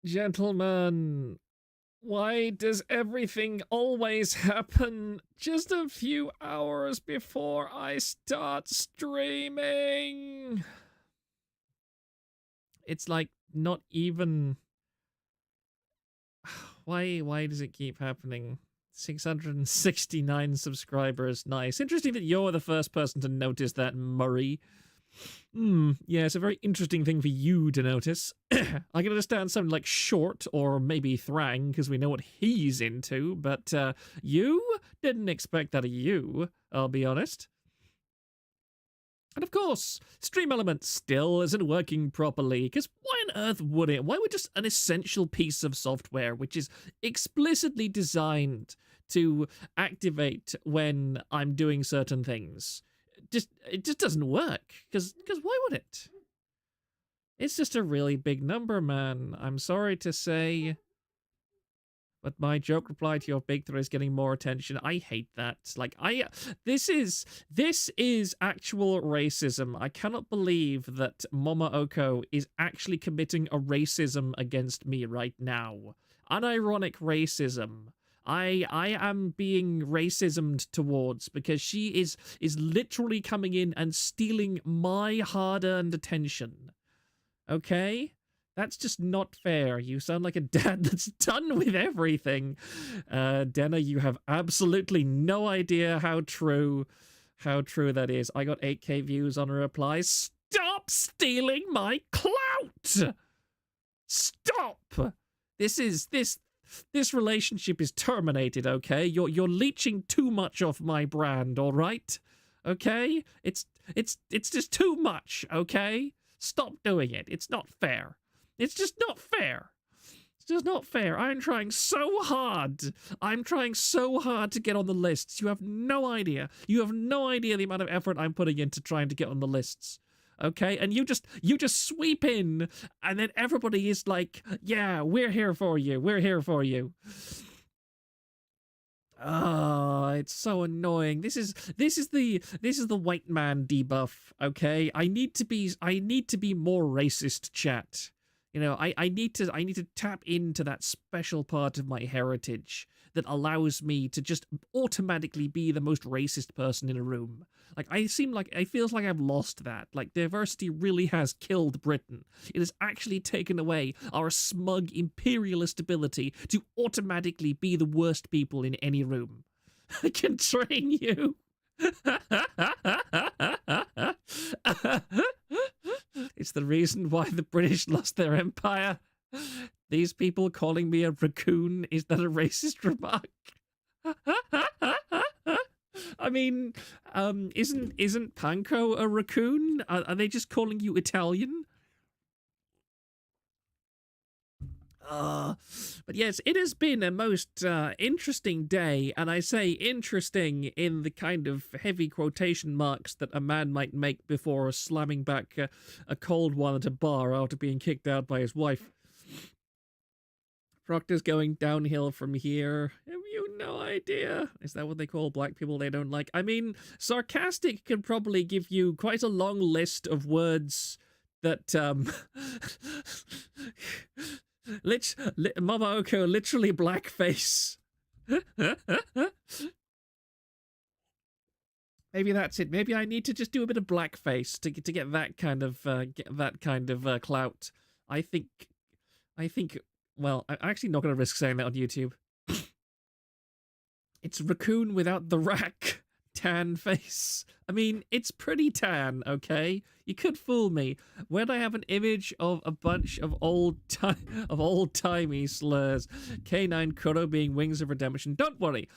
Gentlemen, why does everything always happen just a few hours before I start streaming? It's like not even... Why does it keep happening? 669 subscribers, nice. Interesting that you're the first person to notice that, Murray. Yeah, it's a very interesting thing for you to notice. I can understand something like Short or maybe Thrang, because we know what he's into, but you didn't expect that of you, I'll be honest. And of course, Stream Element still isn't working properly, because why on earth would it? Why would just an essential piece of software, which is explicitly designed to activate when I'm doing certain things, it just doesn't work? Because why would it? It's just a really big number, man. I'm sorry to say, but my joke reply to your big threat is getting more attention. I hate that. Like, this is actual racism. I cannot believe that Mama Oko is actually committing a racism against me right now. Unironic racism. I am being racismed towards because she is literally coming in and stealing my hard-earned attention. Okay? That's just not fair. You sound like a dad that's done with everything. Denna, you have absolutely no idea how true that is. I got 8K views on a reply. Stop stealing my clout! Stop! This relationship is terminated, okay? You're leeching too much off my brand, all right? Okay? It's just too much, okay? Stop doing it. It's not fair. It's just not fair. It's just not fair. I'm trying so hard. I'm trying so hard to get on the lists. You have no idea. You have no idea the amount of effort I'm putting into trying to get on the lists. Okay, and you just sweep in, and then everybody is like, "Yeah, we're here for you. We're here for you." Oh, it's so annoying. This is the white man debuff. Okay, I need to be more racist, chat. You know, I need to tap into that special part of my heritage that allows me to just automatically be the most racist person in a room. Like, I feels like I've lost that. Like, diversity really has killed Britain. It has actually taken away our smug imperialist ability to automatically be the worst people in any room. I can train you. It's the reason why the British lost their empire. These people calling me a raccoon, is that a racist remark? I mean, isn't Panko a raccoon? Are they just calling you Italian? But yes, it has been a most interesting day, and I say interesting in the kind of heavy quotation marks that a man might make before slamming back a cold one at a bar after being kicked out by his wife. Proctor's going downhill from here. Have you no idea? Is that what they call black people they don't like? I mean, sarcastic could probably give you quite a long list of words that, Mama Oko, literally blackface. Maybe that's it. Maybe I need to just do a bit of blackface to get that kind of clout. I think. Well, I'm actually not going to risk saying that on YouTube. It's raccoon without the rack. Tan face. I mean, it's pretty tan, okay? You could fool me. When I have an image of a bunch of old-timey slurs, K9 Kuro being Wings of Redemption. Don't worry.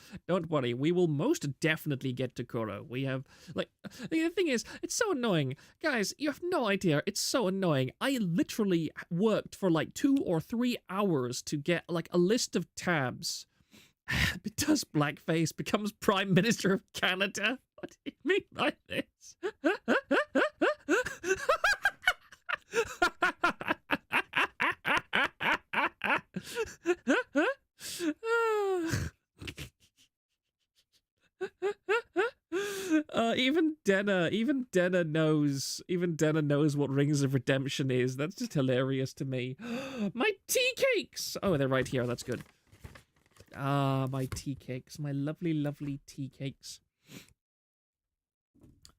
We will most definitely get to Kuro. We have, like, the thing is, it's so annoying. Guys, you have no idea. It's so annoying. I literally worked for like 2 or 3 hours to get like a list of tabs. Does blackface becomes Prime Minister of Canada? What do you mean by this? Even Denna knows what Rings of Redemption is. That's just hilarious to me. My tea cakes! Oh, they're right here. That's good. Ah, my tea cakes. My lovely, lovely tea cakes.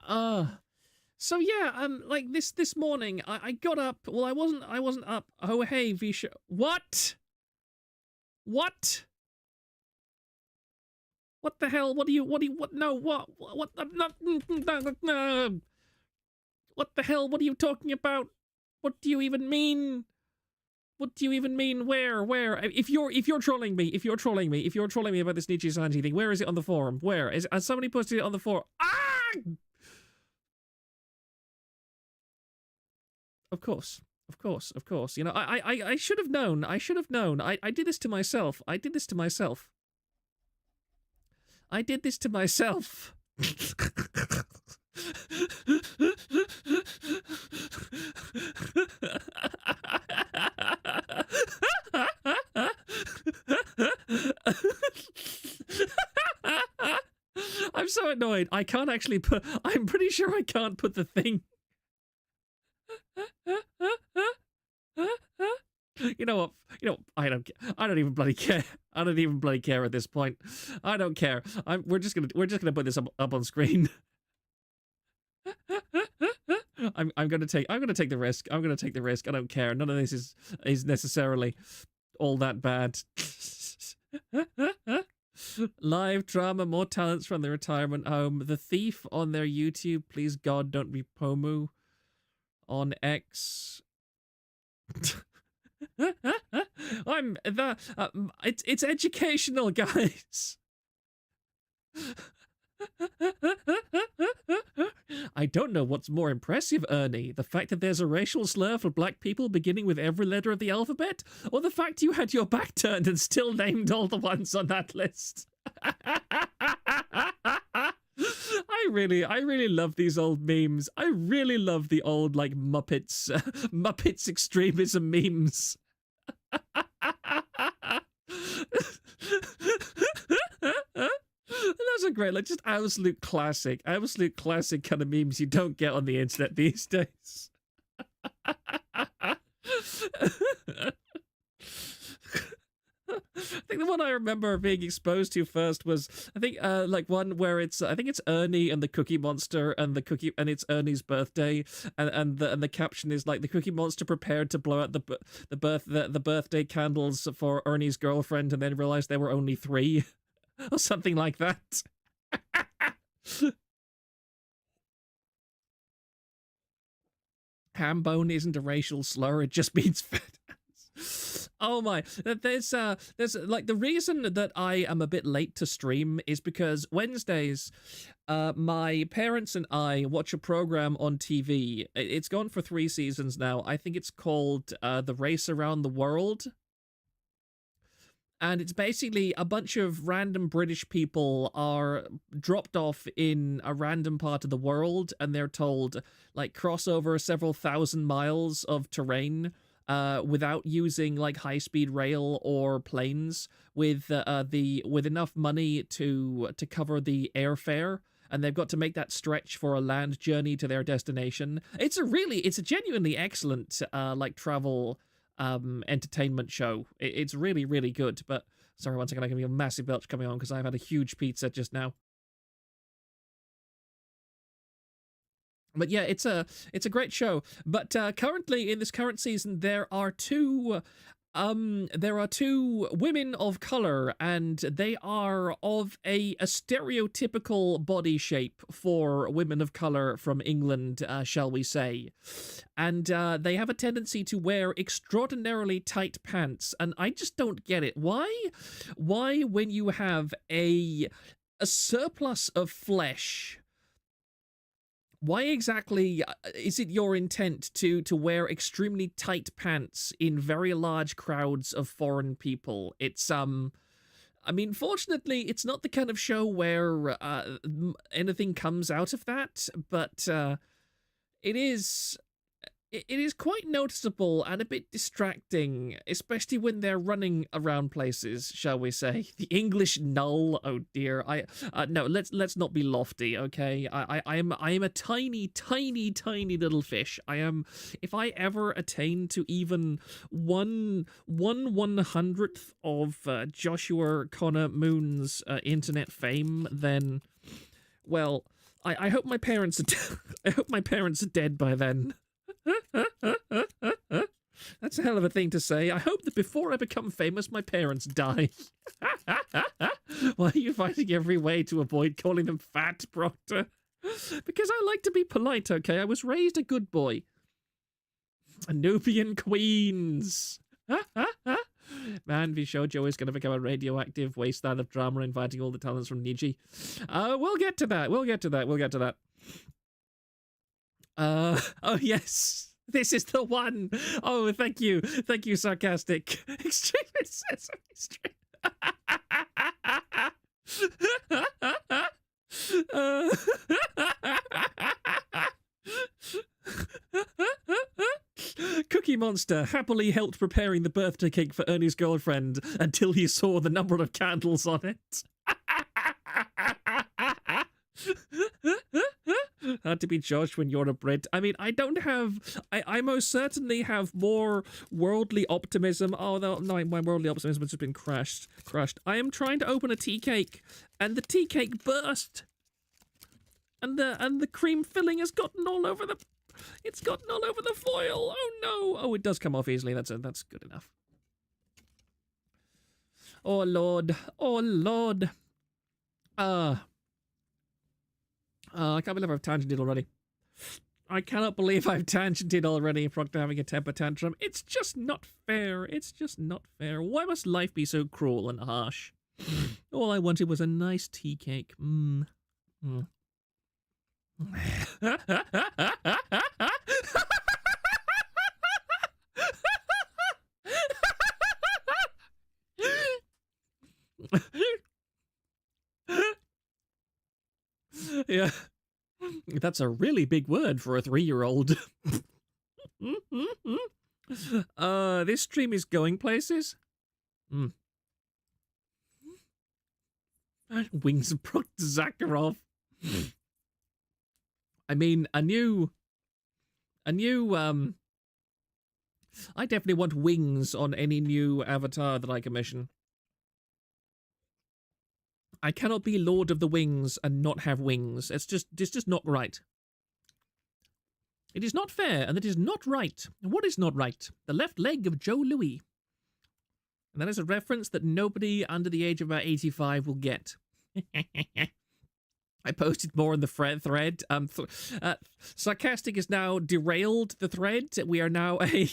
So yeah, like this morning, I got up. Well, I wasn't up. Oh, hey, Visha. What? What? What the hell? What? No, what? No. What the hell? What are you talking about? What do you even mean? What do you even mean? Where? If you're trolling me about this Nietzsche Sanji thing, where is it on the forum? Where has somebody posted it on the forum? Ah! Of course. You know, I should have known. I did this to myself. I'm so annoyed. I can't actually put. I'm pretty sure I can't put the thing. You know what? I don't even bloody care. I don't even bloody care at this point. I don't care. We're just gonna put this up on screen. I'm gonna take the risk. I don't care. None of this is necessarily all that bad. Live drama, more talents from the retirement home. The Thief on their YouTube. Please God, don't be Pomu. On X. It's educational, guys. I don't know what's more impressive, Ernie. The fact that there's a racial slur for black people beginning with every letter of the alphabet, or the fact you had your back turned and still named all the ones on that list. I really love these old memes. I really love the old, like, Muppets extremism memes. Those are great, like, just absolute classic kind of memes you don't get on the internet these days. I think the one I remember being exposed to first was, I think, like one where I think it's Ernie and the Cookie Monster and it's Ernie's birthday, and the caption is like, the Cookie Monster prepared to blow out the birthday candles for Ernie's girlfriend and then realized there were only 3, or something like that. Hambone isn't a racial slur; it just means fat. Oh my, there's like, the reason that I am a bit late to stream is because Wednesdays, my parents and I watch a program on TV. It's gone for 3 seasons now. I think it's called The Race Around the World. And it's basically a bunch of random British people are dropped off in a random part of the world, and they're told, like, cross over several thousand miles of terrain without using, like, high-speed rail or planes, with enough money to cover the airfare, and they've got to make that stretch for a land journey to their destination. It's a genuinely excellent like, travel entertainment show. It's really, really good. But sorry, one second, I can be a massive belch coming on because I've had a huge pizza just now. But yeah, it's a great show. But currently, in this current season, there are two women of color, and they are of a stereotypical body shape for women of color from England, shall we say. And they have a tendency to wear extraordinarily tight pants, and I just don't get it. Why when you have a surplus of flesh, why exactly is it your intent to wear extremely tight pants in very large crowds of foreign people? It's, I mean, fortunately, it's not the kind of show where anything comes out of that, but it is it is quite noticeable and a bit distracting, especially when they're running around places, shall we say. The English null, oh dear. No, let's not be lofty, okay? I am a tiny, tiny, tiny little fish. If I ever attain to even one 1/100th of Joshua Connor Moon's internet fame, then, well, I hope my parents are I hope my parents are dead by then. That's a hell of a thing to say. I hope that before I become famous, my parents die. Why are you fighting every way to avoid calling them fat, Proctor? Because I like to be polite, okay? I was raised a good boy. Nubian Queens. Man, Vishojo is going to become a radioactive wasteland of drama, inviting all the talents from Niji. We'll get to that. We'll get to that. Oh yes, this is the one. Oh, thank you, sarcastic. Extremely Sesame Street. Cookie Monster happily helped preparing the birthday cake for Ernie's girlfriend until he saw the number of candles on it. Hard to be judged when you're a Brit. I mean, I most certainly have more worldly optimism. Oh, no, my worldly optimism has just been crushed. I am trying to open a tea cake, and the tea cake burst. And the cream filling has gotten all over the... It's gotten all over the foil. Oh, no. Oh, it does come off easily. That's good enough. Oh, Lord. I can't believe I've tangented already. I cannot believe I've tangented already, Proctor having a temper tantrum. It's just not fair. Why must life be so cruel and harsh? All I wanted was a nice tea cake. Yeah. That's a really big word for a 3-year-old. This stream is going places. Wings of Proctor Zakharov. I mean, I definitely want wings on any new avatar that I commission. I cannot be Lord of the Wings and not have wings. It's just not right. It is not fair, and it is not right. And what is not right? The left leg of Joe Louis. And that is a reference that nobody under the age of about 85 will get. I posted more in the thread. Sarcastic is now derailed the thread. We are now a...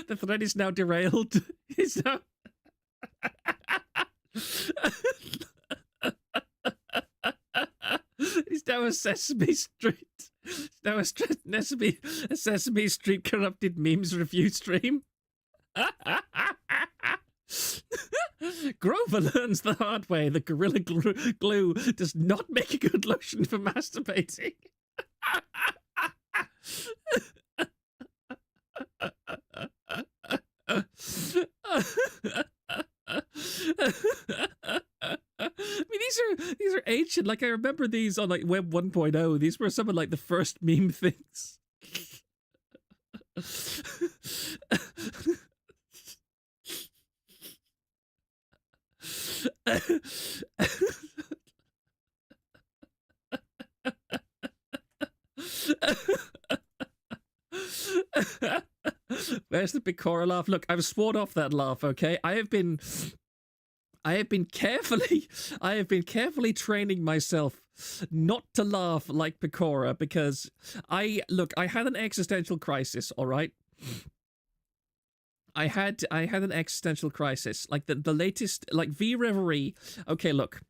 The thread is now derailed. It's now... It's now a Sesame Street. It's now a Sesame Street corrupted memes review stream. Grover learns the hard way that Gorilla Glue does not make a good lotion for masturbating. I mean, these are ancient. Like, I remember these on like Web 1.0. These were some of like the first meme things. Where's the Picora laugh? Look, I've sworn off that laugh, okay? I have been carefully training myself not to laugh like Picora, because I had an existential crisis, all right? I had an existential crisis. Like the latest, like V Reverie. Okay, look,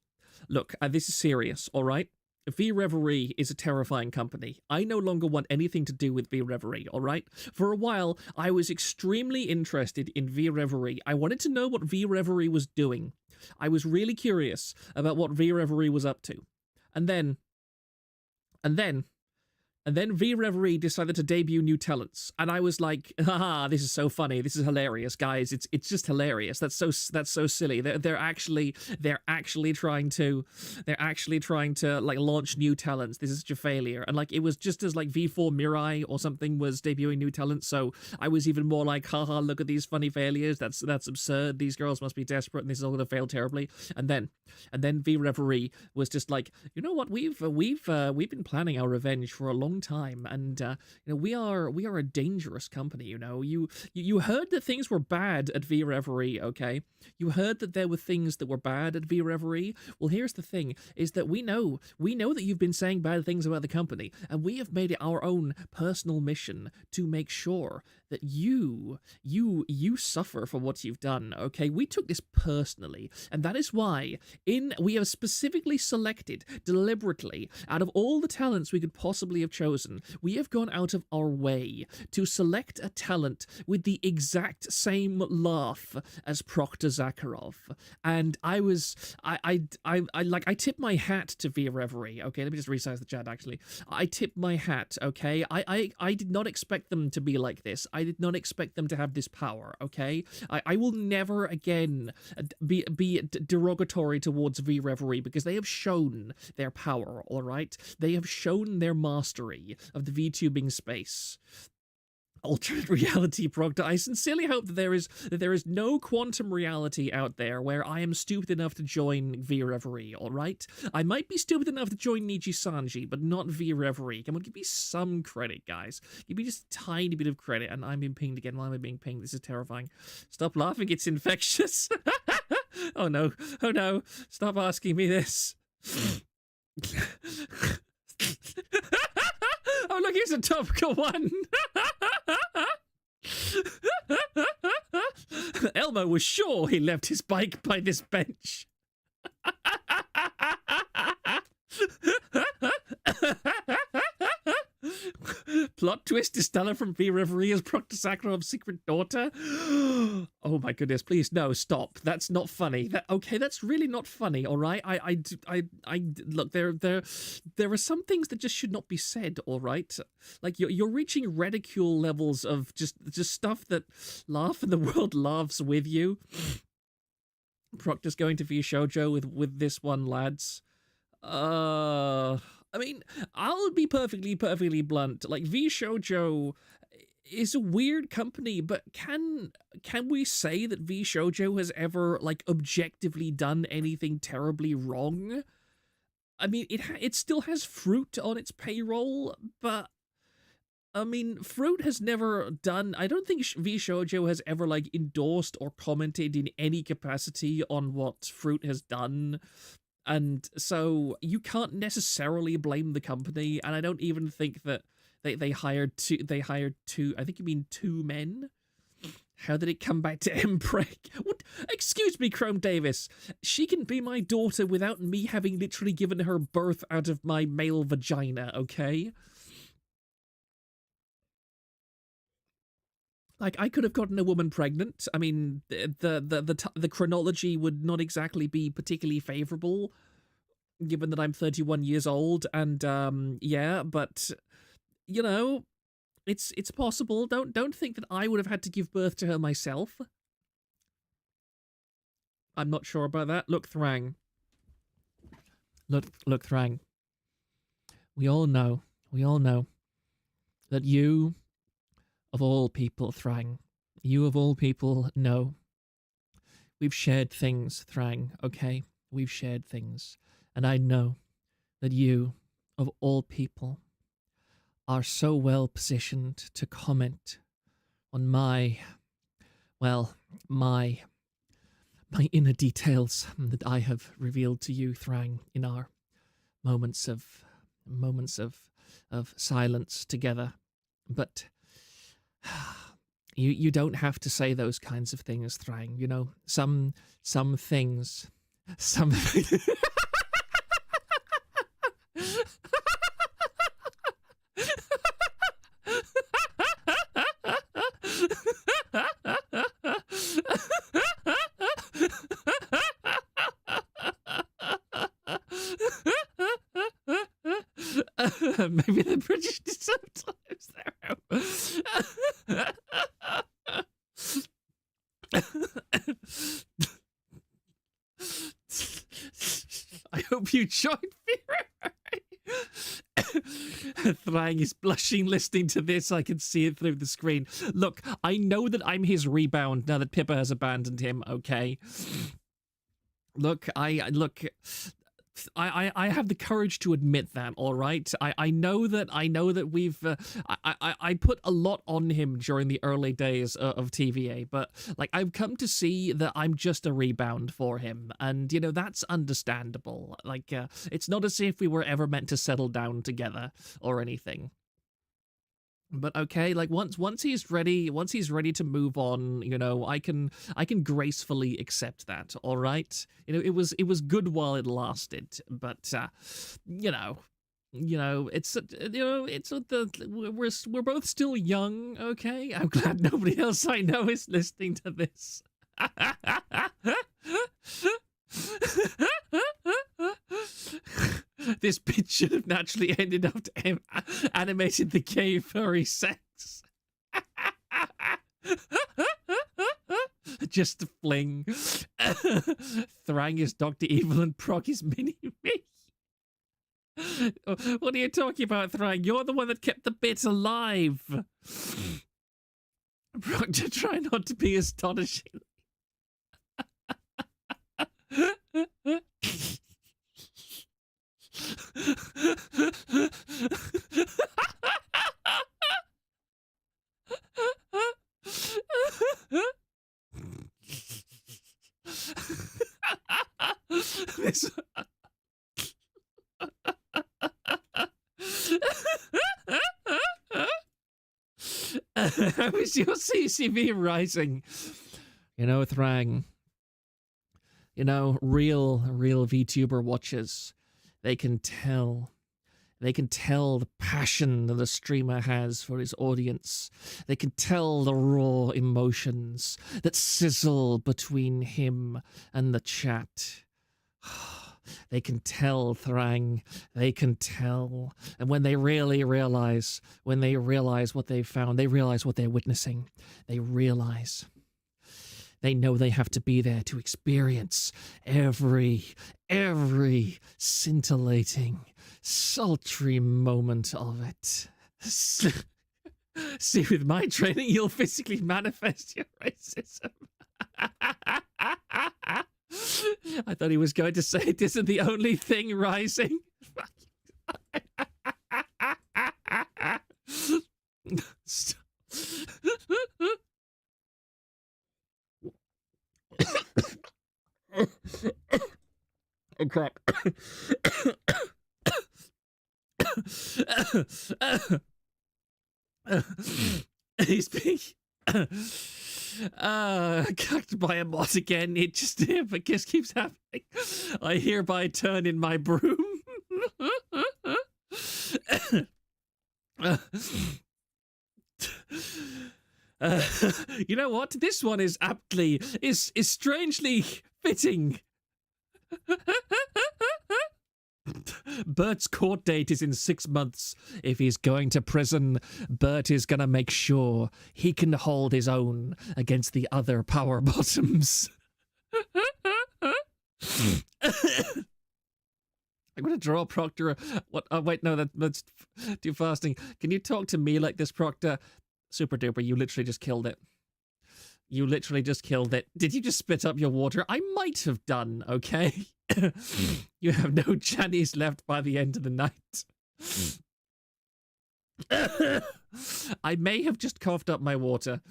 this is serious, all right? V Reverie is a terrifying company. I no longer want anything to do with V Reverie, all right? For a while, I was extremely interested in V Reverie. I wanted to know what V Reverie was doing. I was really curious about what V Reverie was up to. And then V Reverie decided to debut new talents, and I was like, "Haha, this is so funny. This is hilarious, guys. It's just hilarious. That's so silly. They're actually trying to like launch new talents. This is such a failure." And like it was just as like V4 Mirai or something was debuting new talents, so I was even more like, "Haha, look at these funny failures. That's absurd. These girls must be desperate, and this is all gonna fail terribly." And then V Reverie was just like, "You know what? We've been planning our revenge for a long time, and you know, we are a dangerous company. You know, you heard that things were bad at V Reverie, okay? You heard that there were things that were bad at V Reverie. Well, here's the thing: is that we know that you've been saying bad things about the company, and we have made it our own personal mission to make sure that you suffer for what you've done. Okay, we took this personally, and that is why we have specifically selected deliberately out of all the talents we could possibly have chosen, we have gone out of our way to select a talent with the exact same laugh as Proctor Zakharov. And I tip my hat to V Reverie. Okay, let me just resize the chat. Actually, I tip my hat. Okay, I did not expect them to be like this. I did not expect them to have this power. Okay, I will never again be derogatory towards V Reverie because they have shown their power. All right, they have shown their mastery of the VTubing space. Alternate reality, Proctor. I sincerely hope that there is no quantum reality out there where I am stupid enough to join V Reverie, alright? I might be stupid enough to join Niji Sanji, but not V Reverie. Come on, give me some credit, guys. Give me just a tiny bit of credit, and I'm being pinged again. Why am I being pinged? This is terrifying. Stop laughing, it's infectious. Oh no, oh no. Stop asking me this. Oh, look, here's a topical one. Elmo was sure he left his bike by this bench. Plot twist is Stella from V Reverie as Proctor Sakharov's secret daughter. Oh my goodness, please no, stop. That's not funny. Okay, that's really not funny, all right? I look, there are some things that just should not be said, all right? Like you're reaching ridicule levels of just stuff that laugh and the world laughs with you. Proctor's going to V Shoujo with this one, lads. I mean, I'll be perfectly blunt. Like, V Shoujo is a weird company, but can we say that V Shoujo has ever, like, objectively done anything terribly wrong? I mean, it still has Fruit on its payroll, but I mean, Fruit has never done... I don't think V Shoujo has ever, like, endorsed or commented in any capacity on what Fruit has done. And so you can't necessarily blame the company, and I don't even think that they hired two, I think you mean 2 men? How did it come back to Empreg? What? Excuse me, Chrome Davis. She can be my daughter without me having literally given her birth out of my male vagina, okay? Like, I could have gotten a woman pregnant. I mean, the chronology would not exactly be particularly favorable, given that I'm 31 years old, and, yeah, but, you know, it's possible. Don't think that I would have had to give birth to her myself. I'm not sure about that. Look, Thrang. Look, Thrang. We all know that you... of all people, Thrang, you of all people know. We've shared things, Thrang, okay? We've shared things. And I know that you, of all people, are so well positioned to comment on my inner details that I have revealed to you, Thrang, in our moments of silence together. But you don't have to say those kinds of things, Thrang. You know, some things. Maybe the British did sometimes their I hope you joined me. Thrang is blushing listening to this. I can see it through the screen. Look, I know that I'm his rebound now that Pippa has abandoned him, okay? Look, I have the courage to admit that, all right? I know that we've I put a lot on him during the early days of TVA, but like I've come to see that I'm just a rebound for him, and you know that's understandable. Like it's not as if we were ever meant to settle down together or anything. But okay, like once he's ready to move on, you know, I can gracefully accept that. All right, you know, it was good while it lasted, but you know, it's we're both still young. Okay, I'm glad nobody else I know is listening to this. This bit should have naturally ended up to animated the gay furry sex. Just a fling. Thrang is Dr. Evil and Proc is Mini-Me. What are you talking about, Thrang? You're the one that kept the bit alive. Proctor, try not to be astonishing. This... How is your CCV rising? You know, Thrang. You know, real VTuber watchers. They can tell the passion that a streamer has for his audience. They can tell the raw emotions that sizzle between him and the chat. They can tell, Thrang. They can tell. And when they really realize, what they've found, they realize what they're witnessing. They realize. They know they have to be there to experience every scintillating, sultry moment of it. See, with my training, you'll physically manifest your racism. I thought he was going to say it isn't the only thing rising. Oh crap. He's being cucked by a moth again. It just keeps happening. I hereby turn in my broom. You know what? This one is strangely fitting. Bert's court date is in 6 months. If he's going to prison, Bert is gonna make sure he can hold his own against the other power bottoms. I'm gonna draw Proctor. What? Oh wait, no, that's too fasting. Can you talk to me like this, Proctor? Super duper, you literally just killed it. You literally just killed it. Did you just spit up your water? I might have done, okay? You have no Chinese left by the end of the night. I may have just coughed up my water.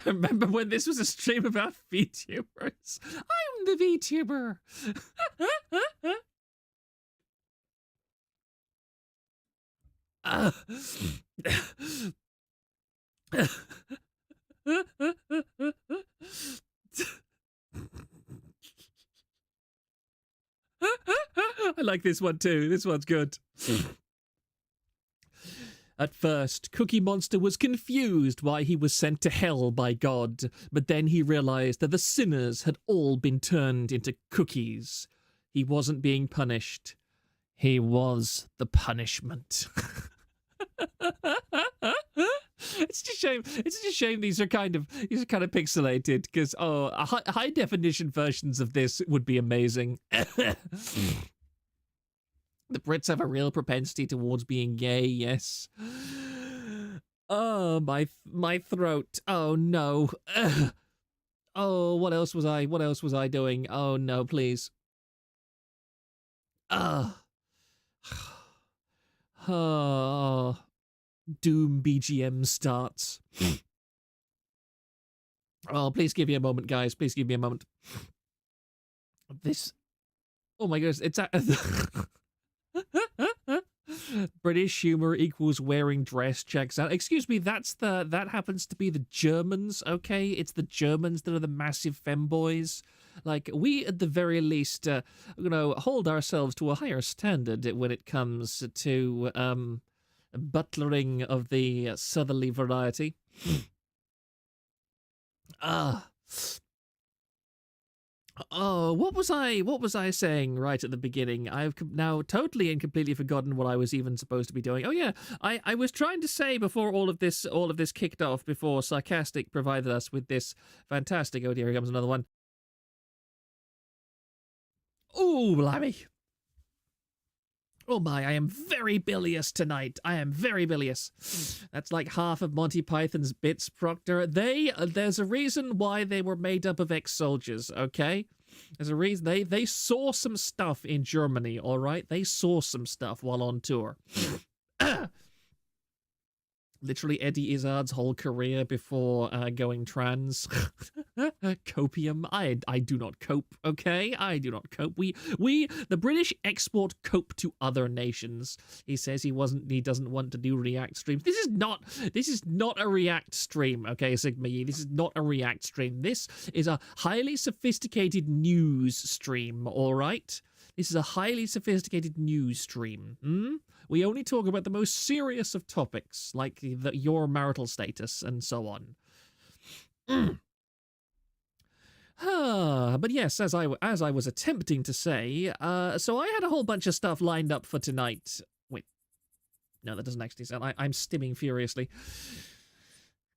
Remember when this was a stream about VTubers? I'm the VTuber. I like this one too. This one's good. At first, Cookie Monster was confused why he was sent to hell by God, but then he realized that the sinners had all been turned into cookies. He wasn't being punished. He was the punishment. It's just a shame. It's just a shame these are kind of pixelated because high definition versions of this would be amazing. The Brits have a real propensity towards being gay. Yes. Oh, my throat. Oh no. Oh, what else was I doing? Oh no, please. Oh, Doom BGM starts. Oh, please give me a moment, guys. Please give me a moment. This. Oh my goodness, it's British humor equals wearing dress checks out. Excuse me, that happens to be the Germans, okay? It's the Germans that are the massive femboys. Like, we at the very least, hold ourselves to a higher standard when it comes to butlering of the southerly variety. Oh, what was I saying right at the beginning? I've now totally and completely forgotten what I was even supposed to be doing. Oh yeah, I was trying to say before all of this kicked off, before Sarcastic provided us with this fantastic, oh dear, here comes another one. Oh, blimey. Oh my, I am very bilious tonight. I am very bilious. That's like half of Monty Python's bits, Proctor. There's a reason why they were made up of ex-soldiers, okay? There's a reason. They saw some stuff in Germany, all right? They saw some stuff while on tour. Literally Eddie Izzard's whole career before going trans. Copium. I do not cope, okay? I do not cope. The British export cope to other nations. He says he doesn't want to do React streams. This is not a React stream, okay, Sigma Yi. This is not a React stream. This is a highly sophisticated news stream, all right? This is a highly sophisticated news stream. We only talk about the most serious of topics, like your marital status and so on. But yes, as I was attempting to say, so I had a whole bunch of stuff lined up for tonight. Wait, no, that doesn't actually sound. I'm stimming furiously.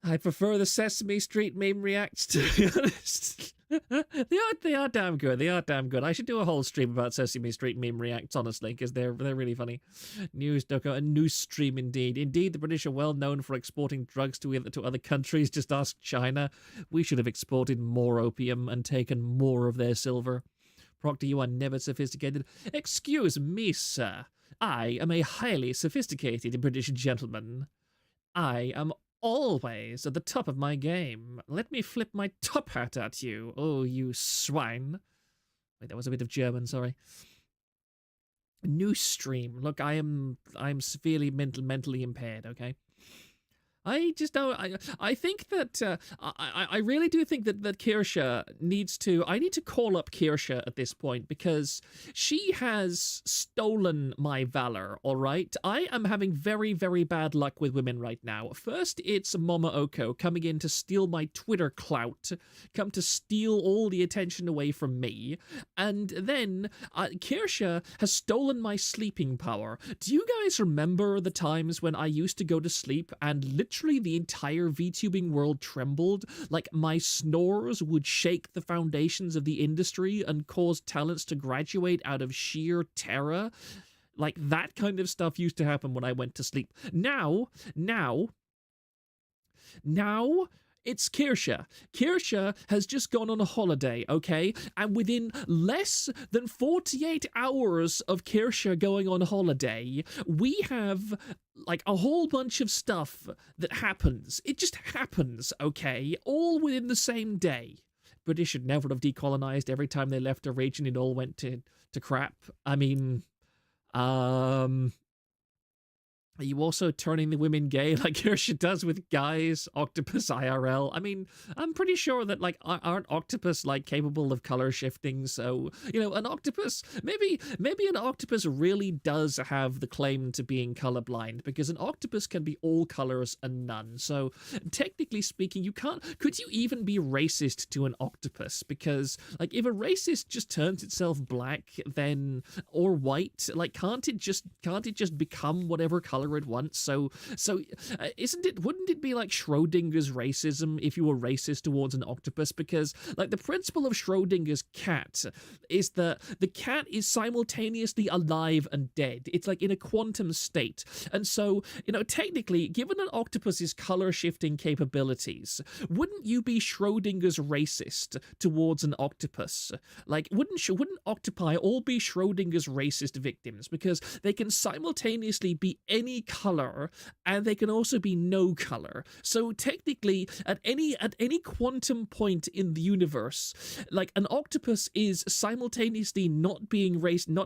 I prefer the Sesame Street meme reacts, to be honest. They are damn good. They are damn good. I should do a whole stream about Sesame Street meme reacts, honestly, because they're really funny. News doco, a news stream indeed. Indeed, the British are well known for exporting drugs to other countries. Just ask China. We should have exported more opium and taken more of their silver. Proctor, you are never sophisticated. Excuse me, sir. I am a highly sophisticated British gentleman. I am always at the top of my game. Let me flip my top hat at you, oh, you swine. Wait, that was a bit of German, sorry. New stream. Look, I'm severely mentally impaired, okay? I just don't. I think that I really do think that Kirsha needs to. I need to call up Kirsha at this point because she has stolen my valor. All right, I am having very bad luck with women right now. First, it's Mama Oko coming in to steal my Twitter clout, come to steal all the attention away from me, and then Kirsha has stolen my sleeping power. Do you guys remember the times when I used to go to sleep and literally the entire VTubing world trembled, like my snores would shake the foundations of the industry and cause talents to graduate out of sheer terror? Like, that kind of stuff used to happen when I went to sleep. Now, it's Kirsha. Kirsha has just gone on a holiday, okay? And within less than 48 hours of Kirsha going on holiday, we have, like, a whole bunch of stuff that happens. It just happens, okay? All within the same day. British should never have decolonized. Every time they left a region, it all went to crap. I mean, Are you also turning the women gay like Kirsha does with guys, Octopus IRL? I mean, I'm pretty sure that, like, aren't Octopus, like, capable of color shifting? So, you know, an octopus, maybe an octopus really does have the claim to being colorblind, because an octopus can be all colors and none. So, technically speaking, could you even be racist to an octopus? Because, like, if a racist just turns itself black, then, or white, like, can't it just become whatever color it wants? So wouldn't it be like Schrodinger's racism if you were racist towards an octopus? Because, like, the principle of Schrodinger's cat is that the cat is simultaneously alive and dead. It's like in a quantum state. And so, you know, technically, given an octopus's color shifting capabilities, wouldn't you be Schrodinger's racist towards an octopus? Like, wouldn't octopi all be Schrodinger's racist victims? Because they can simultaneously be any color, and they can also be no color. So technically, at any quantum point in the universe, like, an octopus is simultaneously not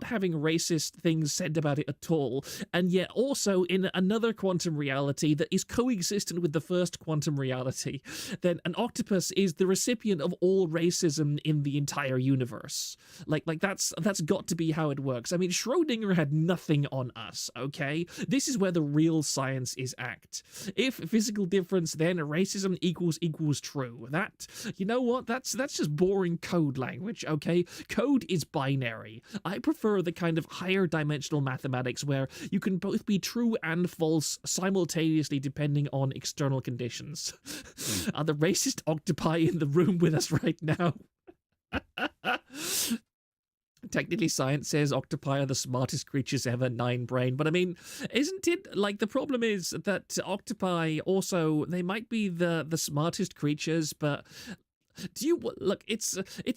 having racist things said about it at all, and yet also in another quantum reality that is coexistent with the first quantum reality, then an octopus is the recipient of all racism in the entire universe. Like that's got to be how it works. I mean, Schrodinger had nothing on us, okay? This is where the real science is act. If physical difference, then racism equals true. That, you know what? That's just boring code language, okay? Code is binary. I prefer the kind of higher dimensional mathematics where you can both be true and false simultaneously depending on external conditions. Are the racist octopi in the room with us right now? Technically, science says octopi are the smartest creatures ever, 9 brain. But I mean, isn't it, like, the problem is that octopi also, they might be the smartest creatures, but do you look? It's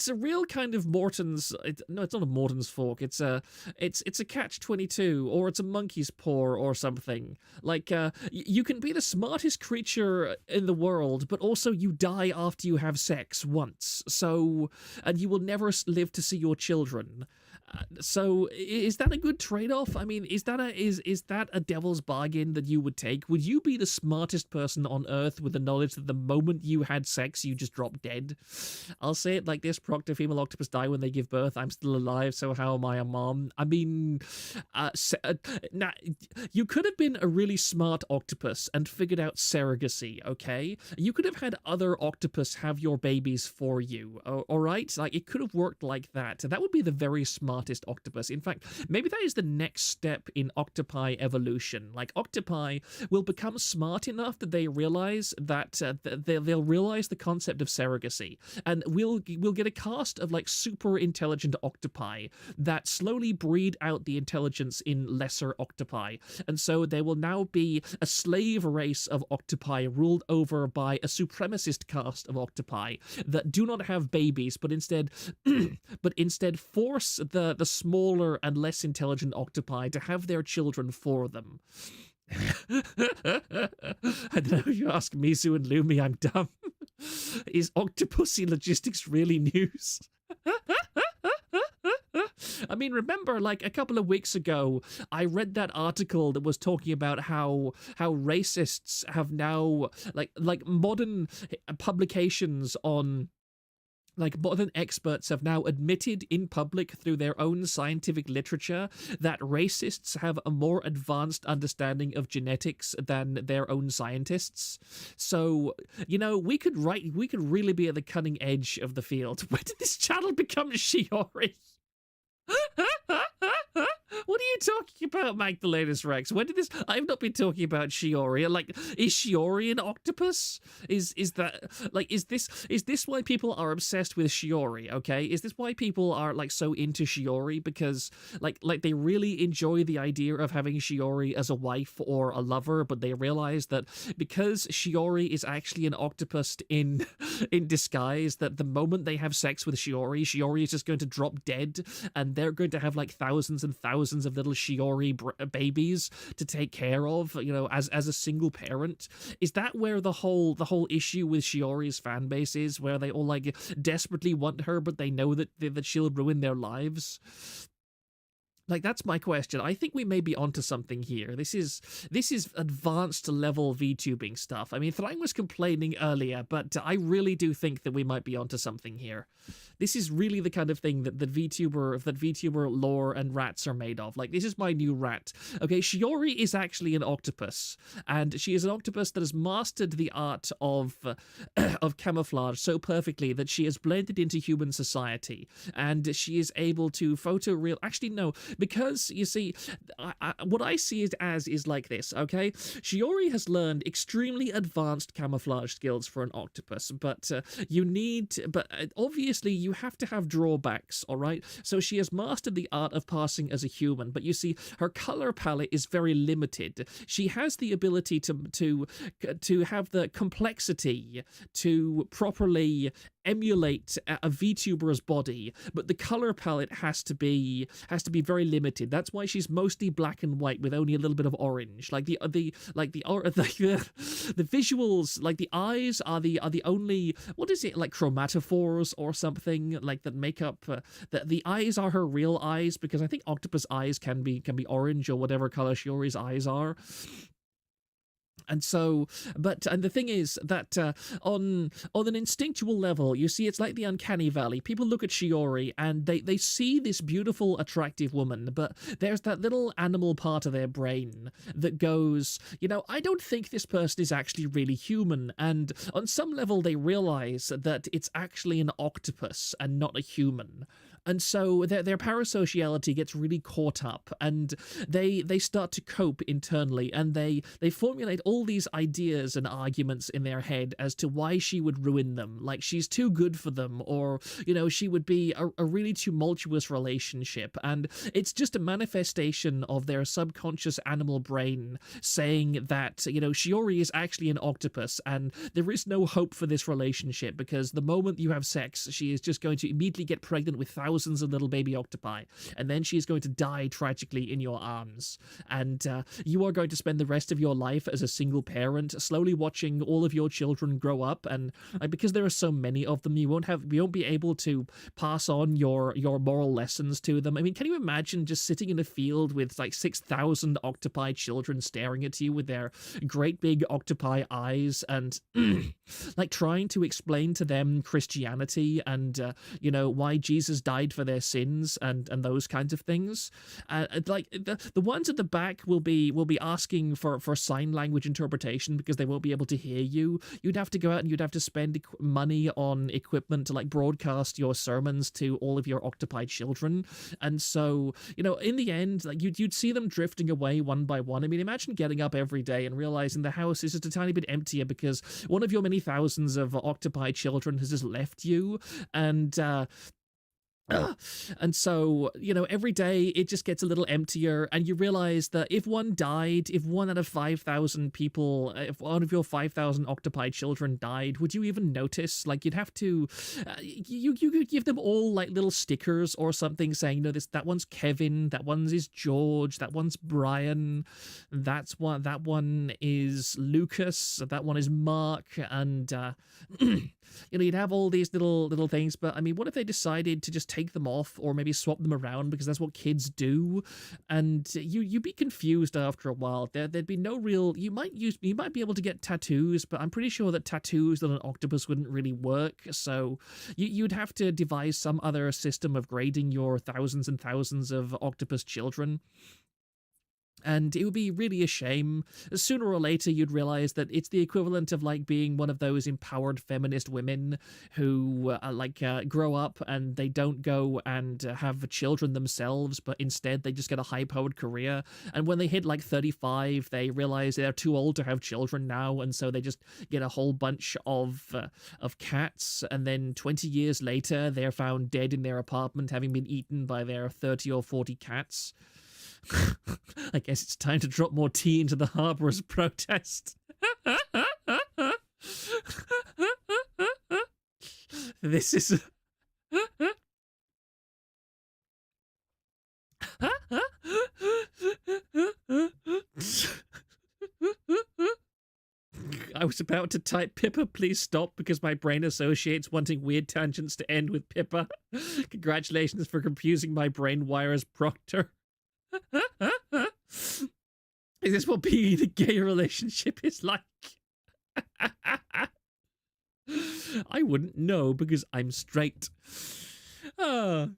a real kind of Morton's. No, it's not a Morton's fork. It's a catch-22, or it's a monkey's paw or something. Like, you can be the smartest creature in the world, but also you die after you have sex once. So, and you will never live to see your children. So is that a good trade-off? I mean, is that a devil's bargain that you would take? Would you be the smartest person on Earth with the knowledge that the moment you had sex, you just drop dead? I'll say it like this: Proctor, female octopus die when they give birth. I'm still alive, so how am I a mom? I mean, you could have been a really smart octopus and figured out surrogacy, okay? You could have had other octopus have your babies for you, all right? Like, it could have worked like that. That would be the very smartest octopus. In fact, maybe that is the next step in octopi evolution. Like, octopi will become smart enough that they realize that they'll realize the concept of surrogacy, and we'll get a cast of, like, super intelligent octopi that slowly breed out the intelligence in lesser octopi, and so there will now be a slave race of octopi ruled over by a supremacist caste of octopi that do not have babies, but instead force the smaller and less intelligent octopi to have their children for them. I don't know if you ask Mizu and Lumi, I'm dumb. Is Octopussy logistics really news? I mean, remember, like, a couple of weeks ago, I read that article that was talking about how racists have now, like modern publications on, like, modern experts have now admitted in public through their own scientific literature that racists have a more advanced understanding of genetics than their own scientists. So, you know, we could really be at the cutting edge of the field. When did this channel become Shiori? What are you talking about, Magdalena's Rex? When did this? I've not been talking about Shiori. Like, is Shiori an octopus? Is this why people are obsessed with Shiori? Okay, is this why people are, like, so into Shiori? Because like they really enjoy the idea of having Shiori as a wife or a lover, but they realize that because Shiori is actually an octopus in disguise, that the moment they have sex with Shiori is just going to drop dead, and they're going to have, like, thousands and thousands of little Shiori babies to take care of, you know, as a single parent. Is that where the whole issue with Shiori's fan base is, where they all, like, desperately want her, but they know that she'll ruin their lives? Like, that's my question. I think we may be onto something here. This is advanced level VTubing stuff. I mean, Thrang was complaining earlier, but I really do think that we might be onto something here. This is really the kind of thing that VTuber lore and rats are made of. Like, this is my new rat. Okay, Shiori is actually an octopus, and she is an octopus that has mastered the art of of camouflage so perfectly that she has blended into human society, and she is able to photoreal. Actually, no. Because, you see, what I see it as is like this, okay? Shiori has learned extremely advanced camouflage skills for an octopus, but obviously you have to have drawbacks, all right? So she has mastered the art of passing as a human, but you see, her color palette is very limited. She has the ability to have the complexity to properly emulate a VTuber's body, but the color palette has to be very limited. That's why she's mostly black and white with only a little bit of orange. Like the visuals, like the eyes are the only, what is it, like chromatophores or something like that make up the eyes are her real eyes, because I think octopus eyes can be orange or whatever color Shiori's eyes are. And so, and the thing is that on an instinctual level, you see, it's like the uncanny valley. People look at Shiori and they see this beautiful, attractive woman, but there's that little animal part of their brain that goes, I don't think this person is actually really human. And on some level, they realize that it's actually an octopus and not a human. And so their parasociality gets really caught up, and they start to cope internally, and they formulate all these ideas and arguments in their head as to why she would ruin them. Like, she's too good for them, or, she would be a really tumultuous relationship. And it's just a manifestation of their subconscious animal brain saying that, Shiori is actually an octopus, and there is no hope for this relationship, because the moment you have sex, she is just going to immediately get pregnant with thousands of little baby octopi, and then she is going to die tragically in your arms, and you are going to spend the rest of your life as a single parent, slowly watching all of your children grow up, and because there are so many of them, you won't be able to pass on your moral lessons to them. I mean, can you imagine just sitting in a field with like 6,000 octopi children staring at you with their great big octopi eyes, and like trying to explain to them Christianity and why Jesus died for their sins and those kinds of things. Like the ones at the back will be asking for sign language interpretation because they won't be able to hear you. You'd have to go out and you'd have to spend money on equipment to like broadcast your sermons to all of your octopi children. And so, in the end, like you'd see them drifting away one by one. I mean, imagine getting up every day and realizing the house is just a tiny bit emptier because one of your many thousands of octopi children has just left you, and so, every day it just gets a little emptier, and you realize that if one out of 5,000 people, if one of your 5,000 octopi children died, would you even notice? Like, you'd have to, you could give them all like little stickers or something saying, that one's Kevin, that one's is George, that one's Brian, that one is Lucas, that one is Mark, and you'd have all these little things. But I mean, what if they decided to just take them off, or maybe swap them around, because that's what kids do, and you'd be confused after a while. There'd be no real. You might be able to get tattoos, but I'm pretty sure that tattoos on an octopus wouldn't really work. So you'd have to devise some other system of grading your thousands and thousands of octopus children. And it would be really a shame. Sooner or later, you'd realize that it's the equivalent of like being one of those empowered feminist women who grow up and they don't go and have children themselves, but instead they just get a high-powered career. And when they hit like 35, they realize they're too old to have children now, and so they just get a whole bunch of cats. And then 20 years later, they're found dead in their apartment, having been eaten by their 30 or 40 cats. I guess it's time to drop more tea into the harbor as a protest. This is... I was about to type Pippa, please stop, because my brain associates wanting weird tangents to end with Pippa. Congratulations for confusing my brain wires, Proctor. Is this what being in a gay relationship is like? I wouldn't know because I'm straight. Oh.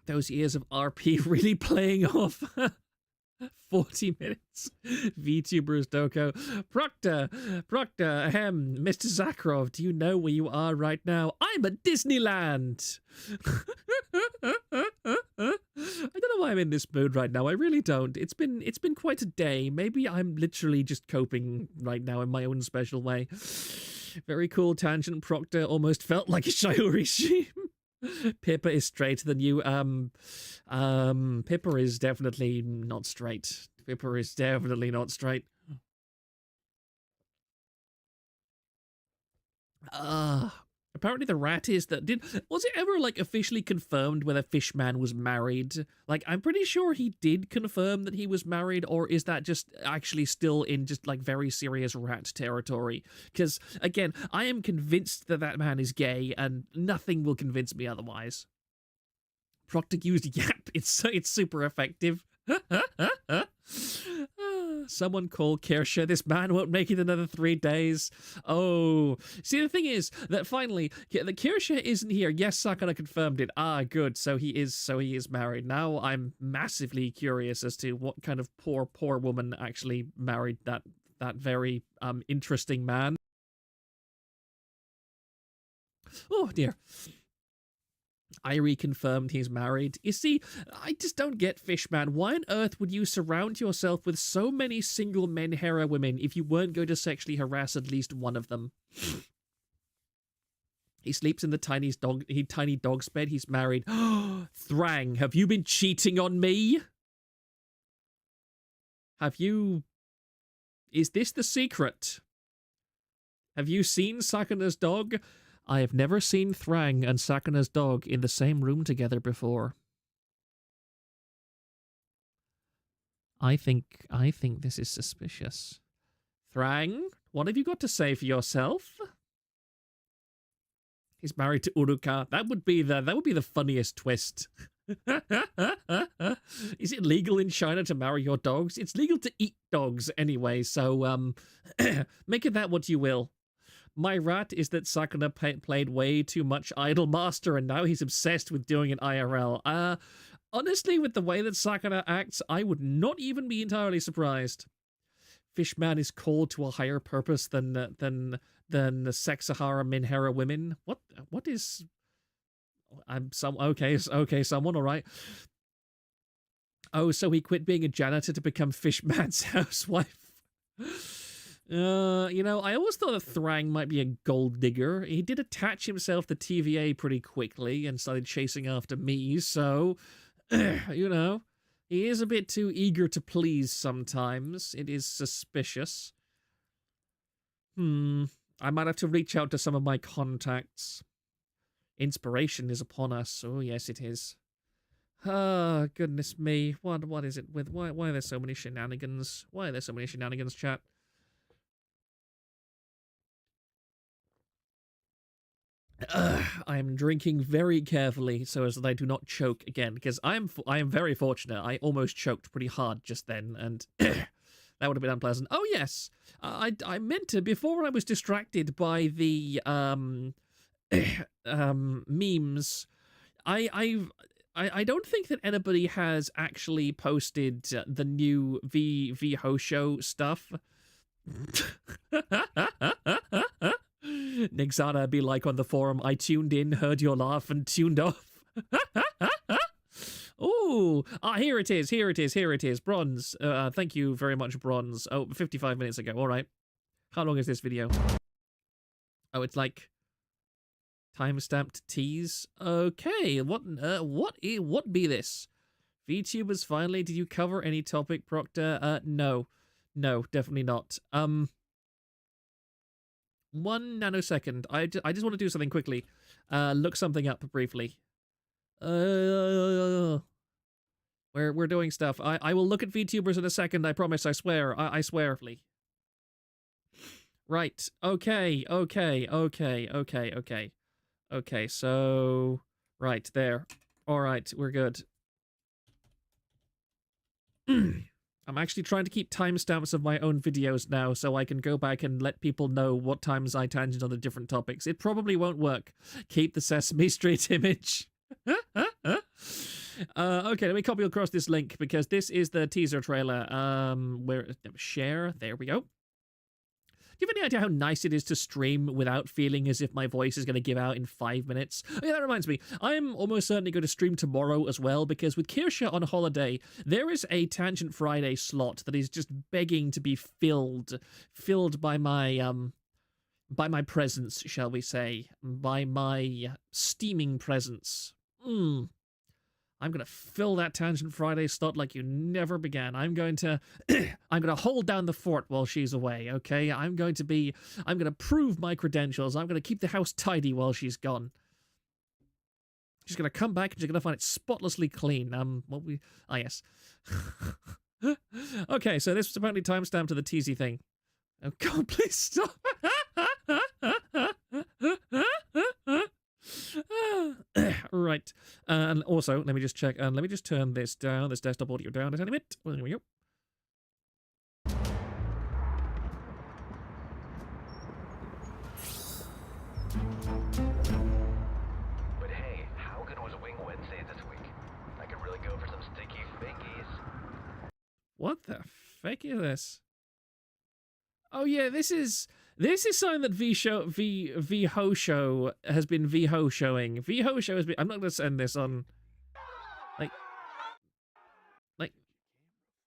Those years of RP really playing off. 40 minutes. VTubers Doko. Proctor, Mr. Zakharov, do you know where you are right now? I'm at Disneyland. I don't know why I'm in this mood right now. I really don't. It's been quite a day. Maybe I'm literally just coping right now in my own special way. Very cool tangent. Proctor almost felt like a Shiori stream. Pippa is straight than you. Pippa is definitely not straight. Pippa is definitely not straight. Apparently the rat is that was it ever like officially confirmed whether Fishman was married? Like I'm pretty sure he did confirm that he was married, or is that just actually still in just like very serious rat territory? Because again, I am convinced that that man is gay, and nothing will convince me otherwise. Proctor used yap. It's super effective. Someone call Kirsha. This man won't make it another 3 days. Oh, see, the thing is that finally the Kirsha isn't here. Yes, Sakana confirmed it. Ah, good. So he is married. Now I'm massively curious as to what kind of poor woman actually married that very interesting man. Oh dear. I reconfirmed he's married. You see, I just don't get Fishman. Why on earth would you surround yourself with so many single men hera women if you weren't going to sexually harass at least one of them? He sleeps in the tiny dog's bed. He's married. Thrang, have you been cheating on me? Have you... Is this the secret? Have you seen Sakana's dog? I have never seen Thrang and Sakana's dog in the same room together before. I think this is suspicious. Thrang, what have you got to say for yourself? He's married to Uruka. That would be the funniest twist. Is it legal in China to marry your dogs? It's legal to eat dogs anyway, so make it that what you will. My rat is that Sakana played way too much Idolmaster and now he's obsessed with doing it IRL. Honestly, with the way that Sakana acts, I would not even be entirely surprised. Fishman is called to a higher purpose than the Sexahara Minhera women. What is... Okay, someone, all right. Oh, so he quit being a janitor to become Fishman's housewife. You know, I always thought that Thrang might be a gold digger. He did attach himself to TVA pretty quickly and started chasing after me, so, you know, he is a bit too eager to please sometimes. It is suspicious. I might have to reach out to some of my contacts. Inspiration is upon us. Oh, yes, it is. Ah, goodness me. What is it with... Why are there so many shenanigans? Why are there so many shenanigans, chat? I am drinking very carefully so as that I do not choke again, because I am very fortunate. I almost choked pretty hard just then, and that would have been unpleasant. Oh yes, I meant to, before I was distracted by the memes. I don't think that anybody has actually posted the new V Hosho stuff. Nixana be like on the forum, I tuned in, heard your laugh, and tuned off. Oh, here it is, Bronze. Thank you very much, Bronze. Oh, 55 minutes ago, all right. How long is this video? Oh, it's like time-stamped tease. Okay, what be this? VTubers finally, did you cover any topic, Proctor? No, definitely not. 1 nanosecond. I just want to do something quickly. Look something up briefly. We're doing stuff. I will look at VTubers in a second. I promise. I swear. I swear. Right. Okay. Okay, so... Right, there. Alright, we're good. I'm actually trying to keep timestamps of my own videos now so I can go back and let people know what times I tangent on the different topics. It probably won't work. Keep the Sesame Street image. Okay, let me copy across this link because this is the teaser trailer. Where share? There we go. Do you have any idea how nice it is to stream without feeling as if my voice is going to give out in 5 minutes? Oh, yeah, that reminds me. I'm almost certainly going to stream tomorrow as well, because with Kirsha on holiday, there is a Tangent Friday slot that is just begging to be filled by my presence, shall we say, by my steaming presence. I'm going to fill that Tangent Friday slot like you never began. I'm going to hold down the fort while she's away, okay? I'm going to prove my credentials. I'm going to keep the house tidy while she's gone. She's going to come back and she's going to find it spotlessly clean. Yes. Okay, so this was apparently timestamped to the teasy thing. Oh God, please stop. Right, and also let me just check, and let me just turn this down, this desktop audio down a tiny bit. Well, there we go. But hey, how good was Wing Wednesday this week? I could really go for some sticky fingies. What the fuck is this? Oh yeah, this is something that VHO show has been VHO showing. VHO show has been. I'm not gonna send this on. Like,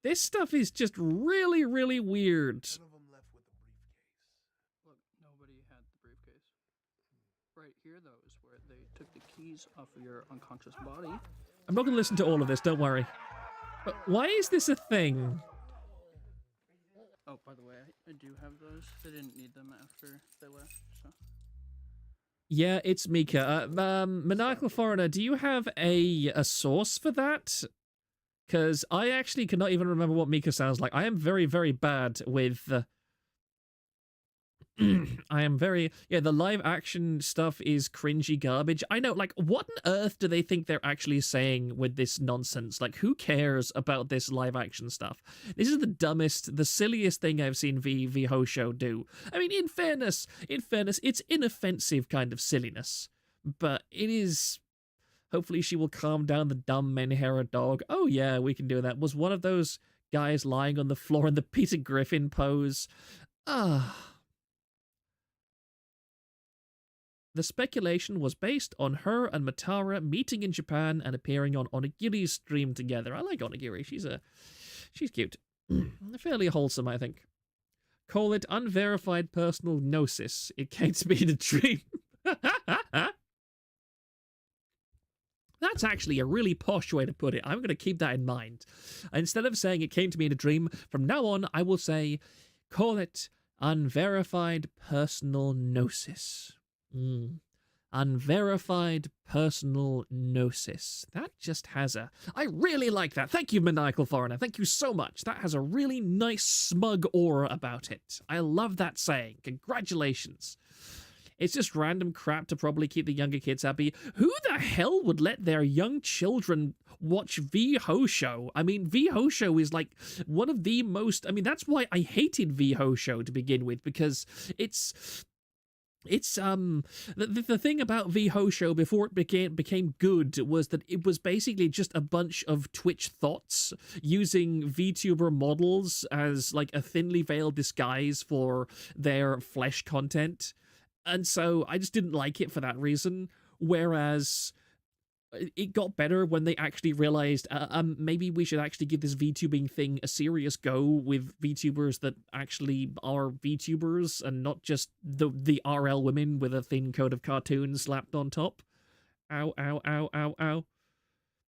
this stuff is just really, really weird. None of them left with the briefcase. Look, nobody had the briefcase. Right here, though, is where they took the keys off of your unconscious body. I'm not gonna listen to all of this. Don't worry. But why is this a thing? Oh, by the way, I do have those. They didn't need them after they left, so. Yeah, it's Mika. Maniacal Foreigner, do you have a source for that? Because I actually cannot even remember what Mika sounds like. I am very, very bad with... the live action stuff is cringy garbage. I know, like, what on earth do they think they're actually saying with this nonsense? Like, who cares about this live action stuff? This is the dumbest, the silliest thing I've seen VHO show do. I mean, in fairness, it's inoffensive kind of silliness, but it is... Hopefully she will calm down the dumb Menhera dog. Oh yeah, we can do that. Was one of those guys lying on the floor in the Peter Griffin pose. The speculation was based on her and Matara meeting in Japan and appearing on Onigiri's stream together. I like Onigiri. She's cute. Fairly wholesome, I think. Call it unverified personal gnosis. It came to me in a dream. That's actually a really posh way to put it. I'm going to keep that in mind. Instead of saying it came to me in a dream, from now on, I will say, call it unverified personal gnosis. Unverified personal gnosis. That just has a... I really like that. Thank you, Maniacal Foreigner. Thank you so much. That has a really nice, smug aura about it. I love that saying. Congratulations. It's just random crap to probably keep the younger kids happy. Who the hell would let their young children watch VHO show? I mean, VHO show is like one of the most... I mean, that's why I hated VHO show to begin with, because it's the thing about VHO show before it became good was that it was basically just a bunch of Twitch thoughts using VTuber models as like a thinly veiled disguise for their flesh content. And so I just didn't like it for that reason, whereas it got better when they actually realized maybe we should actually give this VTubing thing a serious go with VTubers that actually are VTubers and not just the RL women with a thin coat of cartoons slapped on top. Ow, ow, ow, ow, ow.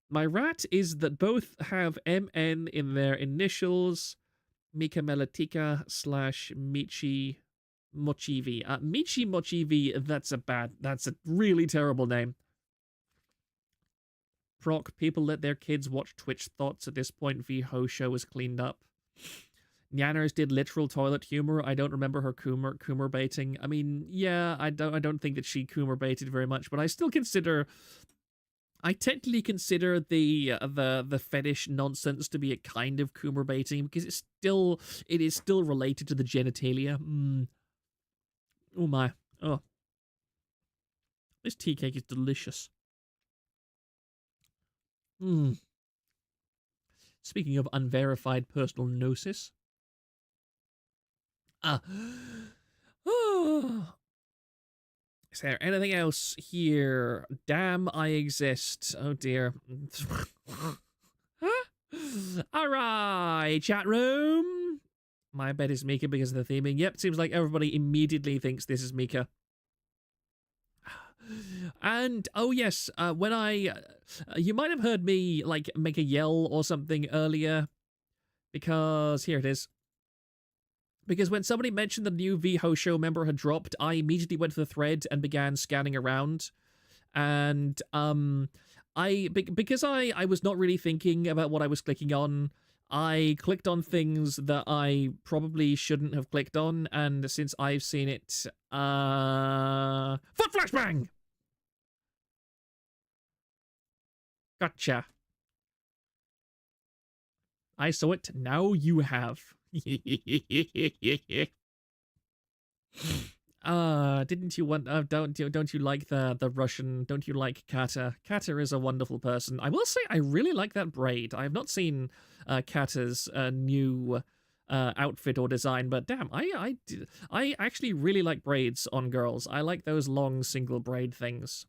My rat is that both have MN in their initials, Mika Melatika / Michi Mochivi. Michi Mochivi, that's a really terrible name. Proc, people let their kids watch Twitch thoughts at this point. VHO show is cleaned up. Yanners did literal toilet humor. I don't remember her Coomer baiting. I mean, yeah, I don't think that she Coomer baited very much, but I still consider, I technically consider the fetish nonsense to be a kind of Coomer baiting, because it is still related to the genitalia. Oh my. Oh. This tea cake is delicious. Speaking of unverified personal gnosis. Is there anything else here? Damn, I exist. Oh dear. Alright, chat room. My bet is Mika because of the theming. Yep, seems like everybody immediately thinks this is Mika. And, oh yes, when you might have heard me, like, make a yell or something earlier, because, here it is. Because when somebody mentioned the new VHO show member had dropped, I immediately went to the thread and began scanning around. And, because I was not really thinking about what I was clicking on, I clicked on things that I probably shouldn't have clicked on, and since I've seen it, foot flashbang! Gotcha. I saw it, now you have. Didn't you want, don't you like the Russian, don't you like Kata? Kata is a wonderful person. I will say I really like that braid. I have not seen Kata's new outfit or design, but damn, I actually really like braids on girls. I like those long single braid things.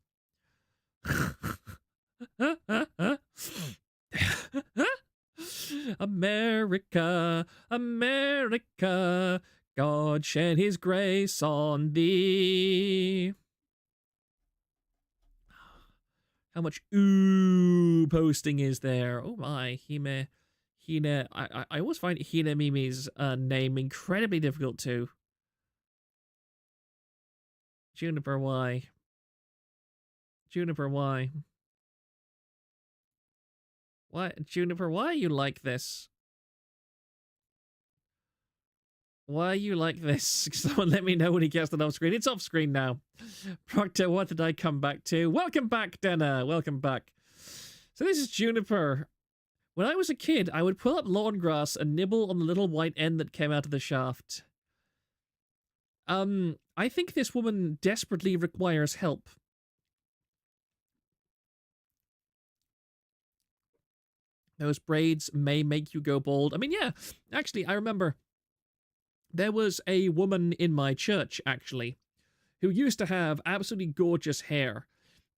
America, America, God shed his grace on thee. How much ooh posting is there? Oh my, Hine. I always find Hine Mimi's name incredibly difficult too. Juniper, why? Juniper, why? What, Juniper, why are you like this? Why are you like this? Someone let me know when he gets that off screen. It's off screen now. Proctor, what did I come back to? Welcome back, Denna. Welcome back. So this is Juniper. When I was a kid, I would pull up lawn grass and nibble on the little white end that came out of the shaft. I think this woman desperately requires help. Those braids may make you go bald. I mean, yeah, actually, I remember there was a woman in my church, actually, who used to have absolutely gorgeous hair,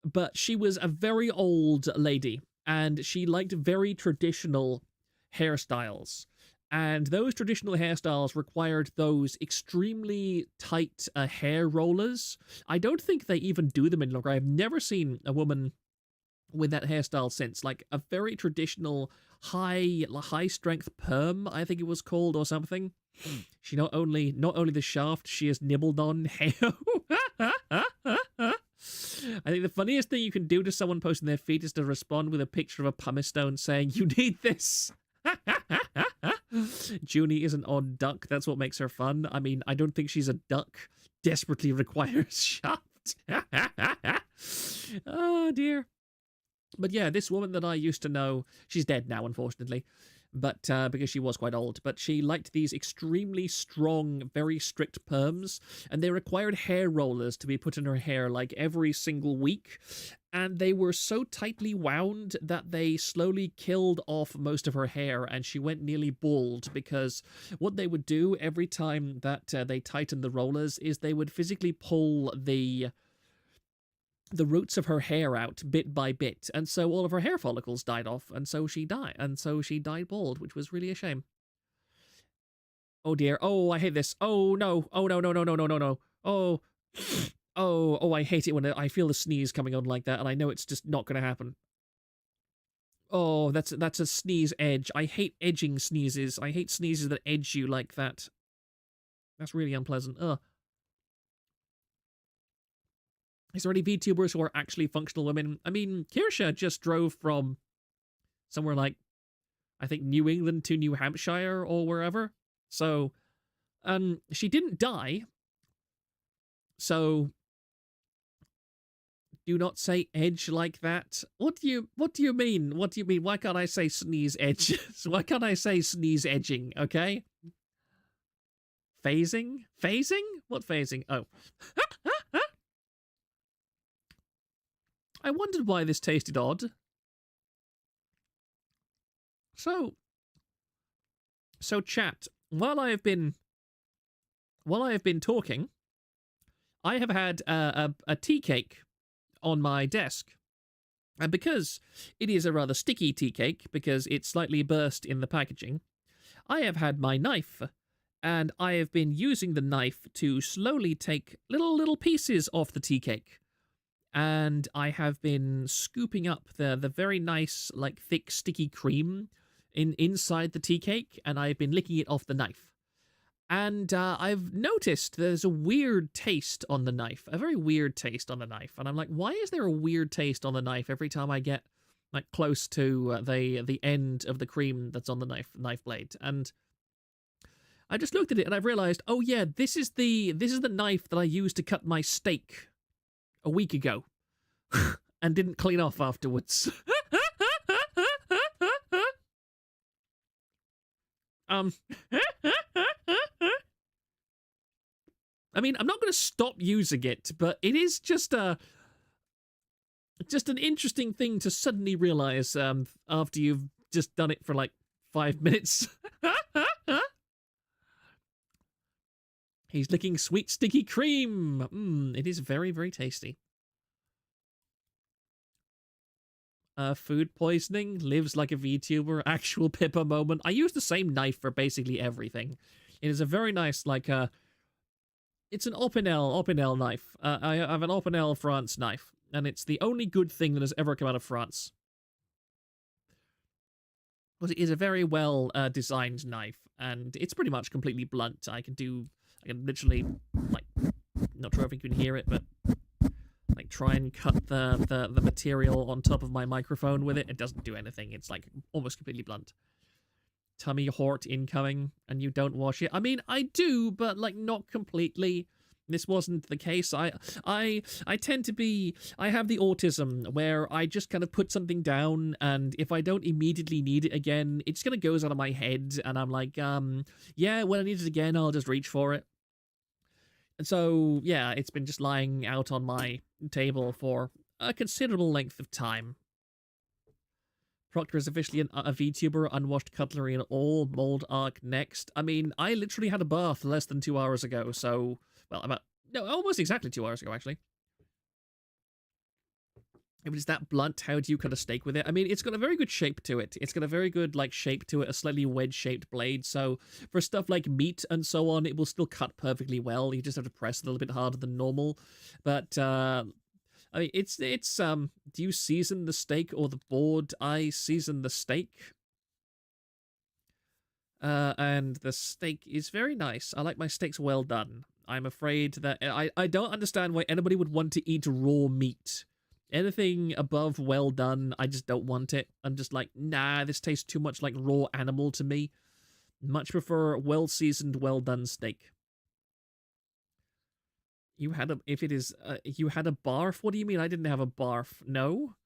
but she was a very old lady, and she liked very traditional hairstyles. And those traditional hairstyles required those extremely tight hair rollers. I don't think they even do them any longer. I've never seen a woman with that hairstyle since, like a very traditional high strength perm, I think it was called, or something. She not only the shaft she has nibbled on. I think the funniest thing you can do to someone posting their feet is to respond with a picture of a pumice stone saying, "You need this." Junie is an odd duck. That's what makes her fun. I mean, I don't think she's a duck. Desperately requires shaft. Oh dear. But yeah, this woman that I used to know, she's dead now, unfortunately, but because she was quite old, but she liked these extremely strong, very strict perms, and they required hair rollers to be put in her hair like every single week, and they were so tightly wound that they slowly killed off most of her hair, and she went nearly bald, because what they would do every time that they tightened the rollers is they would physically pull the roots of her hair out bit by bit, and so all of her hair follicles died off, and so she died bald, which was really a shame. Oh dear. Oh, I hate this. Oh no. Oh no, no, no, no, no, no, no. Oh. Oh, I hate it when I feel the sneeze coming on like that, and I know it's just not going to happen. Oh, that's a sneeze edge. I hate edging sneezes. I hate sneezes that edge you like that. That's really unpleasant. Ugh. Is there any VTubers who are actually functional women? I mean, Kirsha just drove from somewhere like, I think, New England to New Hampshire or wherever. So, she didn't die. So, do not say edge like that. What do you mean? What do you mean? Why can't I say sneeze edge? Why can't I say sneeze edging? Okay. Phasing? Phasing? What phasing? Oh. I wondered why this tasted odd. So chat, while I have been talking, I have had a tea cake on my desk. And because it is a rather sticky tea cake, because it's slightly burst in the packaging, I have had my knife, and I have been using the knife to slowly take little pieces off the tea cake. And I have been scooping up the very nice, like, thick, sticky cream inside the tea cake, and I've been licking it off the knife. And I've noticed there's a weird taste on the knife, a very weird taste on the knife. And I'm like, why is there a weird taste on the knife every time I get, like, close to the end of the cream that's on the knife blade? And I just looked at it and I've realized, oh yeah, this is the knife that I used to cut my steak a week ago and didn't clean off afterwards. I mean, I'm not going to stop using it, but it is just an interesting thing to suddenly realize after you've just done it for like 5 minutes. He's licking sweet sticky cream. It is very, very tasty. Food poisoning, lives like a VTuber, actual Pippa moment. I use the same knife for basically everything. It is a very nice, like, it's an Opinel knife. I have an Opinel France knife, and it's the only good thing that has ever come out of France. Because it is a very well designed knife, and it's pretty much completely blunt. I can literally, like, not sure if you can hear it, but like try and cut the material on top of my microphone with it. It doesn't do anything. It's like almost completely blunt. Tummy hort incoming, and you don't wash it. I mean, I do, but like not completely. This wasn't the case. I tend to be, I have the autism where I just kind of put something down, and if I don't immediately need it again, it just kind of goes out of my head, and I'm like, yeah, when I need it again, I'll just reach for it. And so, yeah, it's been just lying out on my table for a considerable length of time. Proctor is officially a VTuber, unwashed cutlery and all, mold arc next. I mean, I literally had a bath less than 2 hours ago, so, well, almost exactly 2 hours ago, actually. If it's that blunt, how do you cut a steak with it? I mean, it's got a very good shape to it. It's got a very good, like, shape to it, a slightly wedge-shaped blade, so for stuff like meat and so on, it will still cut perfectly well. You just have to press a little bit harder than normal. But, I mean, it's, do you season the steak or the board? I season the steak. And the steak is very nice. I like my steaks well done. I'm afraid that, I don't understand why anybody would want to eat raw meat. Anything above well done, I just don't want it. I'm just like, nah, this tastes too much like raw animal to me. Much prefer well-seasoned, well-done steak. You had a, if it is, you had a barf? What do you mean? I didn't have a barf. No?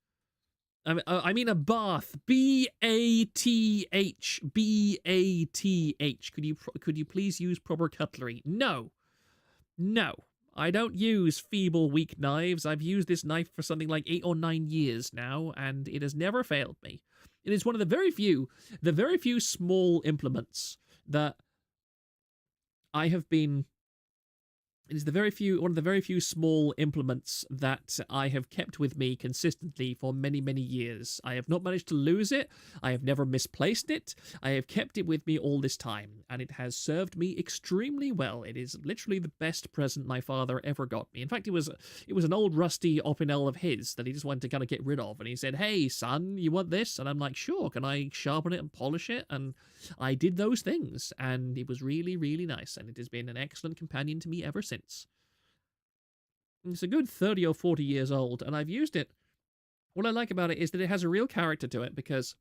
I mean a bath. B-A-T-H. B-A-T-H. Could you please use proper cutlery? No. No. I don't use feeble, weak knives. I've used this knife for something like 8 or 9 years now, and it has never failed me. It is one of the very few small implements that I have been... It is one of the very few small implements that I have kept with me consistently for many, many years. I have not managed to lose it. I have never misplaced it. I have kept it with me all this time, and it has served me extremely well. It is literally the best present my father ever got me. In fact, it was an old rusty Opinel of his that he just wanted to kind of get rid of, and he said, "Hey, son, you want this?" And I'm like, "Sure, can I sharpen it and polish it?" And I did those things, and it was really, really nice, and it has been an excellent companion to me ever since. It's a good 30 or 40 years old, and I've used it. What I like about it is that it has a real character to it, because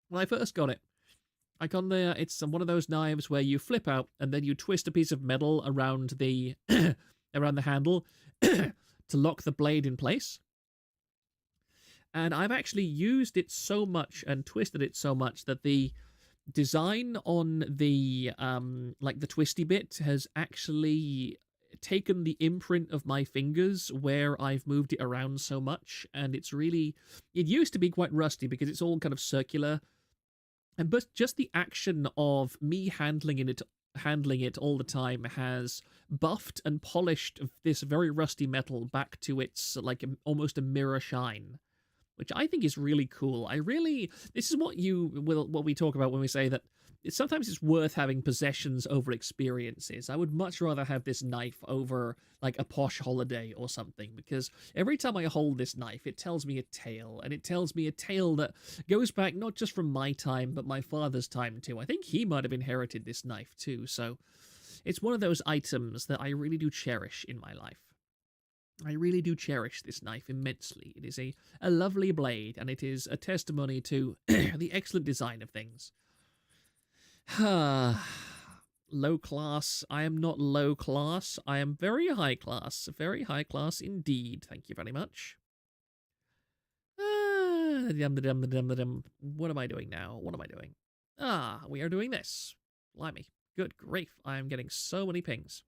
when I first got it, Like on the, it's one of those knives where you flip out and then you twist a piece of metal around the around the handle to lock the blade in place. And I've actually used it so much and twisted it so much that the design on the like the twisty bit has actually taken the imprint of my fingers where I've moved it around so much, and it's really, it used to be quite rusty because it's all kind of circular, and but just the action of me handling it all the time has buffed and polished this very rusty metal back to its like almost a mirror shine, which I think is really cool. This is what we talk about when we say that sometimes it's worth having possessions over experiences. I would much rather have this knife over like a posh holiday or something, because every time I hold this knife, it tells me a tale, and it tells me a tale that goes back not just from my time, but my father's time too. I think he might have inherited this knife too, so it's one of those items that I really do cherish in my life. I really do cherish this knife immensely. It is a lovely blade, and it is a testimony to the excellent design of things. Low class. I am not low class. I am very high class. Very high class indeed. Thank you very much. What am I doing now? What am I doing? We are doing this. Blimey. Good grief. I am getting so many pings.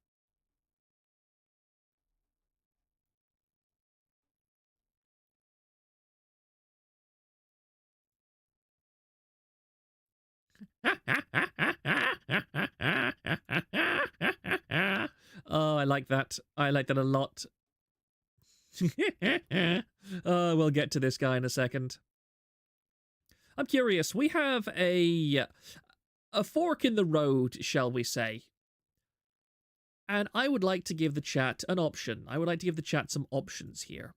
Oh, I like that. I like that a lot. We'll get to this guy in a second. I'm curious. We have a fork in the road, shall we say. And I would like to give the chat an option. I would like to give the chat some options here.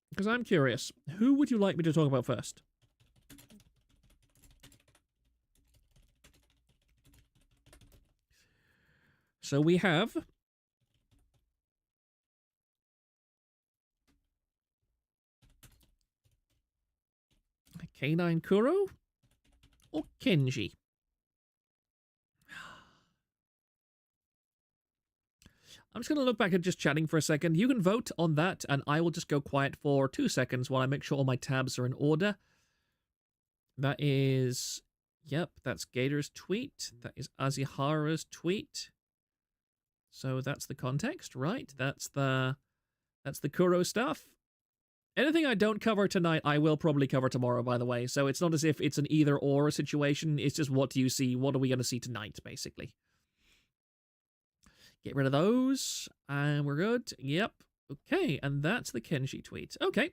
Because I'm curious. Who would you like me to talk about first? So we have K9 Kuro or Kenji. I'm just going to look back at just chatting for a second. You can vote on that, and I will just go quiet for 2 seconds while I make sure all my tabs are in order. That is, yep, that's Gator's tweet. That is Azihara's tweet. So that's the context, right? That's the Kuro stuff. Anything I don't cover tonight, I will probably cover tomorrow, by the way. So it's not as if it's an either-or situation. It's just, what do you see? What are we going to see tonight, basically? Get rid of those, and we're good. Yep. Okay, and that's the Kenji tweet. Okay.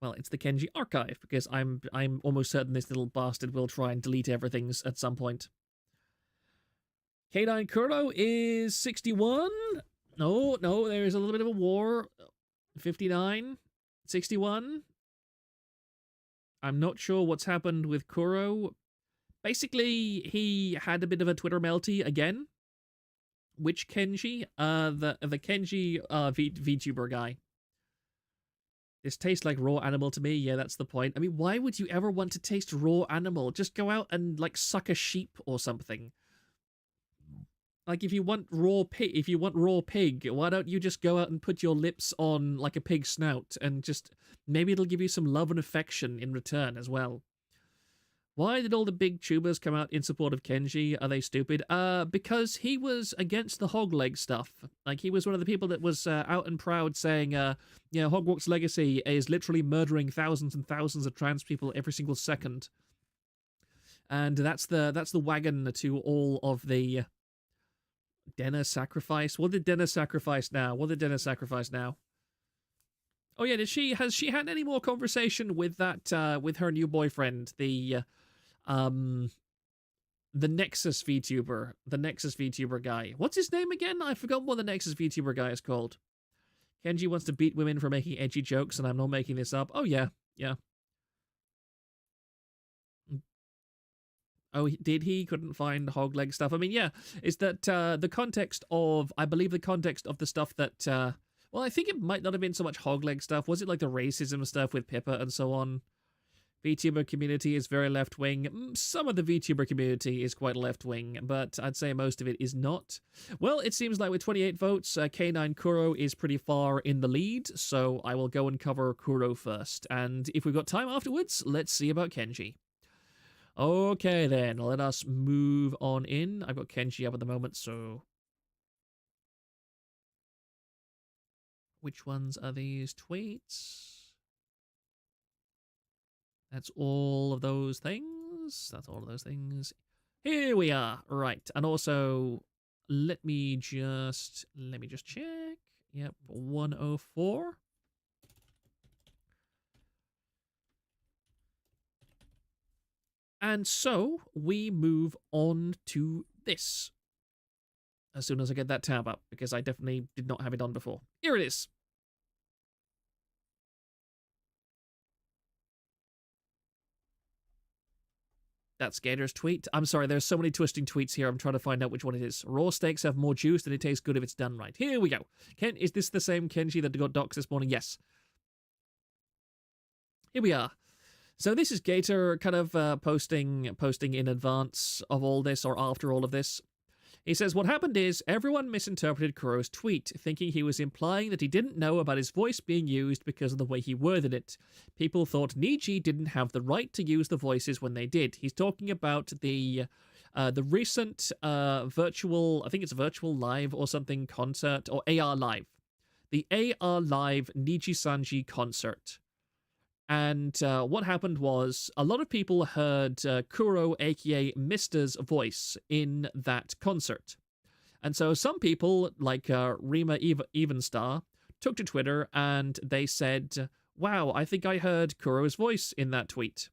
Well, it's the Kenji archive, because I'm almost certain this little bastard will try and delete everything at some point. K9 Kuro is 61. No, there's a little bit of a war. 59. 61. I'm not sure what's happened with Kuro. Basically, he had a bit of a Twitter melty again. Which Kenji? The Kenji VTuber guy. This tastes like raw animal to me. Yeah, that's the point. I mean, why would you ever want to taste raw animal? Just go out and like suck a sheep or something. Like, if you want raw pig, why don't you just go out and put your lips on like a pig's snout, and just maybe it'll give you some love and affection in return as well. Why did all the big tubers come out in support of Kenji? Are they stupid? Because he was against the hog leg stuff. Like, he was one of the people that was out and proud saying, Hogwarts Legacy is literally murdering thousands and thousands of trans people every single second. And that's the wagon to all of the Denna sacrifice. What did Denna sacrifice now? Oh yeah, has she had any more conversation with that with her new boyfriend, the Nexus VTuber guy? What's his name again? I forgot what the Nexus VTuber guy is called. Kenji wants to beat women for making edgy jokes, and I'm not making this up. Oh yeah. Oh, did he? Couldn't find hog leg stuff. I mean, yeah, is that the context of, I believe the context of the stuff that, Well, I think it might not have been so much hogleg stuff. Was it like the racism stuff with Pippa and so on? VTuber community is very left-wing. Some of the VTuber community is quite left-wing, but I'd say most of it is not. Well, it seems like with 28 votes, K9 Kuro is pretty far in the lead, so I will go and cover Kuro first. And if we've got time afterwards, let's see about Kenji. Okay then, let us move on in. I've got Kenji up at the moment, so... Which ones are these tweets? That's all of those things. That's all of those things. Here we are. Right. And also, let me just check. Yep, 104. And so we move on to this. As soon as I get that tab up, because I definitely did not have it on before. Here it is. That's Gator's tweet. I'm sorry, there's so many twisting tweets here. I'm trying to find out which one it is. Raw steaks have more juice and it tastes good if it's done right. Here we go. Ken, is this the same Kenji that got doxxed this morning? Yes. Here we are. So this is Gator kind of posting in advance of all this or after all of this. He says, what happened is everyone misinterpreted Kuro's tweet, thinking he was implying that he didn't know about his voice being used because of the way he worded it. People thought Niji didn't have the right to use the voices when they did. He's talking about the recent virtual, I think it's virtual live or something concert, or AR Live. The AR Live Niji Sanji concert. And what happened was a lot of people heard Kuro, aka Mister's voice in that concert. And so some people, like Rima Evenstar, took to Twitter and they said, wow, I think I heard Kuro's voice in that tweet.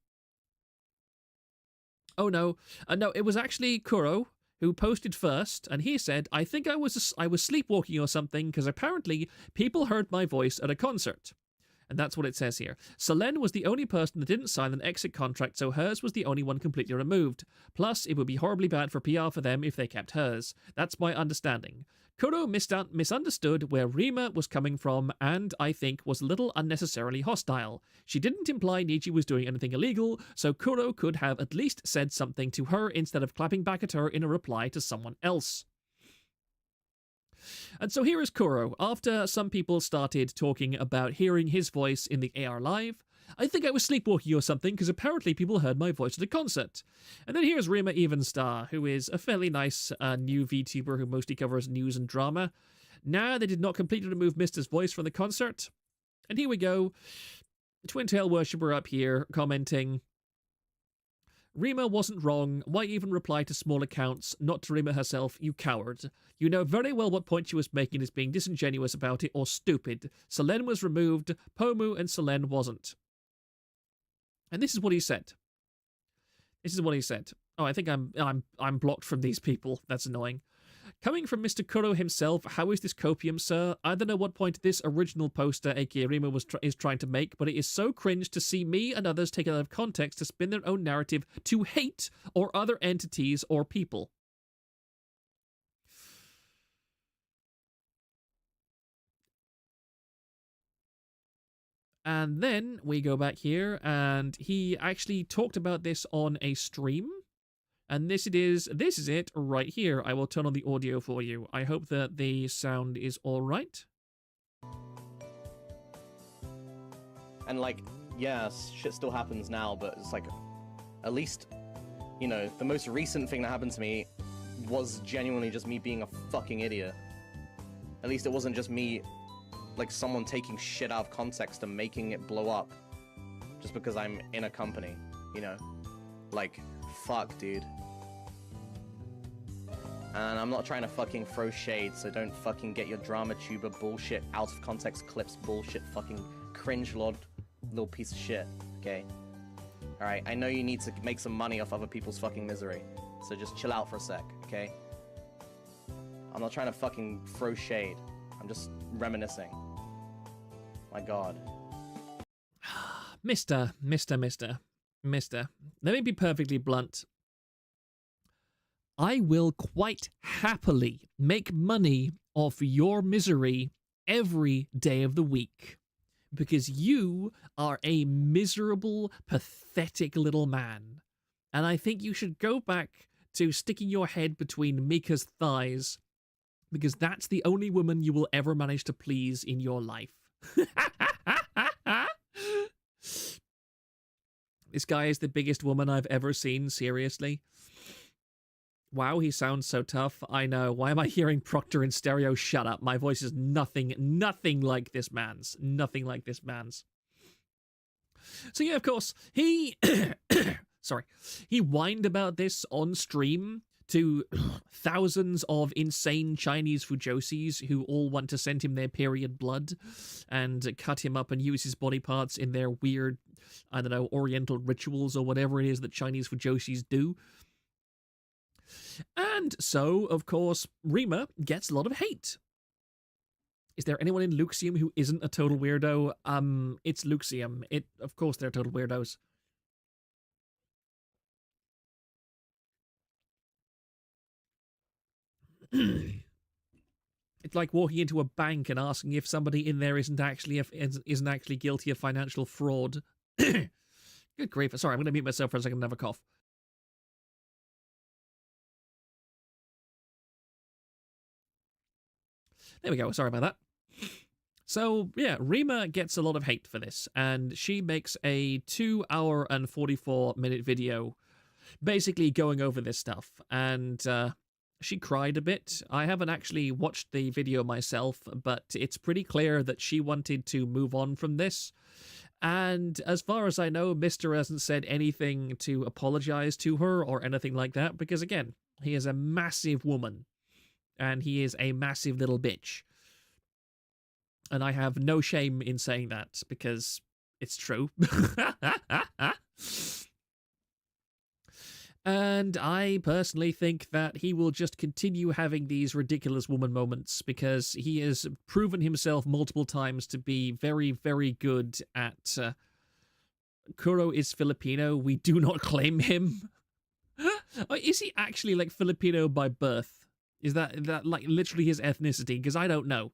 Oh no, no, it was actually Kuro who posted first, and he said, I think I was sleepwalking or something, because apparently people heard my voice at a concert. And that's what it says here. Selene was the only person that didn't sign an exit contract, so hers was the only one completely removed. Plus, it would be horribly bad for PR for them if they kept hers. That's my understanding. Kuro misunderstood where Rima was coming from, and I think was a little unnecessarily hostile. She didn't imply Niji was doing anything illegal, so Kuro could have at least said something to her instead of clapping back at her in a reply to someone else. And so here is Kuro. After some people started talking about hearing his voice in the AR Live, I think I was sleepwalking or something, because apparently people heard my voice at a concert. And then here's Rima Evenstar, who is a fairly nice new VTuber who mostly covers news and drama. Nah, they did not completely remove Mister's voice from the concert. And here we go. Twin Tail Worshipper up here commenting, Rima wasn't wrong. Why even reply to small accounts, not to Rima herself, you coward? You know very well what point she was making is being disingenuous about it or stupid. Selene was removed, Pomu and Selene wasn't. And this is what he said. This is what he said. Oh, I think I'm blocked from these people. That's annoying. Coming from Mr. Kuro himself, how is this copium, sir? I don't know what point this original poster, aka Rima, is trying to make, but it is so cringe to see me and others take it out of context to spin their own narrative to hate or other entities or people. And then we go back here, and he actually talked about this on a stream. And this is it right here. I will turn on the audio for you. I hope that the sound is all right. And like, yeah, shit still happens now, but it's like, at least, you know, the most recent thing that happened to me was genuinely just me being a fucking idiot. At least it wasn't just me, like someone taking shit out of context and making it blow up just because I'm in a company, you know? Like, fuck, dude. And I'm not trying to fucking throw shade, so don't fucking get your drama tuber bullshit, out of context clips bullshit, fucking cringe lord little piece of shit, okay? Alright, I know you need to make some money off other people's fucking misery, so just chill out for a sec, okay? I'm not trying to fucking throw shade, I'm just reminiscing. My god. Mister. Let me be perfectly blunt. I will quite happily make money off your misery every day of the week. Because you are a miserable, pathetic little man. And I think you should go back to sticking your head between Mika's thighs, because that's the only woman you will ever manage to please in your life. This guy is the biggest woman I've ever seen, seriously. Wow, he sounds so tough. I know. Why am I hearing Proctor in stereo? Shut up. My voice is nothing like this man's. Nothing like this man's. So yeah, of course, he... sorry. He whined about this on stream to thousands of insane Chinese fujoshis who all want to send him their period blood and cut him up and use his body parts in their weird, I don't know, oriental rituals or whatever it is that Chinese fujoshis do. And so, of course, Rima gets a lot of hate. Is there anyone in Luxium who isn't a total weirdo? It's Luxium. Of course they're total weirdos. It's like walking into a bank and asking if somebody in there isn't actually guilty of financial fraud. Good grief. Sorry, I'm going to mute myself for a second and have a cough. There we go. Sorry about that. So, yeah, Rima gets a lot of hate for this, and she makes a 2 hour and 44-minute video basically going over this stuff, and she cried a bit. I haven't actually watched the video myself, but it's pretty clear that she wanted to move on from this. And as far as I know, Mr. hasn't said anything to apologize to her or anything like that, because again, he is a massive woman, and he is a massive little bitch. And I have no shame in saying that, because it's true. And I personally think that he will just continue having these ridiculous woman moments, because he has proven himself multiple times to be very, very good at... Kuro is Filipino. We do not claim him. Is he actually, like, Filipino by birth? Is that like, literally his ethnicity? Because I don't know.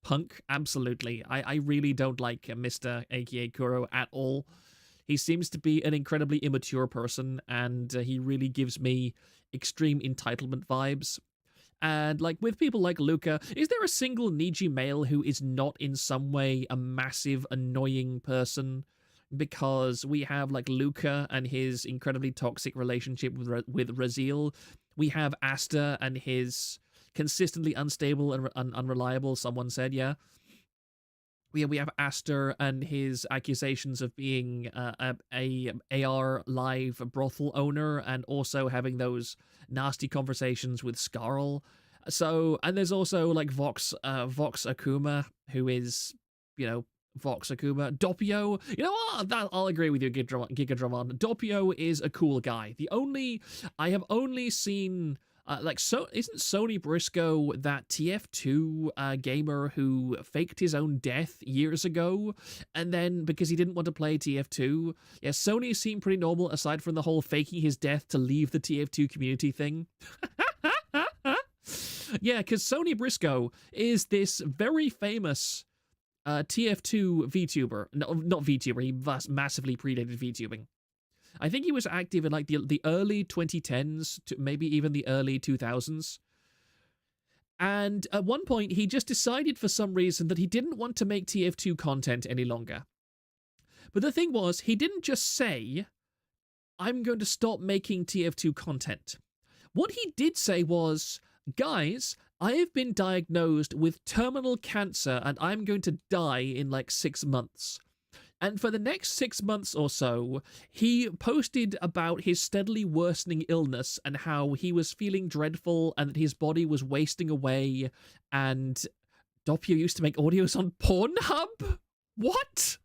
Punk? Absolutely. I really don't like Mr. aka Kuro at all. He seems to be an incredibly immature person, and he really gives me extreme entitlement vibes. And, like, with people like Luca, is there a single Niji male who is not in some way a massive, annoying person? Because we have, like, Luca and his incredibly toxic relationship with Raziel. We have Asta and his consistently unstable and unreliable, someone said, yeah. We have Aster and his accusations of being a AR live brothel owner, and also having those nasty conversations with Scarl. So, and there's also like Vox Akuma, who is, you know, Vox Akuma. Doppio, you know what? I'll agree with you, Gigadramon. Doppio is a cool guy. I have only seen... isn't Sony Briscoe that TF2 gamer who faked his own death years ago, and then because he didn't want to play TF2, yeah, Sony seemed pretty normal aside from the whole faking his death to leave the TF2 community thing. Yeah, because Sony Briscoe is this very famous TF2 VTuber. No, not VTuber, he massively predated VTubing. I think he was active in like the early 2010s to maybe even the early 2000s. And at one point, he just decided for some reason that he didn't want to make TF2 content any longer. But the thing was, he didn't just say, I'm going to stop making TF2 content. What he did say was, guys, I have been diagnosed with terminal cancer and I'm going to die in like 6 months. And for the next 6 months or so, he posted about his steadily worsening illness and how he was feeling dreadful and that his body was wasting away. And Doppio used to make audios on Pornhub? What?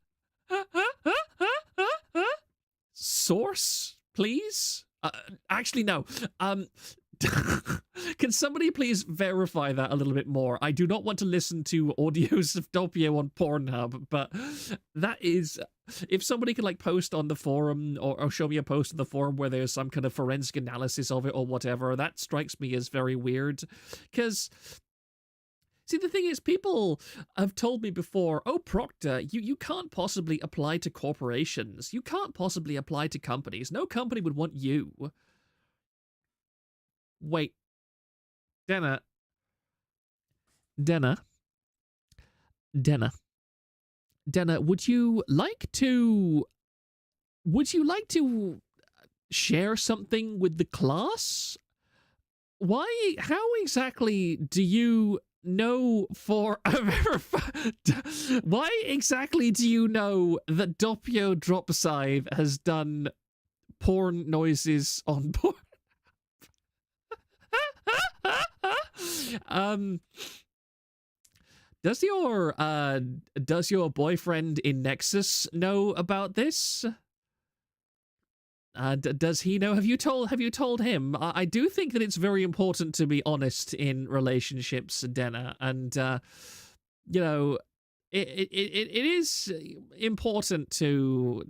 Source, please? Actually, no. Can somebody please verify that a little bit more? I do not want to listen to audios of Doppio on Pornhub, but that is... If somebody could, like, post on the forum or show me a post on the forum where there's some kind of forensic analysis of it or whatever, that strikes me as very weird. Because... See, the thing is, people have told me before, oh, Proctor, you can't possibly apply to corporations. You can't possibly apply to companies. No company would want you. Wait. Denna. Denna, would you like to share something with the class? How exactly do you know why exactly do you know that Doppio Dropscythe has done porn noises on porn? Does your boyfriend in Nexus know about this? Does he know? Have you told him? I do think that it's very important to be honest in relationships, Denna, and you know, it is important to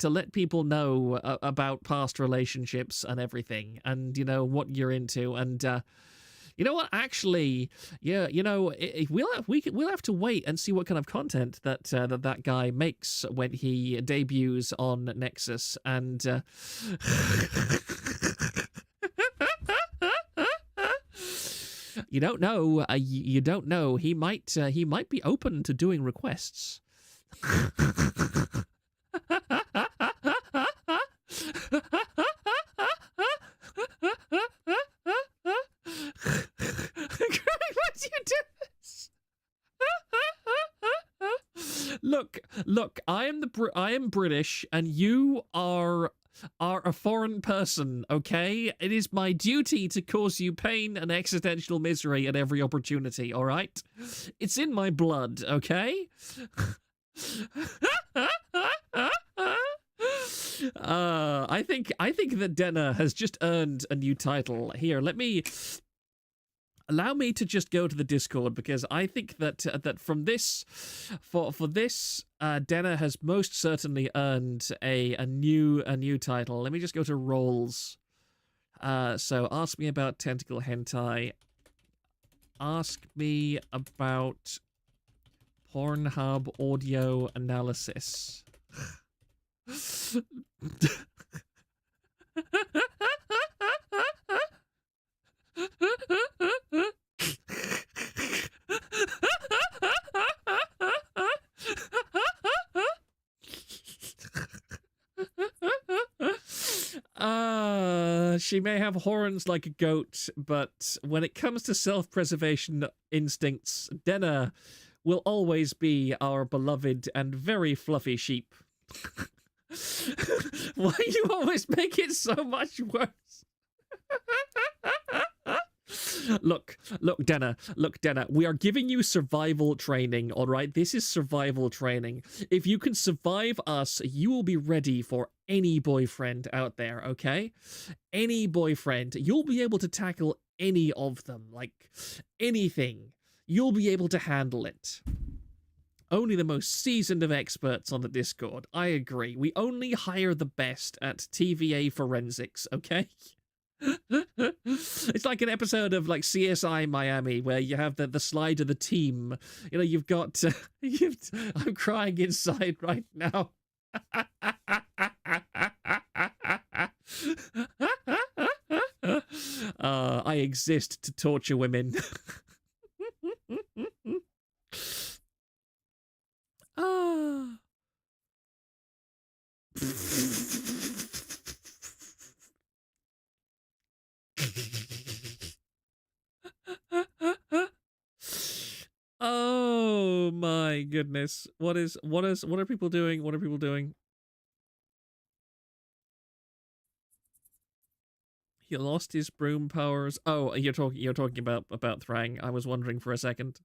let people know about past relationships and everything, and you know what you're into, and you know what? Actually, yeah, you know, we'll have to wait and see what kind of content that guy makes when he debuts on Nexus, and you don't know. You don't know. He might be open to doing requests. Look, I am British, and you are a foreign person, okay? It is my duty to cause you pain and existential misery at every opportunity, all right? It's in my blood, okay? I think that Denna has just earned a new title. Here, allow me to just go to the Discord, because I think that from this, for this, Denna has most certainly earned a new title. Let me just go to roles. So ask me about tentacle hentai. Ask me about Pornhub audio analysis. She may have horns like a goat, but when it comes to self-preservation instincts, Denna will always be our beloved and very fluffy sheep. Why you always make it so much worse? Look, Denna, we are giving you survival training, all right? This is survival training. If you can survive us, you will be ready for any boyfriend out there, okay? Any boyfriend. You'll be able to tackle any of them, like anything. You'll be able to handle it. Only the most seasoned of experts on the Discord. I agree. We only hire the best at TVA Forensics, okay? It's like an episode of like CSI Miami where you have the slide of the team. You know, you've got I'm crying inside right now. I exist to torture women. Oh my goodness. What are people doing? What are people doing? He lost his broom powers. Oh, you're talking about Thrang. I was wondering for a second.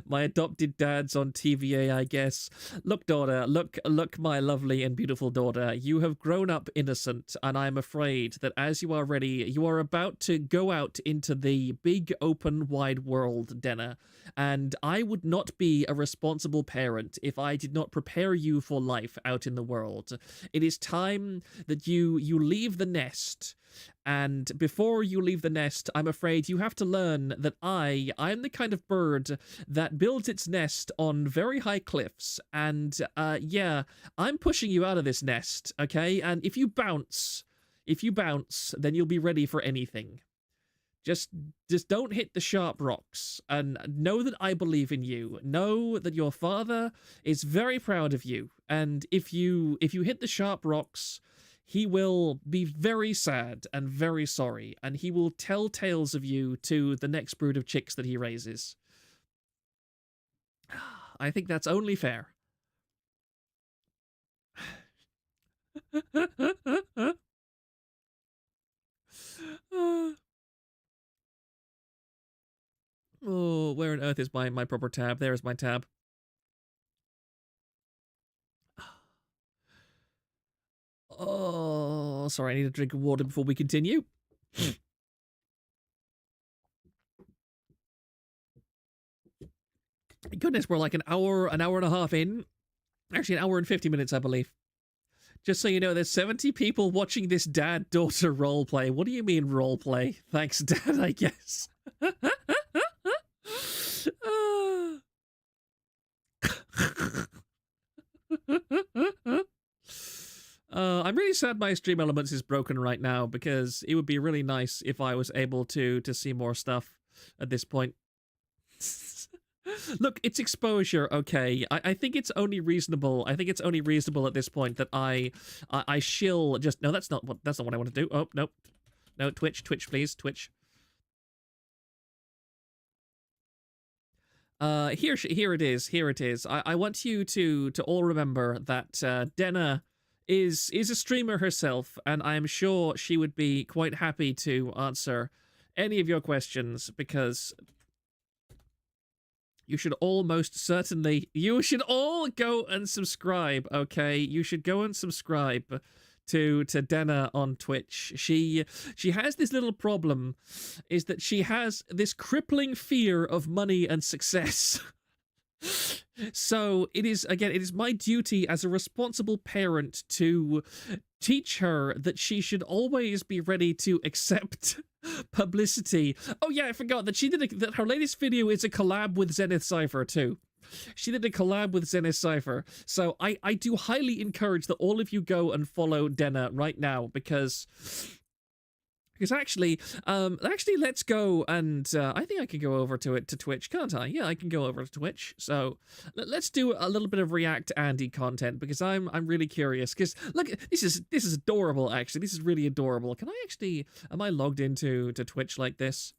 My adopted dad's on TVA, I guess. Look, daughter, look, my lovely and beautiful daughter. You have grown up innocent, and I am afraid that as you are ready, you are about to go out into the big, open, wide world, Denna. And I would not be a responsible parent if I did not prepare you for life out in the world. It is time that you leave the nest And before you leave the nest, I'm afraid you have to learn that I'm the kind of bird that builds its nest on very high cliffs. And yeah, I'm pushing you out of this nest, okay? And if you bounce, then you'll be ready for anything. Just don't hit the sharp rocks, and know that I believe in you. Know that your father is very proud of you, and if you hit the sharp rocks, he will be very sad and very sorry, and he will tell tales of you to the next brood of chicks that he raises. I think that's only fair. Oh, where on earth is my proper tab? There is my tab. Oh, sorry, I need a drink of water before we continue. Goodness, we're like an hour and a half in. Actually, an hour and 50 minutes, I believe. Just so you know, there's 70 people watching this dad-daughter roleplay. What do you mean roleplay? Thanks, Dad, I guess. I'm really sad my stream elements is broken right now, because it would be really nice if I was able to see more stuff at this point. Look, it's exposure, okay. I think it's only reasonable. I think it's only reasonable at this point that I shill just no. That's not what I want to do. Oh nope, no Twitch, please, Twitch. Here it is. I want you to all remember that Denna is a streamer herself, and I am sure she would be quite happy to answer any of your questions, because you should all go and subscribe, okay? You should go and subscribe to Denna on Twitch. She has this little problem, is that she has this crippling fear of money and success. So it is my duty as a responsible parent to teach her that she should always be ready to accept publicity. Oh yeah, I forgot that that her latest video is a collab with Zenith Cypher too. She did a collab with Zenith Cypher. So I do highly encourage that all of you go and follow Denna right now, because actually let's go, and I think I can go over to Twitch, can't I? Yeah, I can go over to Twitch. So let's do a little bit of React Andy content, because I'm really curious. Because look, this is adorable. Actually, this is really adorable. Can I actually? Am I logged into Twitch like this?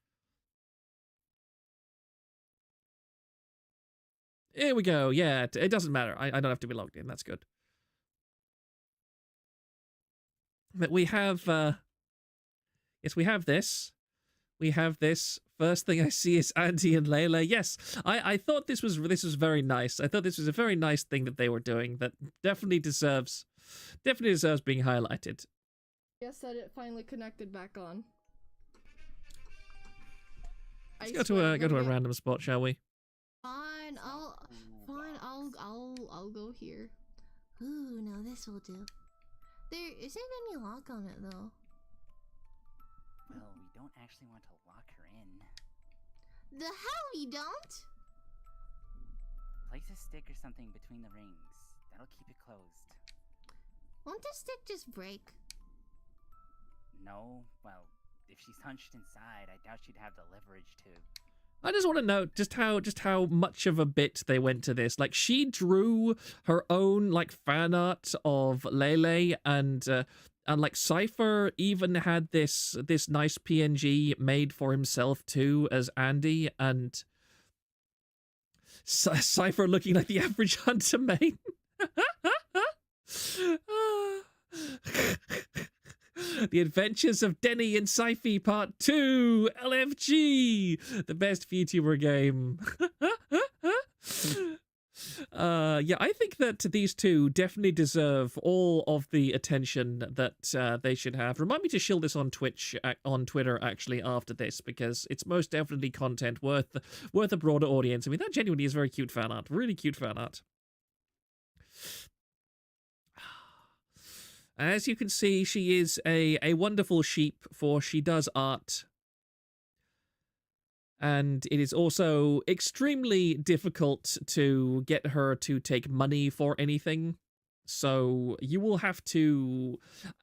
Here we go. Yeah, it doesn't matter. I don't have to be logged in. That's good. But we have. Yes, we have this. We have this. First thing I see is Andy and Layla. Yes, I thought this was very nice. I thought this was a very nice thing that they were doing that definitely deserves being highlighted. Yes, that it finally connected back on. Let's go to a random spot, shall we? Fine, I'll go here. Ooh, no, this will do. There isn't any lock on it though. Well, we don't actually want to lock her in. The hell we don't? Place a stick or something between the rings. That'll keep it closed. Won't the stick just break? No, well, if she's hunched inside, I doubt she'd have the leverage to. I just want to note just how much of a bit they went to this. Like, she drew her own like fan art of Lele, and like Cypher even had this nice PNG made for himself too as Andy, and Cypher looking like the average hunter main. The Adventures of Denny and Syfy Part 2, LFG, the best VTuber game. Yeah, I think that these two definitely deserve all of the attention that they should have. Remind me to shill this on Twitch, on Twitter, actually, after this, because it's most definitely content worth a broader audience. I mean, that genuinely is very cute fan art. Really cute fan art. As you can see, she is a wonderful sheep, for she does art. And it is also extremely difficult to get her to take money for anything. So you will have to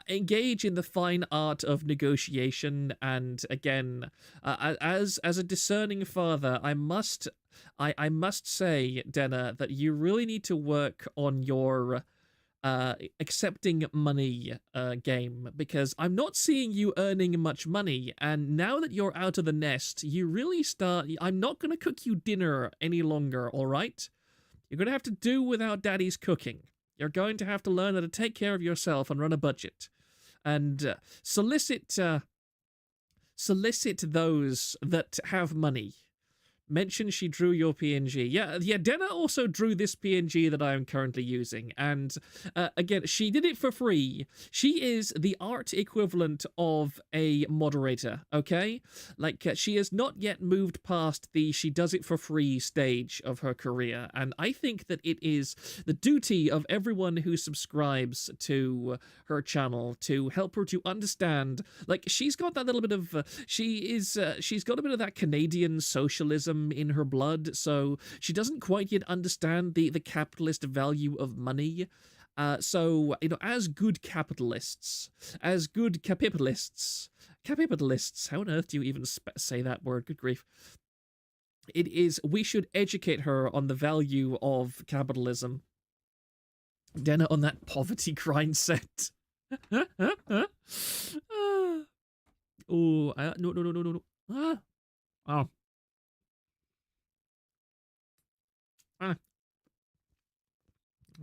engage in the fine art of negotiation. And again, as a discerning father, I must say, Denna, that you really need to work on your accepting money game, because I'm not seeing you earning much money, and now that you're out of the nest, you really I'm not going to cook you dinner any longer, all right? You're going to have to do without daddy's cooking. You're going to have to learn how to take care of yourself and run a budget, and solicit those that have money. Mention she drew your PNG. Yeah, Denna also drew this PNG that I am currently using. And again, she did it for free. She is the art equivalent of a moderator, okay? Like, she has not yet moved past the she does it for free stage of her career. And I think that it is the duty of everyone who subscribes to her channel to help her to understand, like, she's got that little bit of, she's got a bit of that Canadian socialism in her blood, so she doesn't quite yet understand the capitalist value of money. So, you know, as good capitalists, as good capitalists, how on earth do you even say that word? Good grief. We should educate her on the value of capitalism. Denna on that poverty grind set. Oh, no. Oh.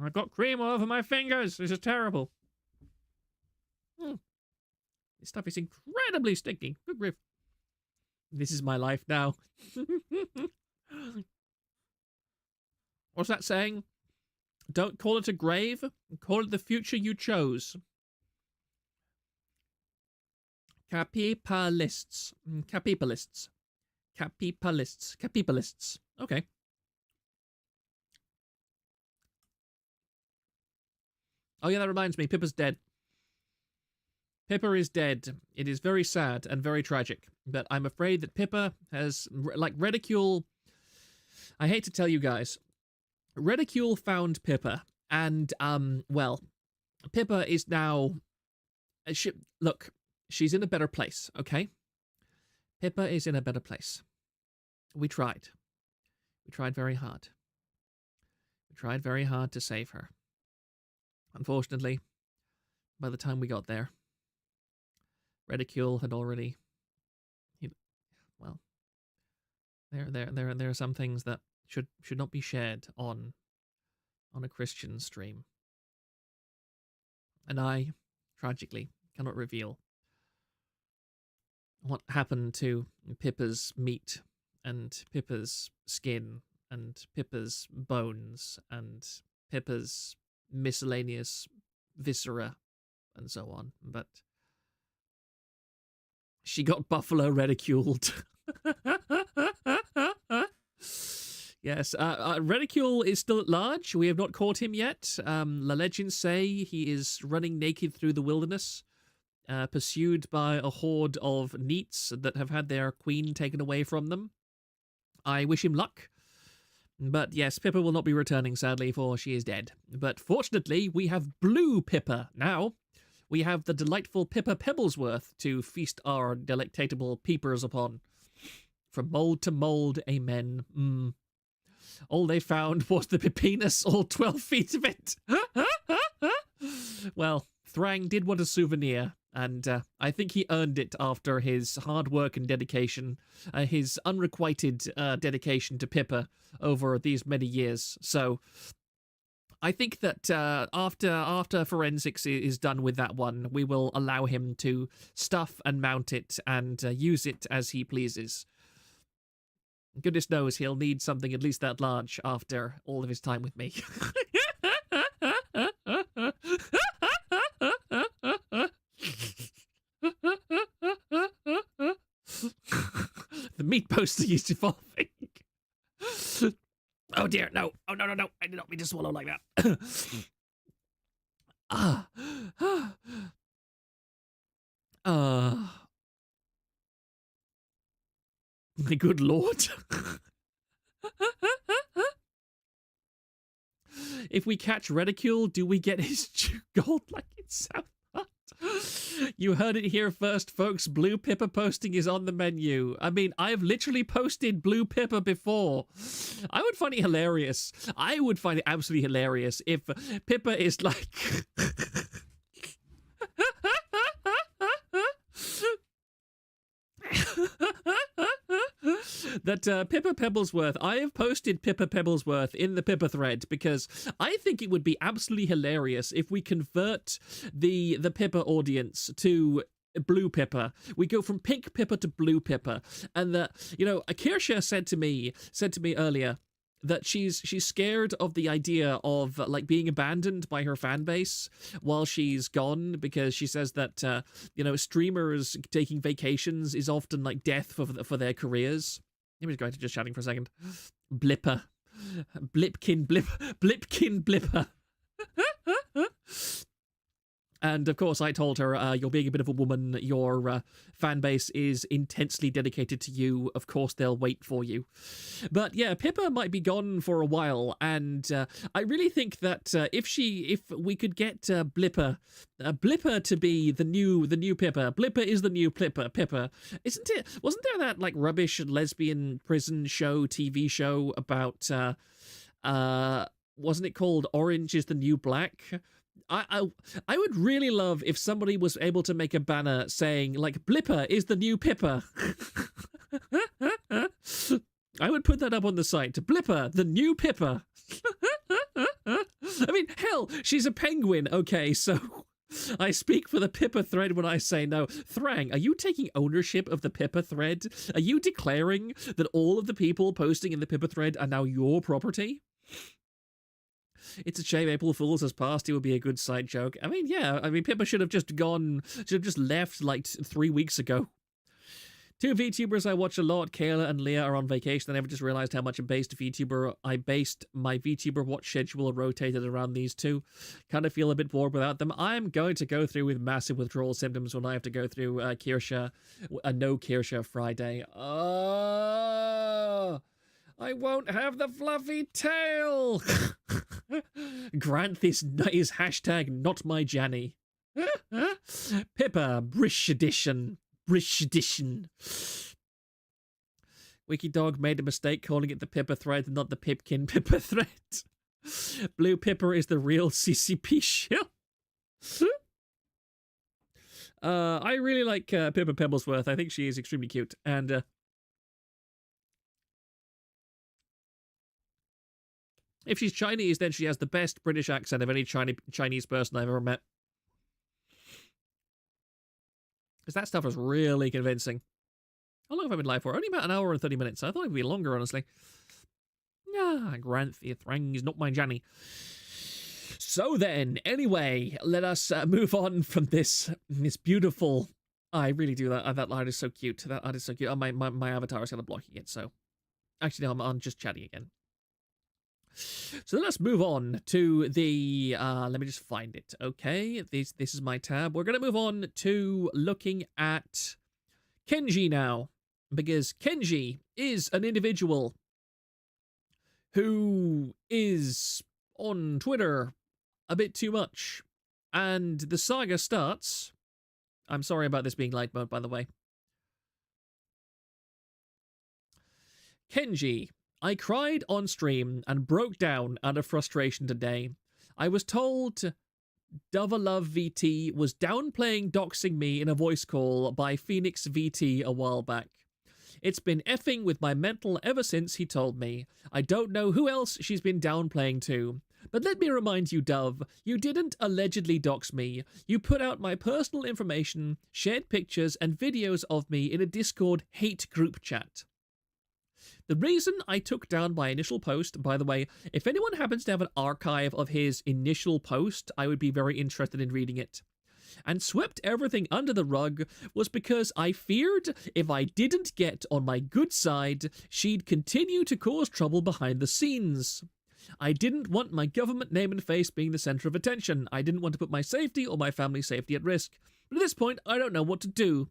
I've got cream all over my fingers. This is terrible. This stuff is incredibly sticky. Good grief. This is my life now. What's that saying? Don't call it a grave. Call it the future you chose. Capitalists. Okay. Oh yeah, that reminds me, Pippa's dead. Pippa is dead. It is very sad and very tragic, but I'm afraid that Pippa has, like, Reticule, I hate to tell you guys, Reticule found Pippa, and, well, Pippa is now, look, she's in a better place, okay? Pippa is in a better place. We tried. We tried very hard. We tried very hard to save her. Unfortunately, by the time we got there, Reticule had already, well, there are some things that should not be shared on a Christian stream. And I, tragically, cannot reveal what happened to Pippa's meat and Pippa's skin and Pippa's bones and Pippa's miscellaneous viscera and so on, but she got buffalo reticuled. Yes, Reticule is still at large. We have not caught him yet. The legends say he is running naked through the wilderness, pursued by a horde of neats that have had their queen taken away from them. I wish him luck. But yes, Pippa will not be returning, sadly, for she is dead. But fortunately, we have blue Pippa now. We have the delightful Pippa Pebblesworth to feast our delectatable peepers upon. From mold to mold, amen. All they found was the Pipinus, all 12 feet of it. Well, Thrang did want a souvenir, and I think he earned it after his hard work and dedication, his unrequited dedication to Pippa over these many years. So I think that after forensics is done with that one, we will allow him to stuff and mount it and use it as he pleases. Goodness knows he'll need something at least that large after all of his time with me. The meat poster is evolving. Oh dear, no. Oh, no. I did not mean to swallow like that. Ah. My good lord. If we catch Reticule, do we get his gold like in South Park? You heard it here first, folks. Blue Pippa posting is on the menu. I mean, I've literally posted Blue Pippa before. I would find it hilarious. I would find it absolutely hilarious if Pippa is like... that Pippa Pebblesworth, I have posted Pippa Pebblesworth in the Pippa thread because I think it would be absolutely hilarious if we convert the Pippa audience to Blue Pippa. We go from Pink Pippa to Blue Pippa, and that, you know, Akirsha said to me earlier that she's scared of the idea of like being abandoned by her fan base while she's gone, because she says that you know, streamers taking vacations is often like death for their careers. Let me just go into just chatting for a second. Blipper, Blipkin Blipper. And of course, I told her, you're being a bit of a woman. Your fan base is intensely dedicated to you. Of course, they'll wait for you. But yeah, Pippa might be gone for a while. And I really think that if we could get Blipper to be the new Pippa. Blipper is the new Pippa. Isn't it? Wasn't there that like rubbish lesbian prison show, TV show about, wasn't it called Orange is the New Black? I would really love if somebody was able to make a banner saying, like, Blipper is the new Pippa. I would put that up on the site. Blipper, the new Pippa. I mean, hell, she's a penguin, okay, so I speak for the Pippa thread when I say no. Thrang, are you taking ownership of the Pippa thread? Are you declaring that all of the people posting in the Pippa thread are now your property? It's a shame April Fool's has passed. It would be a good side joke. I mean, yeah. I mean, Pippa should have just left like 3 weeks ago. Two VTubers I watch a lot, Kayla and Leah, are on vacation. I never just realized how much I based my VTuber watch schedule rotated around these two. Kind of feel a bit bored without them. I'm going to go through with massive withdrawal symptoms when I have to go through Kirsha, a no Kirsha Friday. Oh, I won't have the fluffy tail. Grant is hashtag not my Janny. Pippa, Brish edition. Wikidog made a mistake calling it the Pippa thread and not the Pipkin Pippa thread. Blue Pippa is the real CCP shill. I really like Pippa Pebblesworth. I think she is extremely cute. And if she's Chinese, then she has the best British accent of any Chinese person I've ever met. Because that stuff is really convincing. How long have I been live for? Only about an hour and 30 minutes. I thought it would be longer, honestly. Ah, Grant Thrang is not my Janny. So then, anyway, let us move on from this beautiful... I really do that. That art is so cute. That art is so cute. Oh, my avatar is kind of blocking it, so... Actually, no, I'm just chatting again. So let's move on to the, let me just find it, okay? This is my tab. We're going to move on to looking at Kenji now, because Kenji is an individual who is on Twitter a bit too much, and the saga starts... I'm sorry about this being light mode, by the way. Kenji. I cried on stream and broke down out of frustration today. I was told Dovalove VT was downplaying doxing me in a voice call by Phoenix VT a while back. It's been effing with my mental ever since he told me. I don't know who else she's been downplaying to. But let me remind you, Dove, you didn't allegedly dox me. You put out my personal information, shared pictures and videos of me in a Discord hate group chat. The reason I took down my initial post, by the way, if anyone happens to have an archive of his initial post, I would be very interested in reading it, and swept everything under the rug was because I feared if I didn't get on my good side, she'd continue to cause trouble behind the scenes. I didn't want my government name and face being the center of attention. I didn't want to put my safety or my family's safety at risk. But at this point, I don't know what to do.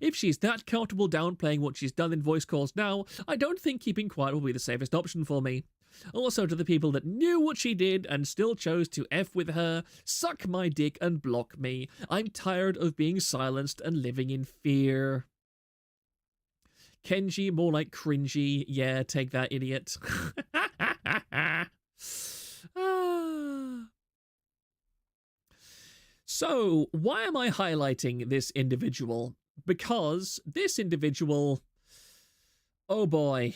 If she's that comfortable downplaying what she's done in voice calls now, I don't think keeping quiet will be the safest option for me. Also, to the people that knew what she did and still chose to F with her, suck my dick and block me. I'm tired of being silenced and living in fear. Kenji, more like cringy. Yeah, take that, idiot. So, why am I highlighting this individual? Because this individual... Oh boy.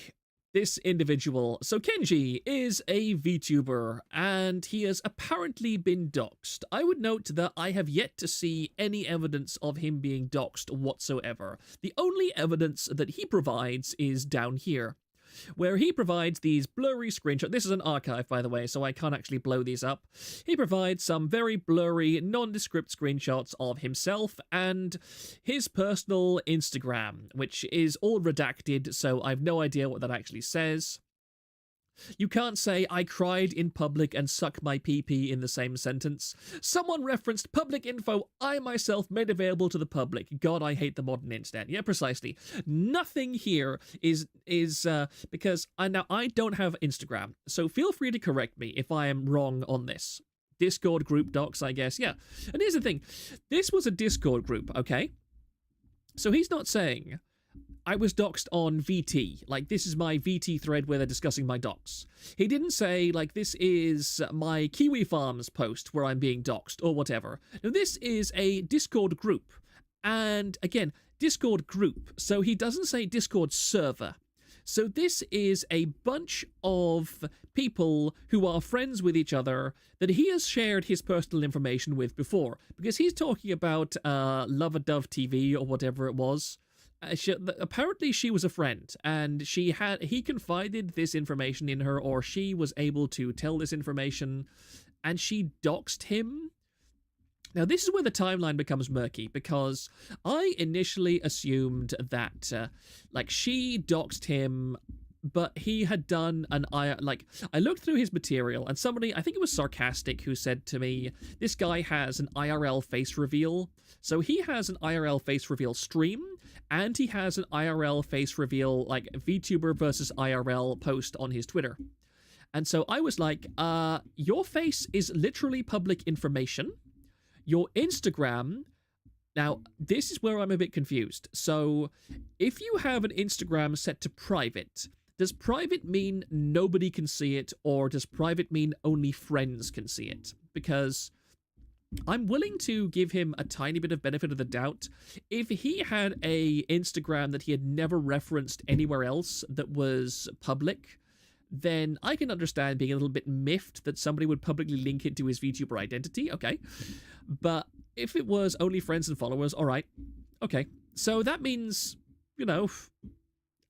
This individual... So Kenji is a VTuber, and he has apparently been doxxed. I would note that I have yet to see any evidence of him being doxxed whatsoever. The only evidence that he provides is down here, where he provides these blurry screenshots. This is an archive, by the way, so I can't actually blow these up. He provides some very blurry, nondescript screenshots of himself and his personal Instagram, which is all redacted, so I've no idea what that actually says. You can't say, I cried in public and suck my pee-pee in the same sentence. Someone referenced public info I myself made available to the public. God, I hate the modern internet. Yeah, precisely. Nothing here is because I don't have Instagram, so feel free to correct me if I am wrong on this. Discord group docs, I guess, yeah. And here's the thing. This was a Discord group, okay? So he's not saying... I was doxxed on VT, like this is my VT thread where they're discussing my docs. He didn't say, like, this is my Kiwi Farms post where I'm being doxxed or whatever. Now, this is a Discord group. And again, Discord group. So he doesn't say Discord server. So this is a bunch of people who are friends with each other that he has shared his personal information with before. Because he's talking about Love Dove TV or whatever it was. Apparently she was a friend, and he confided this information in her, or she was able to tell this information, and she doxed him. Now, this is where the timeline becomes murky, because I initially assumed that, she doxed him, but he had done I looked through his material, and somebody, I think it was Sarcastic, who said to me, this guy has an IRL face reveal. So he has an IRL face reveal stream, and he has an IRL face reveal, like, VTuber versus IRL post on his Twitter. And so I was like, your face is literally public information. Your Instagram... Now, this is where I'm a bit confused. So, if you have an Instagram set to private, does private mean nobody can see it, or does private mean only friends can see it? Because I'm willing to give him a tiny bit of benefit of the doubt. If he had a Instagram that he had never referenced anywhere else that was public, then I can understand being a little bit miffed that somebody would publicly link it to his VTuber identity, okay. But if it was only friends and followers, alright, okay. So that means,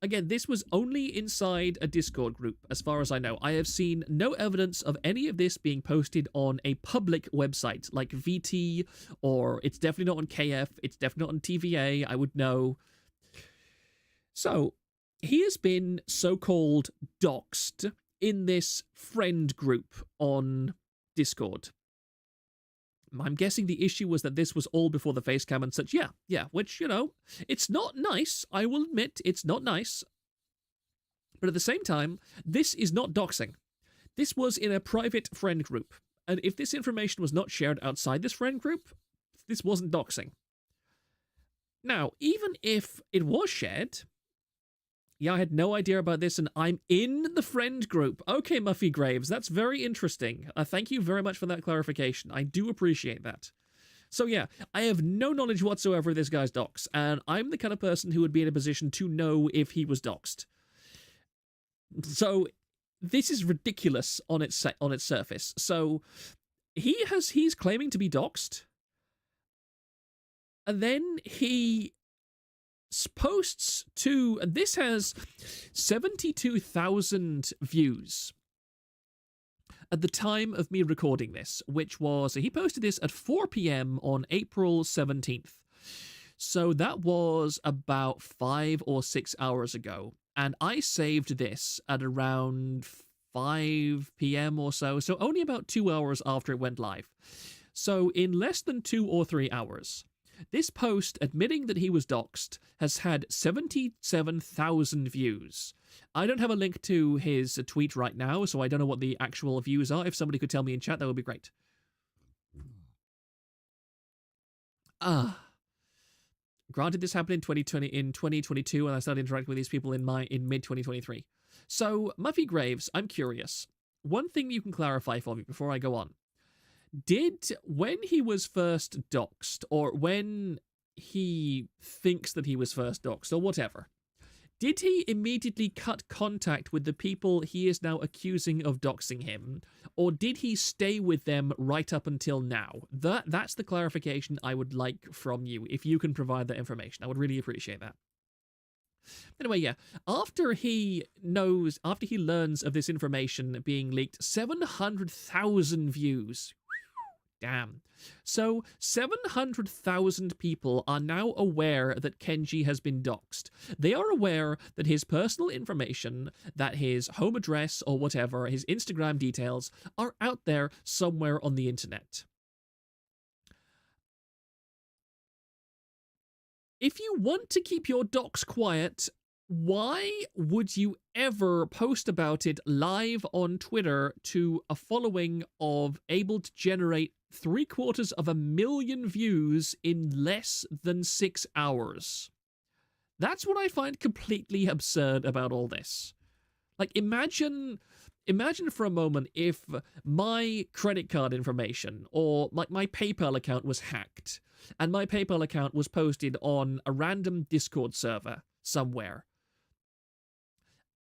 again, this was only inside a Discord group, as far as I know. I have seen no evidence of any of this being posted on a public website, like VT, or it's definitely not on KF, it's definitely not on TVA, I would know. So, he has been so-called doxed in this friend group on Discord. I'm guessing the issue was that this was all before the face cam and such. Yeah, which, it's not nice. I will admit it's not nice. But at the same time, this is not doxing. This was in a private friend group. And if this information was not shared outside this friend group, this wasn't doxing. Now, even if it was shared... Yeah, I had no idea about this, and I'm in the friend group. Okay, Muffy Graves, that's very interesting. Thank you very much for that clarification. I do appreciate that. So yeah, I have no knowledge whatsoever of this guy's docs, and I'm the kind of person who would be in a position to know if he was doxed. So this is ridiculous on its surface. So he's claiming to be doxed, and then he posts to, and this has 72,000 views at the time of me recording this, which was, he posted this at 4 p.m. on April 17th. So that was about 5 or 6 hours ago. And I saved this at around 5 p.m. or so only about 2 hours after it went live. So in less than 2 or 3 hours, this post admitting that he was doxxed has had 77,000 views. I don't have a link to his tweet right now, so I don't know what the actual views are. If somebody could tell me in chat, that would be great. Granted, this happened in 2022, and I started interacting with these people in mid-2023. So, Muffy Graves, I'm curious. One thing you can clarify for me before I go on. When he was first doxxed, or when he thinks that he was first doxxed, or whatever, did he immediately cut contact with the people he is now accusing of doxing him, or did he stay with them right up until now? That's the clarification I would like from you, if you can provide that information. I would really appreciate that. Anyway, yeah, after he learns of this information being leaked, 700,000 views. Damn. So, 700,000 people are now aware that Kenji has been doxxed. They are aware that his personal information, that his home address or whatever, his Instagram details, are out there somewhere on the internet. If you want to keep your dox quiet, why would you ever post about it live on Twitter to a following of able to generate 750,000 views in less than 6 hours? That's what I find completely absurd about all this. Like, imagine for a moment if my credit card information or like my PayPal account was hacked and my PayPal account was posted on a random Discord server somewhere.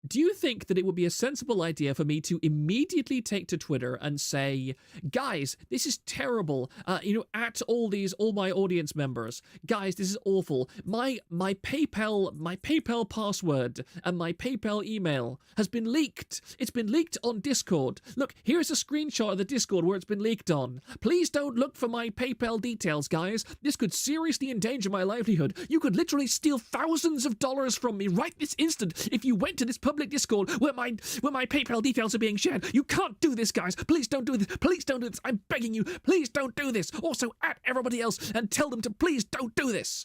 Do you think that it would be a sensible idea for me to immediately take to Twitter and say, guys, this is terrible, at all my audience members, guys, this is awful, my PayPal password and my PayPal email has been leaked. It's been leaked on Discord. Look, here's a screenshot of the Discord where it's been leaked on. Please don't look for my PayPal details, guys. This could seriously endanger my livelihood. You could literally steal thousands of dollars from me right this instant if you went to this public Discord where my PayPal details are being shared. You can't do this, guys. Please don't do this. Please don't do this. I'm begging you. Please don't do this. Also, at everybody else and tell them to please don't do this.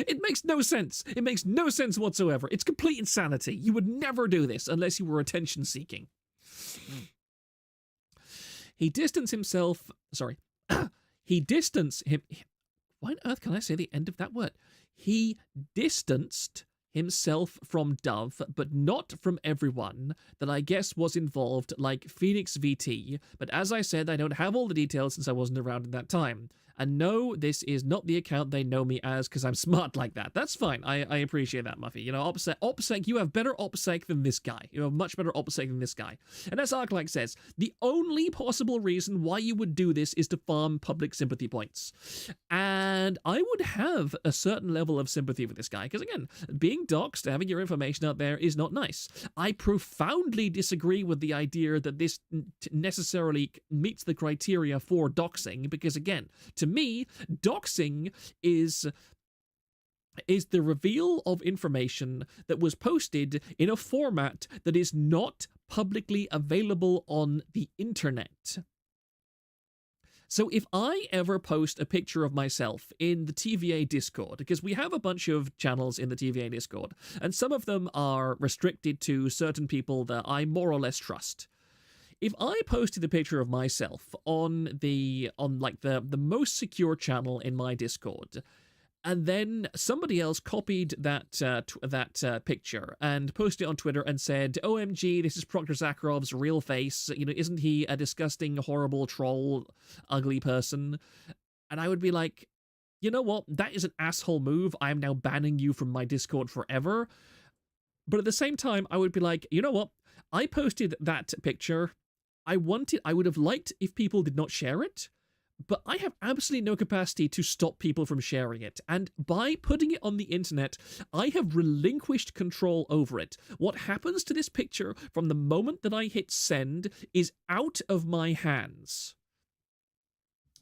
It makes no sense. It makes no sense whatsoever. It's complete insanity. You would never do this unless you were attention seeking. He distanced himself. Sorry. He distanced him. Why on earth can I say the end of that word? He distanced himself from Dove, but not from everyone that I guess was involved, like Phoenix VT. But as I said, I don't have all the details since I wasn't around at that time. And no, this is not the account they know me as because I'm smart like that. That's fine. I appreciate that, Muffy. You know, OPSEC, you have better OPSEC than this guy. You have much better OPSEC than this guy. And as Arclight says, the only possible reason why you would do this is to farm public sympathy points. And I would have a certain level of sympathy with this guy because, again, being doxxed, having your information out there is not nice. I profoundly disagree with the idea that this necessarily meets the criteria for doxing because, again, to me, doxing is the reveal of information that was posted in a format that is not publicly available on the internet. So if I ever post a picture of myself in the TVA Discord, because we have a bunch of channels in the TVA Discord, and some of them are restricted to certain people that I more or less trust. If I posted a picture of myself on the most secure channel in my Discord, and then somebody else copied that picture and posted it on Twitter and said, "OMG, this is Proctor Zakharov's real face. You know, isn't he a disgusting, horrible troll, ugly person?" And I would be like, you know what? That is an asshole move. I am now banning you from my Discord forever. But at the same time, I would be like, you know what? I posted that picture. I would have liked if people did not share it, but I have absolutely no capacity to stop people from sharing it. And by putting it on the internet, I have relinquished control over it. What happens to this picture from the moment that I hit send is out of my hands.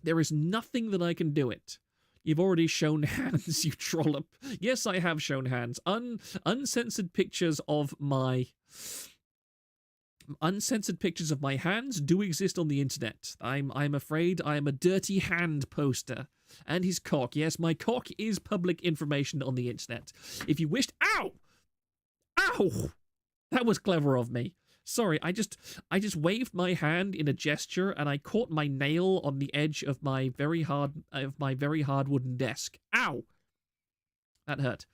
There is nothing that I can do it. You've already shown hands, you trollop. Yes, I have shown hands. Uncensored pictures of my... Uncensored pictures of my hands do exist on the internet. I'm afraid I am a dirty hand poster. And his cock. Yes, my cock is public information on the internet. If you wished... Ow! Ow! That was clever of me. Sorry, I just waved my hand in a gesture and I caught my nail on the edge of my very hard wooden desk. Ow! That hurt.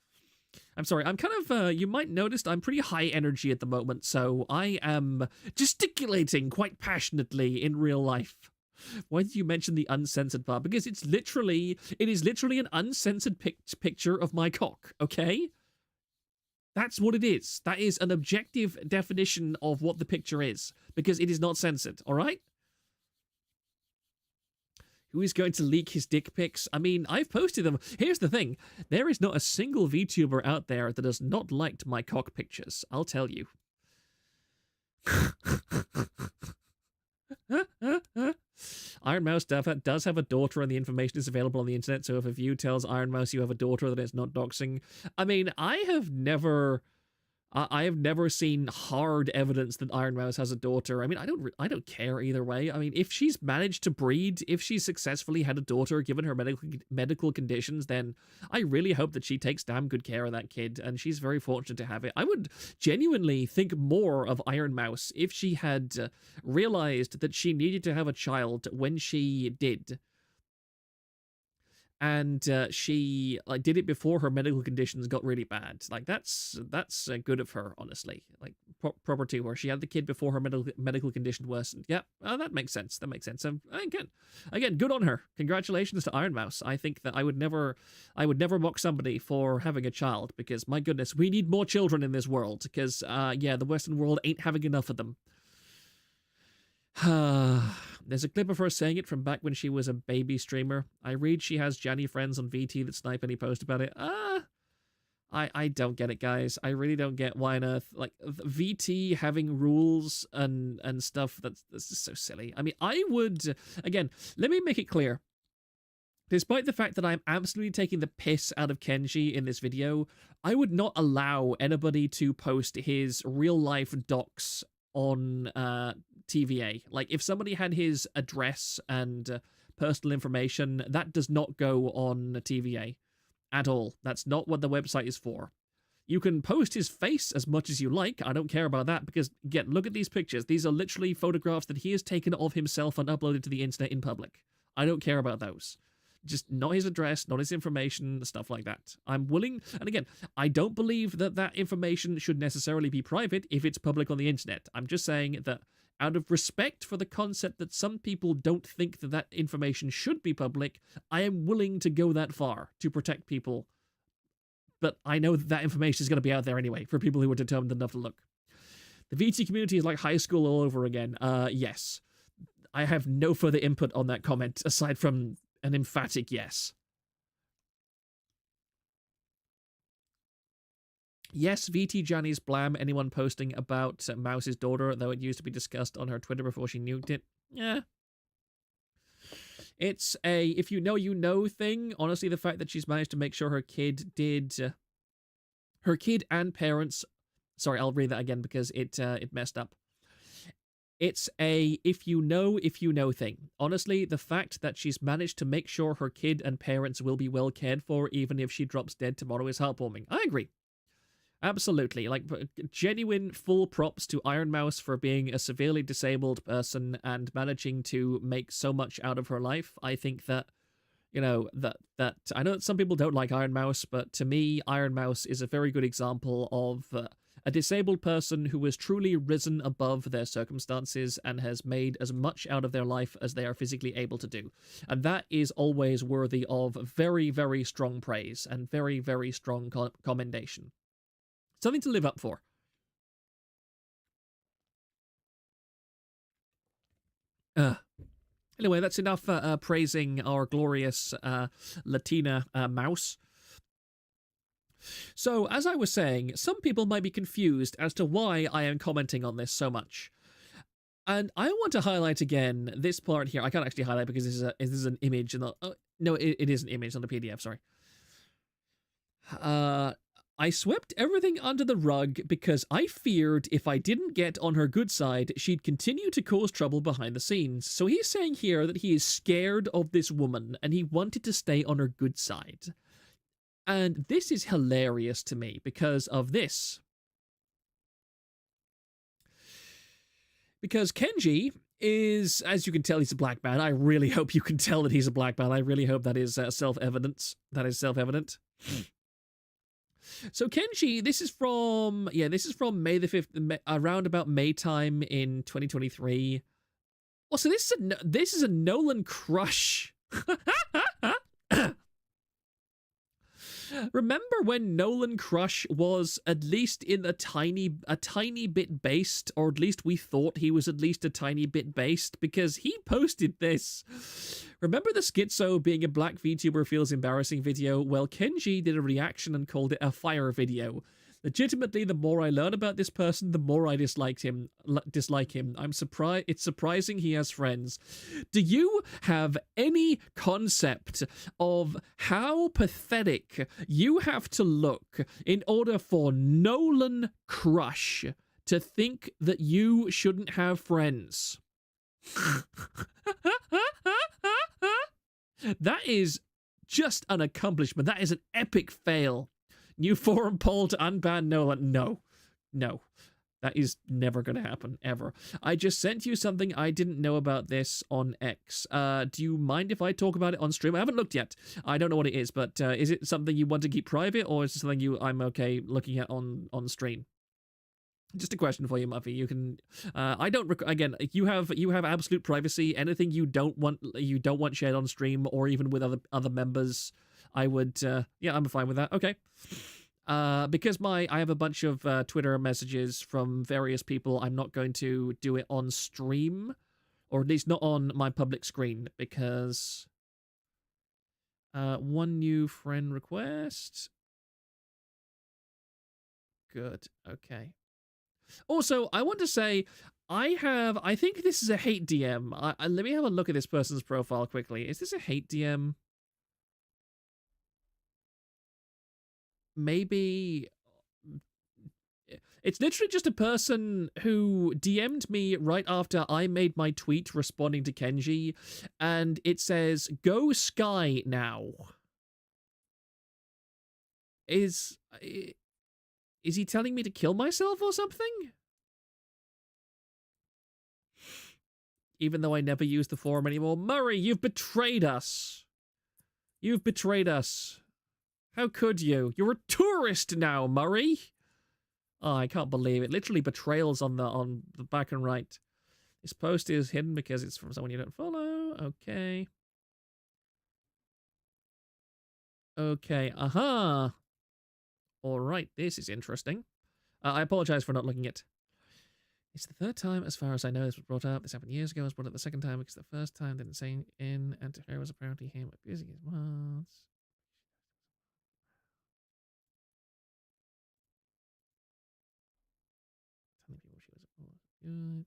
I'm sorry, I'm kind of, you might notice I'm pretty high energy at the moment, so I am gesticulating quite passionately in real life. Why did you mention the uncensored part? Because it is literally an uncensored picture of my cock, okay? That's what it is. That is an objective definition of what the picture is, because it is not censored, alright? Who is going to leak his dick pics? I mean, I've posted them. Here's the thing. There is not a single VTuber out there that has not liked my cock pictures. I'll tell you. Iron Mouse does have a daughter and the information is available on the internet, so if a view tells Iron Mouse you have a daughter, then it's not doxing. I mean, I have never seen hard evidence that Iron Mouse has a daughter. I mean, I don't care either way. I mean, if she's managed to breed, if she's successfully had a daughter given her medical conditions, then I really hope that she takes damn good care of that kid, and she's very fortunate to have it. I would genuinely think more of Iron Mouse if she had realized that she needed to have a child when she did. And she did it before her medical conditions got really bad. Like, that's good of her, honestly. Like, proper to her. She had the kid before her medical condition worsened. Yeah, that makes sense. That makes sense. Again, good on her. Congratulations to Iron Mouse. I think that I would never mock somebody for having a child, because my goodness, we need more children in this world. Because yeah, the Western world ain't having enough of them. There's a clip of her saying it from back when she was a baby streamer. I read she has Janny friends on VT that snipe any post about it. I don't get it, guys. I really don't get why on earth, like, VT having rules and stuff, that's just so silly. I mean, I would, again, let me make it clear. Despite the fact that I'm absolutely taking the piss out of Kenji in this video, I would not allow anybody to post his real-life docs on TVA. Like, if somebody had his address and personal information, that does not go on TVA at all. That's not what the website is for. You can post his face as much as you like. I don't care about that, because, again, look at these pictures. These are literally photographs that he has taken of himself and uploaded to the internet in public. I don't care about those. Just not his address, not his information, stuff like that. I'm willing, and again, I don't believe that that information should necessarily be private if it's public on the internet. I'm just saying that out of respect for the concept that some people don't think that that information should be public, I am willing to go that far to protect people. But I know that that information is going to be out there anyway for people who are determined enough to look. The VT community is like high school all over again. Yes. I have no further input on that comment aside from an emphatic yes. Yes, VT Janny's blam anyone posting about Mouse's daughter, though it used to be discussed on her Twitter before she nuked it. Yeah. It's a if you know you know thing. Honestly, the fact that she's managed to make sure her kid did... her kid and parents... Sorry, I'll read that again because it messed up. It's a if you know thing. Honestly, the fact that she's managed to make sure her kid and parents will be well cared for even if she drops dead tomorrow is heartwarming. I agree. Absolutely. Like, genuine full props to Iron Mouse for being a severely disabled person and managing to make so much out of her life. I think that, you know, that I know that some people don't like Iron Mouse, but to me, Iron Mouse is a very good example of a disabled person who has truly risen above their circumstances and has made as much out of their life as they are physically able to do. And that is always worthy of very, very strong praise and very, very strong commendation. Something to live up for. Anyway, that's enough praising our glorious Latina mouse. So, as I was saying, some people might be confused as to why I am commenting on this so much. And I want to highlight again this part here. I can't actually highlight because this is an image, and No, it is an image, not a PDF, sorry. I swept everything under the rug because I feared if I didn't get on her good side, she'd continue to cause trouble behind the scenes. So he's saying here that he is scared of this woman and he wanted to stay on her good side. And this is hilarious to me because of this. Because Kenji is, as you can tell, he's a black man. I really hope you can tell that he's a black man. I really hope that is self-evident. That is self-evident. So Kenji, this is from May the 5th, around about May time in 2023. Oh, so this is a Nolan crush. Remember when Nolan Crush was at least in a tiny bit based, or at least we thought he was at least a tiny bit based, because he posted this. Remember the schizo being a black VTuber feels embarrassing video? Well, Kenji did a reaction and called it a fire video. Legitimately, the more I learn about this person, the more I dislike him. I'm surprised. It's surprising he has friends. Do you have any concept of how pathetic you have to look in order for Nolan Crush to think that you shouldn't have friends? That is just an accomplishment. That is an epic fail. New forum poll to unban Nolan. No. That is never going to happen, ever. I just sent you something I didn't know about this on X. Do you mind if I talk about it on stream? I haven't looked yet. I don't know what it is, but is it something you want to keep private, or is it something I'm okay looking at on stream? Just a question for you, Muffy. You can. I don't. Again, you have absolute privacy. Anything you don't want shared on stream or even with other members, I would. Yeah, I'm fine with that. Okay. Because I have a bunch of Twitter messages from various people. I'm not going to do it on stream, or at least not on my public screen, because one new friend request. Good. Okay. Also, I want to say, I think this is a hate DM. Let me have a look at this person's profile quickly. Is this a hate DM? Maybe it's literally just a person who DM'd me right after I made my tweet responding to Kenji, and it says, "Go Sky now." Is he telling me to kill myself or something? Even though I never use the forum anymore. Murray, you've betrayed us. You've betrayed us. How could you? You're a tourist now, Murray. Oh, I can't believe it. Literally betrayals on the back and right. This post is hidden because it's from someone you don't follow. Okay. Okay. Aha. All right. This is interesting. I apologize for not looking at. It's the third time, as far as I know, this was brought up. This happened years ago. It was brought up the second time because the first time didn't say in, and to her was apparently him abusing his words. Telling people she was good.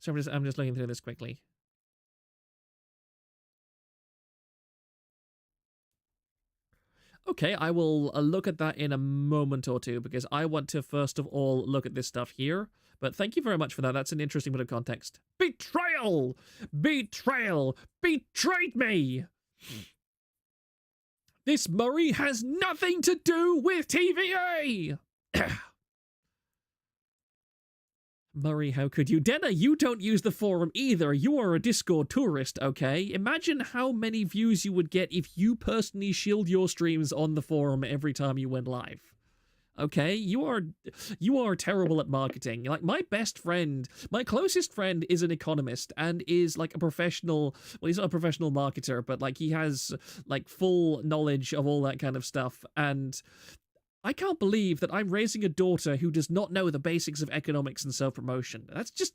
So I'm just looking through this quickly. Okay, I will look at that in a moment or two, because I want to first of all look at this stuff here. But thank you very much for that. That's an interesting bit of context. Betrayal! Betrayal! Betrayed me! This Murray has nothing to do with TVA! Murray, how could you? Denna, you don't use the forum either. You are a Discord tourist, okay? Imagine how many views you would get if you personally shield your streams on the forum every time you went live. Okay? You are terrible at marketing. Like, my best friend, my closest friend is an economist and is like a professional, well, he's not a professional marketer, but like he has like full knowledge of all that kind of stuff. And I can't believe that I'm raising a daughter who does not know the basics of economics and self-promotion. That's just...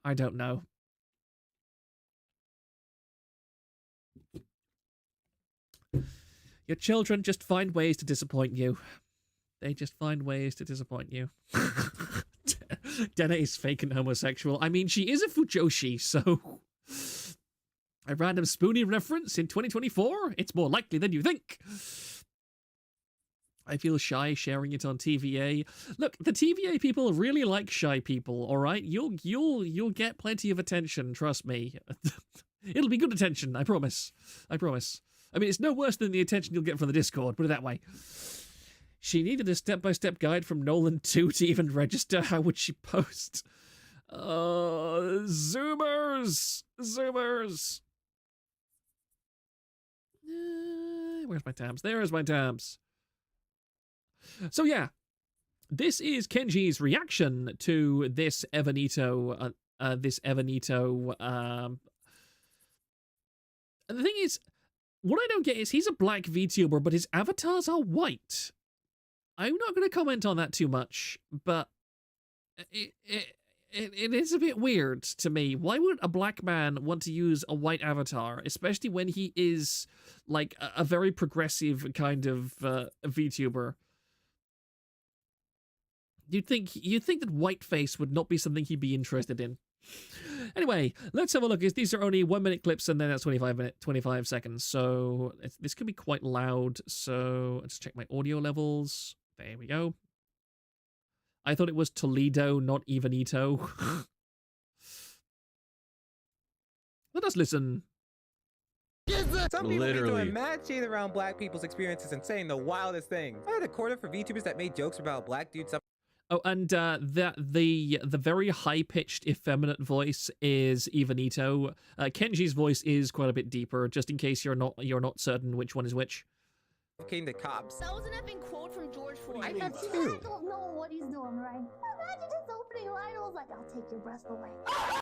I don't know. Your children just find ways to disappoint you. They just find ways to disappoint you. Denna is fake and homosexual. I mean, she is a Fujoshi, so... A random Spoonie reference in 2024? It's more likely than you think. I feel shy sharing it on TVA. Look, the TVA people really like shy people, all right? You'll get plenty of attention, trust me. It'll be good attention, I promise. I promise. I mean, it's no worse than the attention you'll get from the Discord, put it that way. She needed a step-by-step guide from Nolan 2 to even register. How would she post? Zoomers! Zoomers! Where's my tabs? There's my tabs. So yeah, this is Kenji's reaction to this Evanito, and the thing is, what I don't get is he's a black VTuber, but his avatars are white. I'm not going to comment on that too much, but it is a bit weird to me. Why would a black man want to use a white avatar, especially when he is like a very progressive kind of VTuber? You'd think that whiteface would not be something he'd be interested in. Anyway, let's have a look. These are only 1 minute clips, and then that's 25 seconds. So this could be quite loud. So let's check my audio levels. There we go. I thought it was Toledo, not Evanito. Let us listen. Some people be Literally. doing mad shade around black people's experiences and saying the wildest things. I had a quarter for VTubers that made jokes about black dudes suffering. Oh, and the very high-pitched, effeminate voice is Evanito. Kenji's voice is quite a bit deeper, just in case you're not certain which one is which. Came to cops. That was an effing quote from George Floyd. I have I too. don't know what he's doing, right? Imagine his opening line was like, "I'll take your breath away."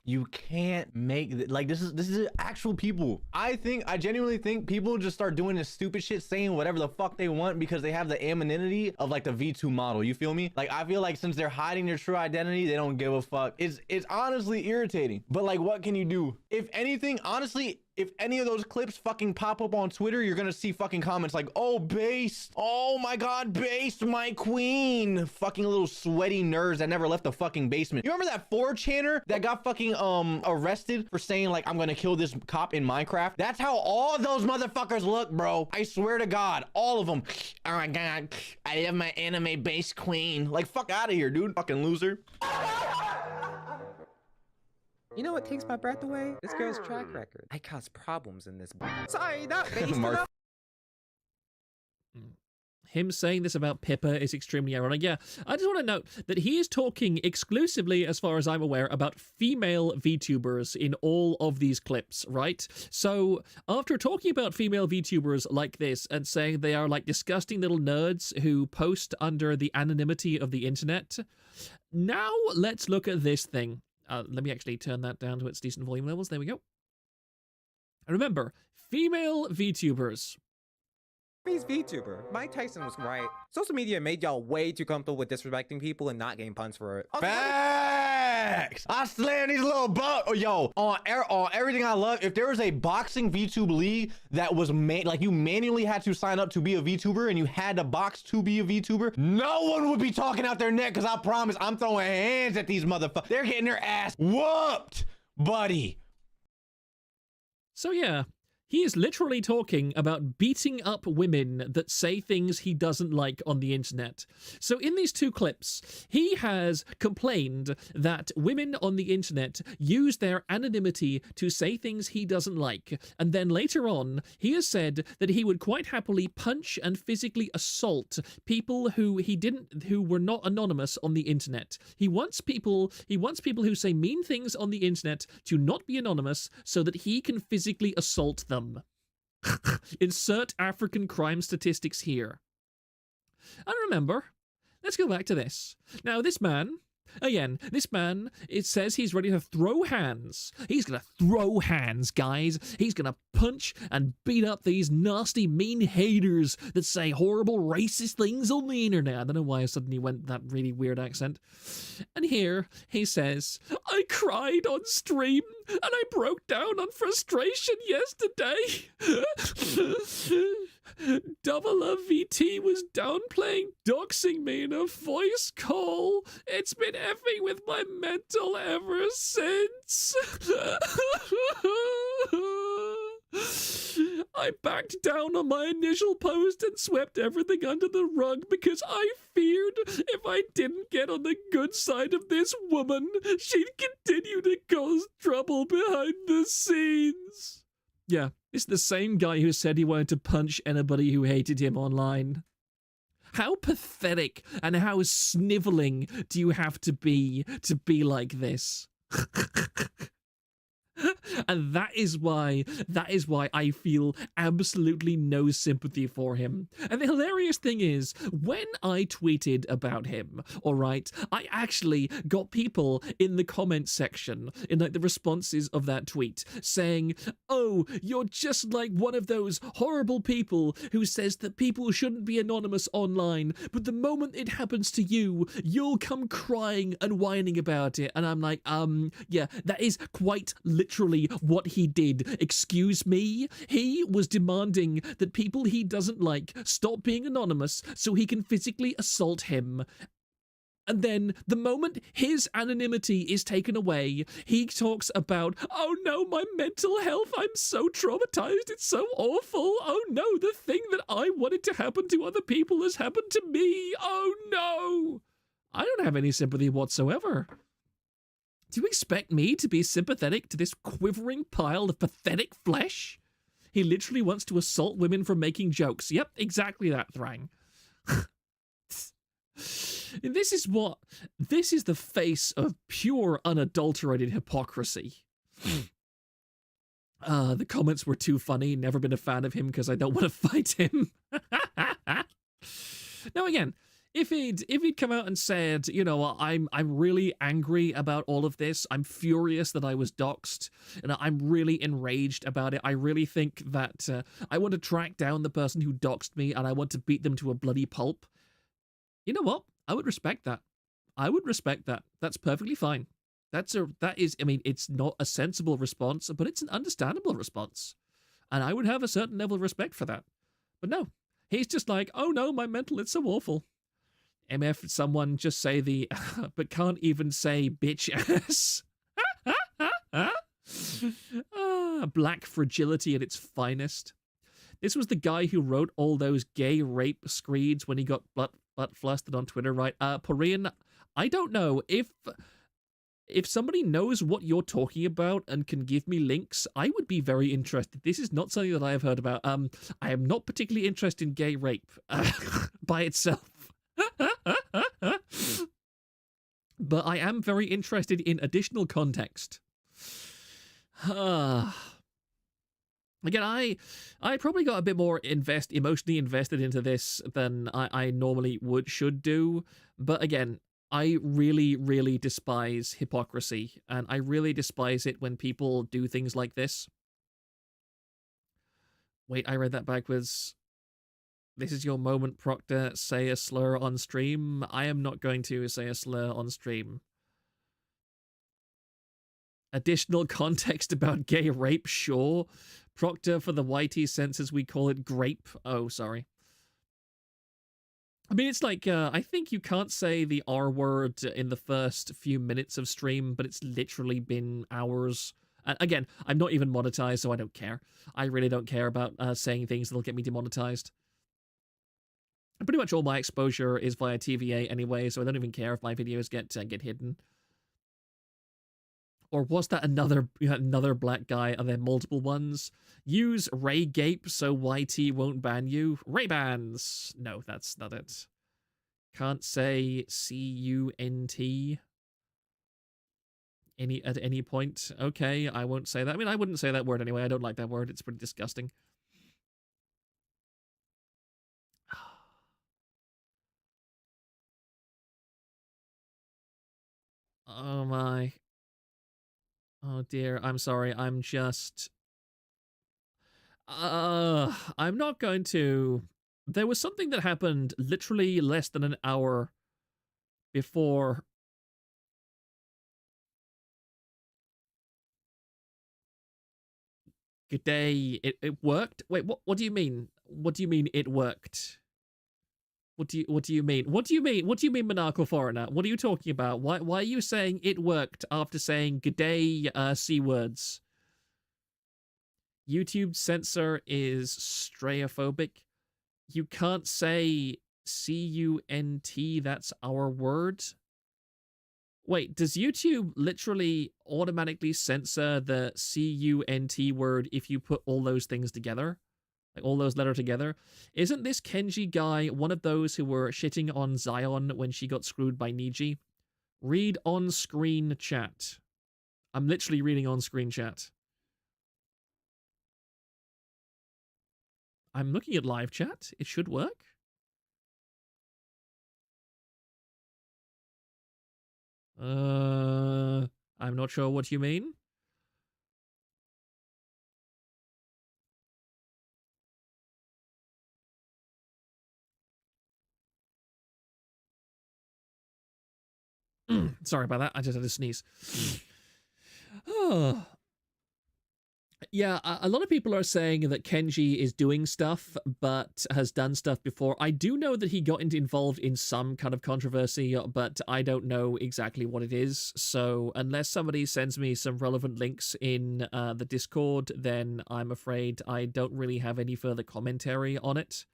You can't make like this is actual people. I genuinely think people just start doing this stupid shit, saying whatever the fuck they want because they have the anonymity of like the V2 model. You feel me? Like I feel like since they're hiding their true identity, they don't give a fuck. It's honestly irritating. But like, what can you do? If anything, honestly, if any of those clips fucking pop up on Twitter, you're gonna see fucking comments like, "Oh, Based, oh my god, Based, my queen." Fucking little sweaty nerds that never left the fucking basement. You remember that 4chaner that got fucking arrested for saying like, "I'm gonna kill this cop in Minecraft"? That's how all those motherfuckers look, bro. I swear to God, all of them. Oh my god, I love my anime Based queen. Like, fuck out of here, dude. Fucking loser. You know what takes my breath away? This girl's track record. I cause problems in this. Sorry, not based. Mark. Him saying this about Pippa is extremely ironic. Yeah, I just want to note that he is talking exclusively, as far as I'm aware, about female VTubers in all of these clips, right? So after talking about female VTubers like this and saying they are like disgusting little nerds who post under the anonymity of the internet, now let's look at this thing. Let me actually turn that down to its decent volume levels. There we go. Remember, female VTubers. He's VTuber. Mike Tyson was right. Social media made y'all way too comfortable with disrespecting people and not getting puns for it. Facts! I slam these little bugs. Oh, yo, on everything I love, if there was a boxing VTube league that was like you manually had to sign up to be a VTuber and you had to box to be a VTuber, no one would be talking out their neck, because I promise I'm throwing hands at these motherfuckers. They're getting their ass whooped, buddy. So yeah, he is literally talking about beating up women that say things he doesn't like on the internet. So in these two clips, he has complained that women on the internet use their anonymity to say things he doesn't like. And then later on, he has said that he would quite happily punch and physically assault people who were not anonymous on the internet. He wants people who say mean things on the internet to not be anonymous so that he can physically assault them. Insert African crime statistics here. And remember, let's go back to this. Now, this man, it says he's ready to throw hands. He's gonna throw hands, guys. He's gonna punch and beat up these nasty, mean haters that say horrible, racist things on the internet. I don't know why I suddenly went that really weird accent. And here he says, "I cried on stream and I broke down on frustration yesterday. Double VT was downplaying doxing me in a voice call. It's been effing with my mental ever since." I backed down on my initial post and swept everything under the rug because I feared if I didn't get on the good side of this woman, she'd continue to cause trouble behind the scenes. Yeah, it's the same guy who said he wanted to punch anybody who hated him online. How pathetic and how sniveling do you have to be like this? And that is why I feel absolutely no sympathy for him. And the hilarious thing is, when I tweeted about him, all right, I actually got people in the comment section, in like the responses of that tweet, saying, oh, you're just like one of those horrible people who says that people shouldn't be anonymous online, but the moment it happens to you, you'll come crying and whining about it. And I'm like, yeah, that is quite literally what he did. Excuse me? He was demanding that people he doesn't like stop being anonymous so he can physically assault him. And then the moment his anonymity is taken away, he talks about, oh no, my mental health, I'm so traumatized, it's so awful. Oh no, the thing that I wanted to happen to other people has happened to me. Oh no. I don't have any sympathy whatsoever. Do you expect me to be sympathetic to this quivering pile of pathetic flesh? He literally wants to assault women for making jokes. Yep, exactly that, Thrang. This is the face of pure, unadulterated hypocrisy. The comments were too funny. Never been a fan of him because I don't want to fight him. Now again, if he'd come out and said, you know, I'm really angry about all of this. I'm furious that I was doxxed, and I'm really enraged about it. I really think that I want to track down the person who doxxed me, and I want to beat them to a bloody pulp. You know what? I would respect that. I would respect that. That's perfectly fine. That is, I mean, it's not a sensible response, but it's an understandable response. And I would have a certain level of respect for that. But no, he's just like, oh no, my mental, it's so awful. MF, someone just say the, but can't even say bitch ass. Black fragility at its finest. This was the guy who wrote all those gay rape screeds when he got butt flustered on Twitter, right? Porian, I don't know if somebody knows what you're talking about and can give me links, I would be very interested. This is not something that I have heard about. I am not particularly interested in gay rape by itself. But I am very interested in additional context. Again, I probably got a bit more emotionally invested into this than I normally should do. But again, I really, really despise hypocrisy, and I really despise it when people do things like this. Wait, I read that backwards. This is your moment, Proctor. Say a slur on stream. I am not going to say a slur on stream. Additional context about gay rape, sure. Proctor, for the YT senses, we call it grape. Oh, sorry. I mean, it's like, I think you can't say the R word in the first few minutes of stream, but it's literally been hours. And again, I'm not even monetized, so I don't care. I really don't care about saying things that'll get me demonetized. Pretty much all my exposure is via TVA anyway, so I don't even care if my videos get hidden. Or was that another black guy? Are there multiple ones? Use Ray Gape so YT won't ban you. Ray bans. No, that's not it. Can't say CUNT at any point. Okay, I won't say that. I mean, I wouldn't say that word anyway. I don't like that word. It's pretty disgusting. Oh my. Oh dear, I'm sorry, I'm just... I'm not going to... There was something that happened literally less than an hour before... Good day, it worked? Wait, what do you mean? What do you mean it worked? What do you mean? What do you mean? What do you mean, Monarchical Foreigner? What are you talking about? Why are you saying it worked after saying good day, C words? YouTube censor is strayophobic. You can't say C-U-N-T, that's our word. Wait, does YouTube literally automatically censor the C-U-N-T word if you put all those things together? Like all those letters together? Isn't this Kenji guy one of those who were shitting on Zion when she got screwed by Niji? Read on-screen chat. I'm literally reading on-screen chat. I'm looking at live chat. It should work. I'm not sure what you mean. Sorry about that. I just had to sneeze. Oh. Yeah, a lot of people are saying that Kenji is doing stuff, but has done stuff before. I do know that he got involved in some kind of controversy, but I don't know exactly what it is. So unless somebody sends me some relevant links in the Discord, then I'm afraid I don't really have any further commentary on it.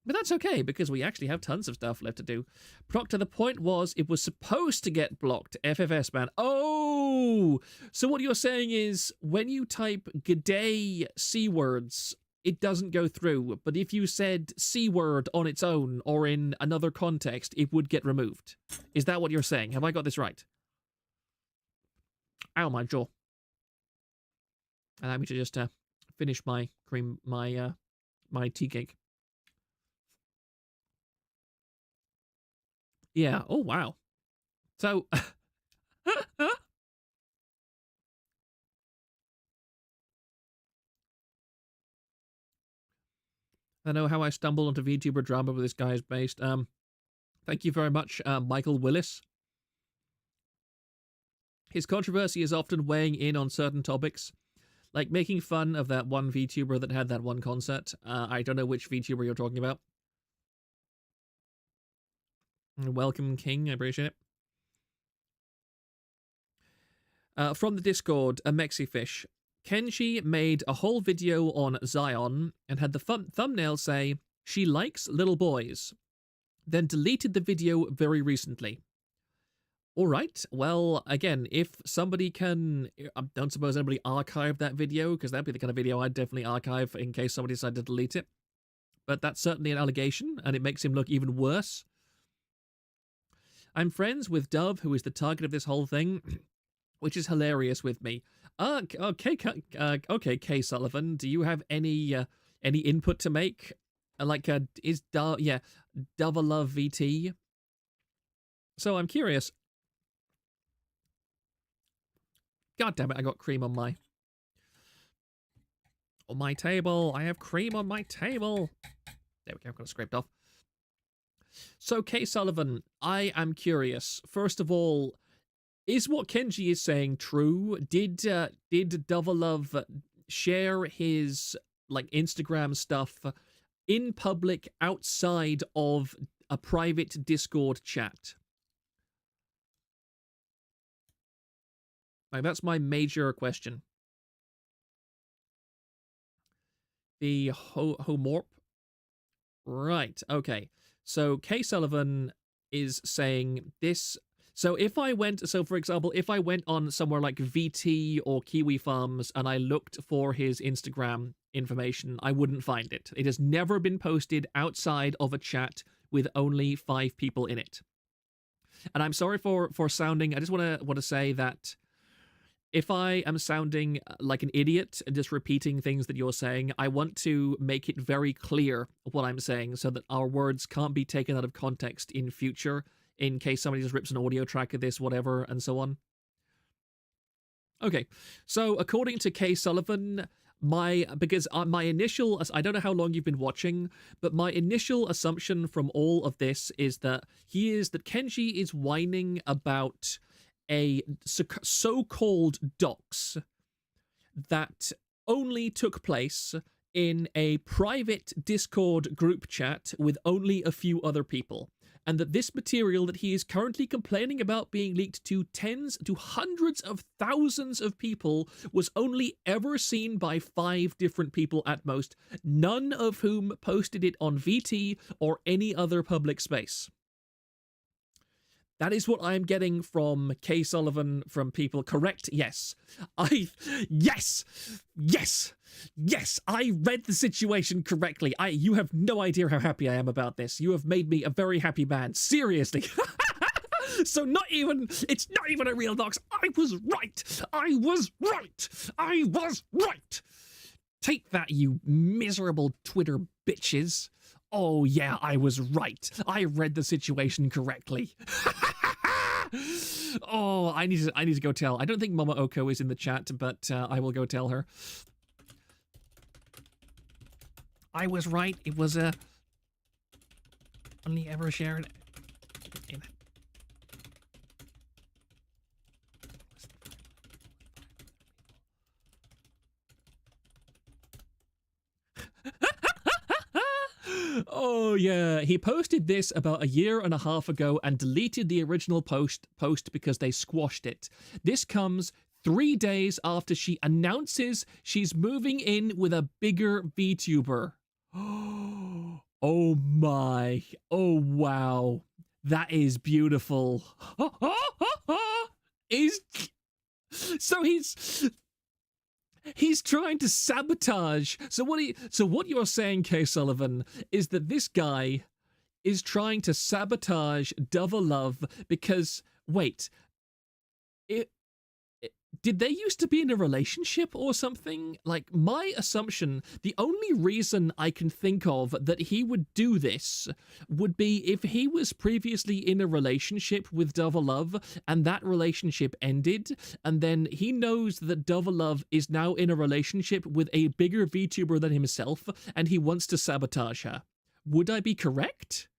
But that's okay, because we actually have tons of stuff left to do. Proctor, the point was it was supposed to get blocked. FFS ban. Oh! So what you're saying is, when you type G'day C words, it doesn't go through. But if you said C word on its own, or in another context, it would get removed. Is that what you're saying? Have I got this right? Ow, my jaw. Allow me to just finish my my tea cake. Yeah. Oh, wow. So, I know how I stumbled onto VTuber drama where this guy is based. Thank you very much, Michael Willis. His controversy is often weighing in on certain topics, like making fun of that one VTuber that had that one concept. I don't know which VTuber you're talking about. Welcome, King. I appreciate it. From the Discord, a Mexifish. Kenji made a whole video on Zion and had the thumbnail say, "She likes little boys," then deleted the video very recently. All right, well, again, if somebody can... I don't suppose anybody archived that video, because that'd be the kind of video I'd definitely archive in case somebody decided to delete it. But that's certainly an allegation, and it makes him look even worse. I'm friends with Dove, who is the target of this whole thing, which is hilarious with me. Okay, K. Sullivan, do you have any input to make? Is Dove, yeah, Dove a love VT? So I'm curious. God damn it, I got cream on my table. I have cream on my table. There we go, I've got it scraped off. So, K. Sullivan, I am curious. First of all, is what Kenji is saying true? Did Dovalove share his Instagram stuff in public outside of a private Discord chat? That's my major question. The homorp. Right. Okay. So K. Sullivan is saying this. So if I went, for example, if I went on somewhere like VT or Kiwi Farms and I looked for his Instagram information, I wouldn't find it. It has never been posted outside of a chat with only 5 people in it. And I'm sorry for sounding, I just want to say that if I am sounding like an idiot and just repeating things that you're saying, I want to make it very clear what I'm saying so that our words can't be taken out of context in future, in case somebody just rips an audio track of this, whatever, and so on. Okay, so according to K. Sullivan, my initial, I don't know how long you've been watching, but my initial assumption from all of this is that Kenji is whining about a so-called dox that only took place in a private Discord group chat with only a few other people. and that this material that he is currently complaining about being leaked to tens to hundreds of thousands of people was only ever seen by 5 different people at most, none of whom posted it on VT or any other public space. That is what I'm getting from K. Sullivan, from people. Correct? Yes. Yes! I read the situation correctly. You have no idea how happy I am about this. You have made me a very happy man. Seriously. So it's not even a real dox. I was right. Take that, you miserable Twitter bitches. Oh yeah, I was right. I read the situation correctly. Oh, I need to go tell. I don't think Mama Oko is in the chat, but I will go tell her. I was right. It was only ever shared in Oh yeah, he posted this about 1.5 years ago and deleted the original post because they squashed it. This comes 3 days after she announces she's moving in with a bigger VTuber. Oh my, oh wow, that is beautiful. He's trying to sabotage. So what you're saying, K. Sullivan, is that this guy is trying to sabotage Double Love because, wait, did they used to be in a relationship or something? Like, my assumption, the only reason I can think of that he would do this would be if he was previously in a relationship with Double Love and that relationship ended, and then he knows that Double Love is now in a relationship with a bigger VTuber than himself, and he wants to sabotage her. Would I be correct?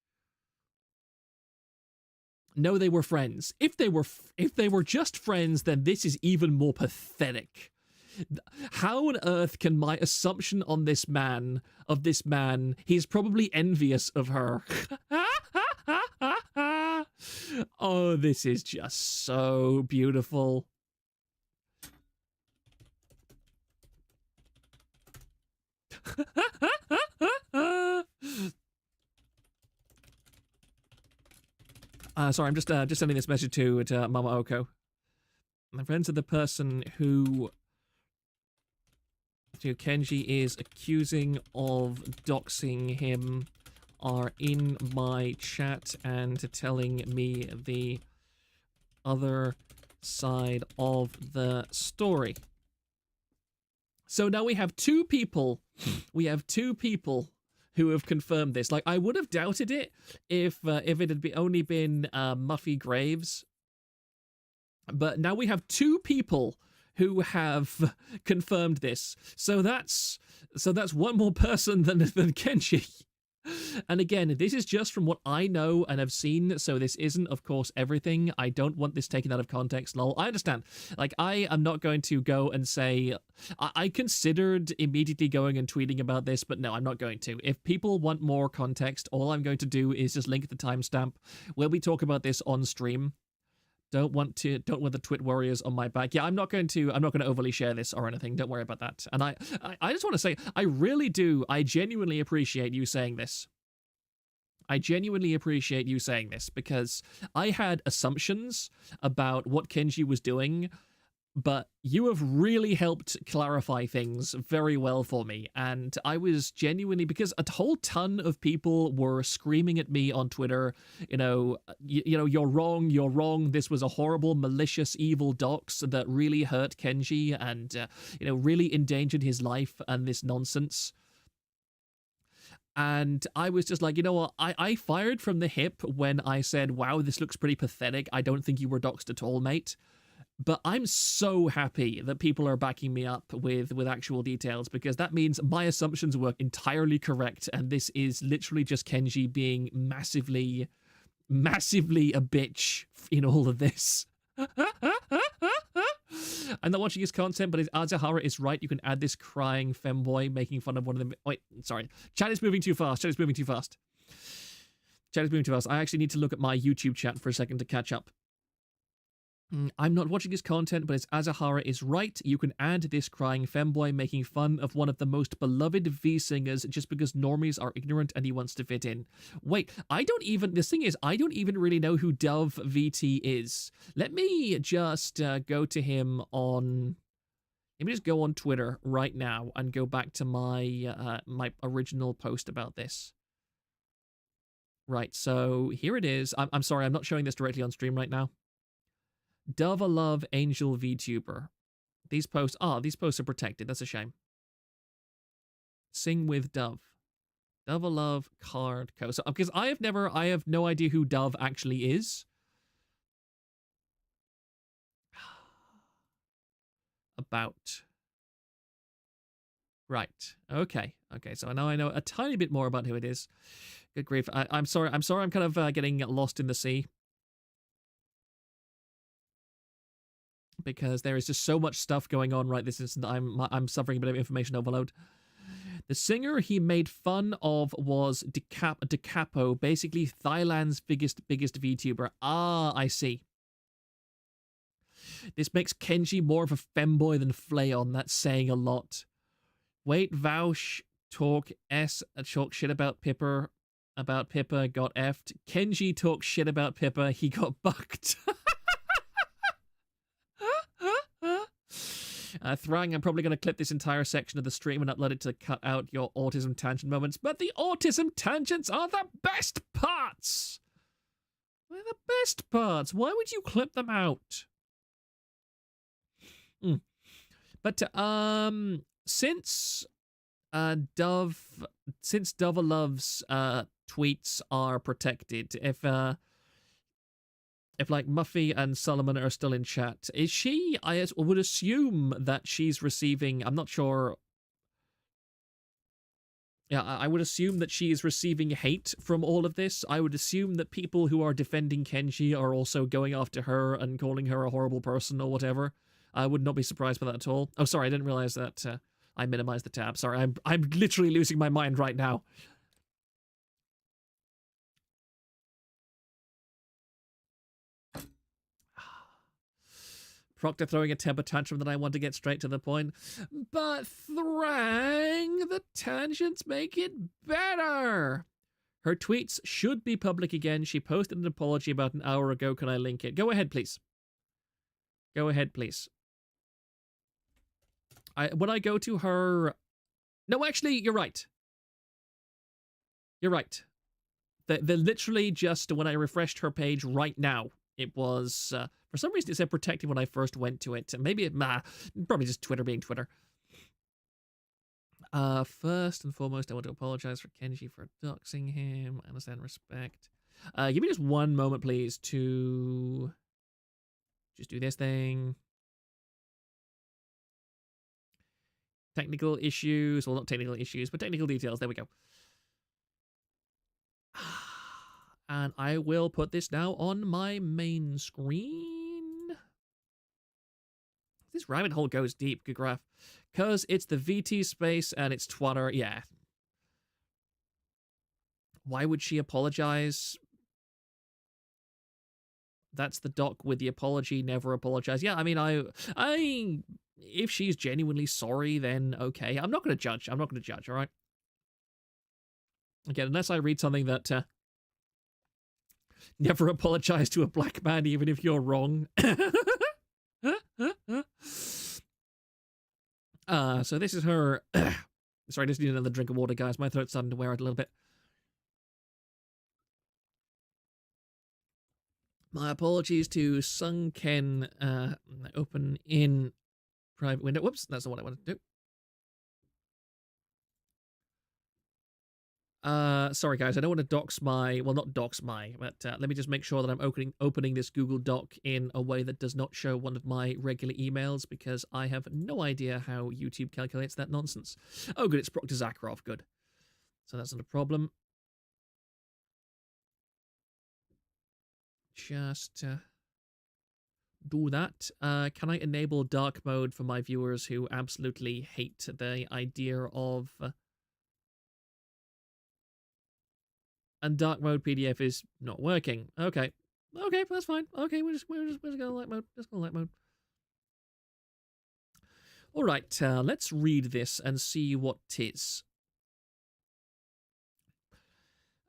No, they were friends. If they were just friends, then this is even more pathetic. How on earth can my assumption on this man, he's probably envious of her. Oh, this is just so beautiful. Sorry, I'm just sending this message to Mama Oko. My friends are the person who Kenji is accusing of doxing him are in my chat and telling me the other side of the story. So now we have 2 people. We have 2 people who have confirmed this. Like, I would have doubted it if it had only been Muffy Graves. But now we have 2 people who have confirmed this. So that's one more person than Kenji. And again, this is just from what I know and have seen, so this isn't, of course, everything. I don't want this taken out of context, lol. I understand. Like, I am not going to go and say... I considered immediately going and tweeting about this, but no, I'm not going to. If people want more context, all I'm going to do is just link the timestamp where we talk about this on stream. Don't want the twit warriors on my back. Yeah, I'm not going to overly share this or anything. Don't worry about that. And I just want to say, I genuinely appreciate you saying this. I genuinely appreciate you saying this because I had assumptions about what Kenji was doing, but you have really helped clarify things very well for me. And I was genuinely, because a whole ton of people were screaming at me on Twitter, you're wrong. This was a horrible, malicious, evil dox that really hurt Kenji and, really endangered his life and this nonsense. And I was just like, you know what? I fired from the hip when I said, wow, this looks pretty pathetic. I don't think you were doxed at all, mate. But I'm so happy that people are backing me up with actual details, because that means my assumptions were entirely correct, and this is literally just Kenji being massively, massively a bitch in all of this. I'm not watching his content, but Azahara is right. You can add this crying femboy making fun of one of them. Wait, sorry. Chat is moving too fast. Chat Chat is moving to us. I actually need to look at my YouTube chat for a second to catch up. I'm not watching his content, but as Azahara is right, you can add this crying femboy making fun of one of the most beloved V singers just because normies are ignorant and he wants to fit in. Wait, the thing is, I don't even really know who Dove VT is. Let me just go to him on... Let me just go on Twitter right now and go back to my my original post about this. Right, so here it is. I'm sorry, I'm not showing this directly on stream right now. Dove a Love Angel VTuber. These posts are protected. That's a shame. Sing with Dove. Dove a Love card co. So because I have no idea who Dove actually is. About. Right. Okay. So now I know a tiny bit more about who it is. Good grief. I'm sorry. I'm kind of getting lost in the sea. Because there is just so much stuff going on right this instant. I'm suffering a bit of information overload. The singer he made fun of was Decapo, basically Thailand's biggest VTuber. Ah, I see. This makes Kenji more of a femboy than Flayon. That's saying a lot. Wait, Vaush talk shit about Pippa. Got effed. Kenji talks shit about Pippa. He got bucked. Thrang, I'm probably going to clip this entire section of the stream and upload it to cut out your autism tangent moments, but the autism tangents are the best parts! They're the best parts. Why would you clip them out? But, since Dove Love's tweets are protected, if like Muffy and Solomon are still in chat, is she? I would assume that she's receiving. I'm not sure. Yeah, I would assume that she is receiving hate from all of this. I would assume that people who are defending Kenji are also going after her and calling her a horrible person or whatever. I would not be surprised by that at all. Oh, sorry, I didn't realize that I minimized the tab. Sorry, I'm literally losing my mind right now. Proctor throwing a temper tantrum that I want to get straight to the point. But Thrang, the tangents make it better. Her tweets should be public again. She posted an apology about an hour ago. Can I link it? Go ahead, please. Go ahead, please. When I go to her... No, actually, you're right. You're right. The literally just when I refreshed her page right now, it was... for some reason, it said protected when I first went to it. Maybe probably just Twitter being Twitter. First and foremost, I want to apologize for Kenji for doxing him. I understand respect. Give me just one moment, please, to just do this thing. Technical issues. Well, not technical issues, but technical details. There we go. And I will put this now on my main screen. This rabbit hole goes deep, good graph. Because it's the VT space and it's Twitter, yeah. Why would she apologize? That's the doc with the apology, never apologize. Yeah, I mean, if she's genuinely sorry, then okay. I'm not going to judge. I'm not going to judge, all right? Again, unless I read something that... never apologize to a black man, even if you're wrong. So this is her... Sorry, I just need another drink of water, guys. My throat's starting to wear out a little bit. My apologies to Sung Ken. Open in private window. Whoops, that's not what I wanted to do. Sorry guys, I don't want to dox my, well, not dox my, but let me just make sure that I'm opening this Google Doc in a way that does not show one of my regular emails, because I have no idea how YouTube calculates that nonsense. Oh good, it's Proctor Zakharov, good. So that's not a problem. Just do that. Can I enable dark mode for my viewers who absolutely hate the idea of... And dark mode PDF is not working. Okay. Okay, that's fine. Okay, we're just going to light mode. Just going to light mode. All right, let's read this and see what 'tis.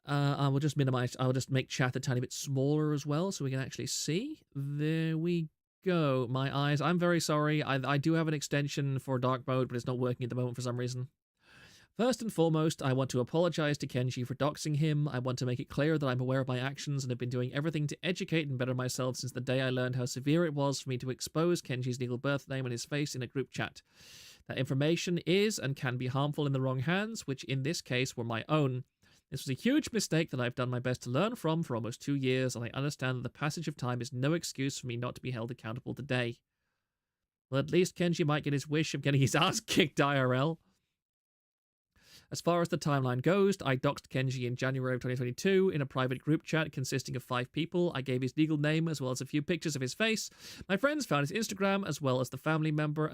I will just minimize. I'll just make chat a tiny bit smaller as well so we can actually see. There we go. My eyes. I'm very sorry. I do have an extension for dark mode, but it's not working at the moment for some reason. First and foremost, I want to apologize to Kenji for doxing him. I want to make it clear that I'm aware of my actions and have been doing everything to educate and better myself since the day I learned how severe it was for me to expose Kenji's legal birth name and his face in a group chat. That information is and can be harmful in the wrong hands, which in this case were my own. This was a huge mistake that I've done my best to learn from for almost 2 years, and I understand that the passage of time is no excuse for me not to be held accountable today. Well, at least Kenji might get his wish of getting his ass kicked IRL. As far as the timeline goes, I doxed Kenji in January of 2022 in a private group chat consisting of 5 people. I gave his legal name as well as a few pictures of his face. My friends found his Instagram as well as a family member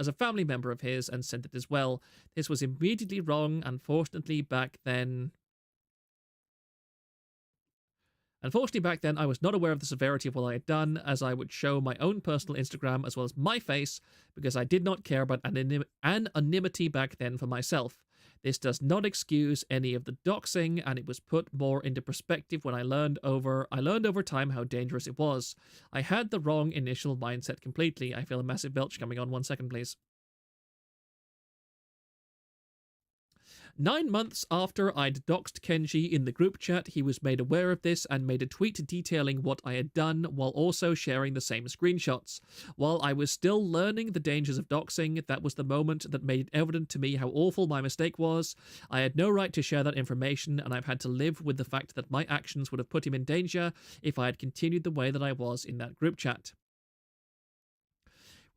of his and sent it as well. This was immediately wrong. Unfortunately, back then, I was not aware of the severity of what I had done, as I would show my own personal Instagram as well as my face, because I did not care about anonymity back then for myself. This does not excuse any of the doxing, and it was put more into perspective when I learned over time how dangerous it was. I had the wrong initial mindset completely. I feel a massive belch coming on. 1 second, please. 9 months after I'd doxed Kenji in the group chat, he was made aware of this and made a tweet detailing what I had done while also sharing the same screenshots. While I was still learning the dangers of doxing, that was the moment that made it evident to me how awful my mistake was. I had no right to share that information, and I've had to live with the fact that my actions would have put him in danger if I had continued the way that I was in that group chat.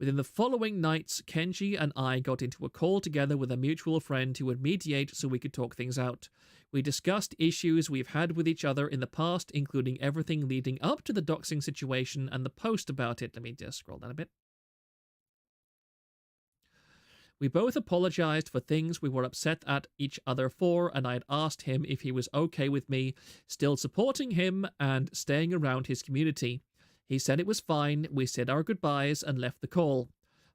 Within the following nights, Kenji and I got into a call together with a mutual friend who would mediate so we could talk things out. We discussed issues we've had with each other in the past, including everything leading up to the doxing situation and the post about it. Let me just scroll down a bit. We both apologized for things we were upset at each other for, and I had asked him if he was okay with me still supporting him and staying around his community. He said it was fine. We said our goodbyes and left the call.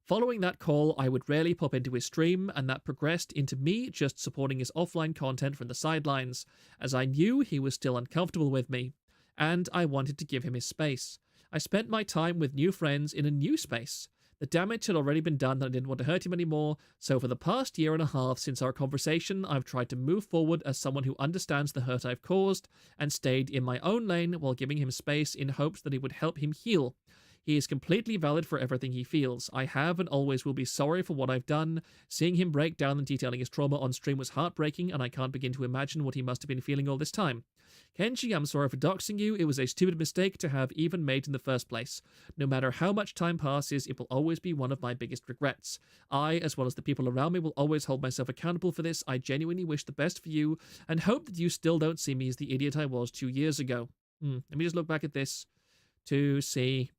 Following that call, I would rarely pop into his stream, and that progressed into me just supporting his offline content from the sidelines, as I knew he was still uncomfortable with me, and I wanted to give him his space. I spent my time with new friends in a new space. The damage had already been done and I didn't want to hurt him anymore, so for the past 1.5 years since our conversation, I've tried to move forward as someone who understands the hurt I've caused, and stayed in my own lane while giving him space in hopes that it would help him heal. He is completely valid for everything he feels. I have and always will be sorry for what I've done. Seeing him break down and detailing his trauma on stream was heartbreaking, and I can't begin to imagine what he must have been feeling all this time. Kenji, I'm sorry for doxing you. It was a stupid mistake to have even made in the first place. No matter how much time passes, it will always be one of my biggest regrets. I, as well as the people around me, will always hold myself accountable for this. I genuinely wish the best for you, and hope that you still don't see me as the idiot I was 2 years ago. Let me just look back at this to see.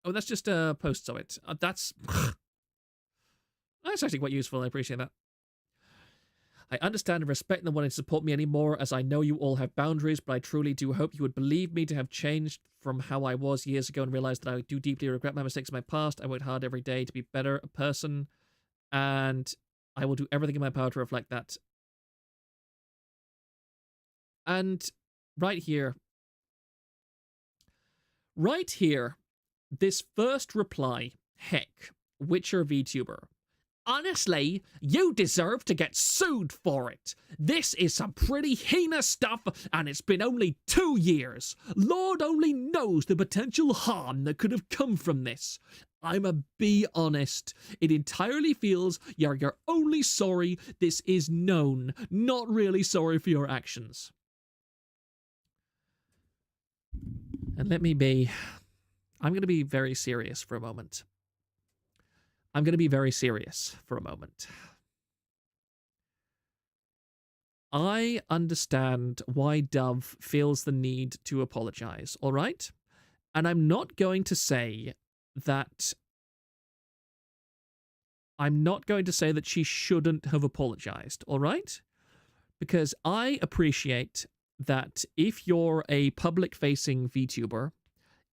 Oh, that's just posts of it. That's actually quite useful. I appreciate that. I understand and respect them wanting to support me anymore, as I know you all have boundaries, but I truly do hope you would believe me to have changed from how I was years ago and realize that I do deeply regret my mistakes in my past. I worked hard every day to be better a person, and I will do everything in my power to reflect that. And right here, this first reply, heck, Witcher VTuber. Honestly, you deserve to get sued for it. This is some pretty heinous stuff, and it's been only 2 years. Lord only knows the potential harm that could have come from this. I'ma be honest, it entirely feels you're only sorry this is known, not really sorry for your actions. And I'm going to be very serious for a moment. I understand why Dove feels the need to apologize, all right? And I'm not going to say that she shouldn't have apologized, all right? Because I appreciate that if you're a public-facing VTuber,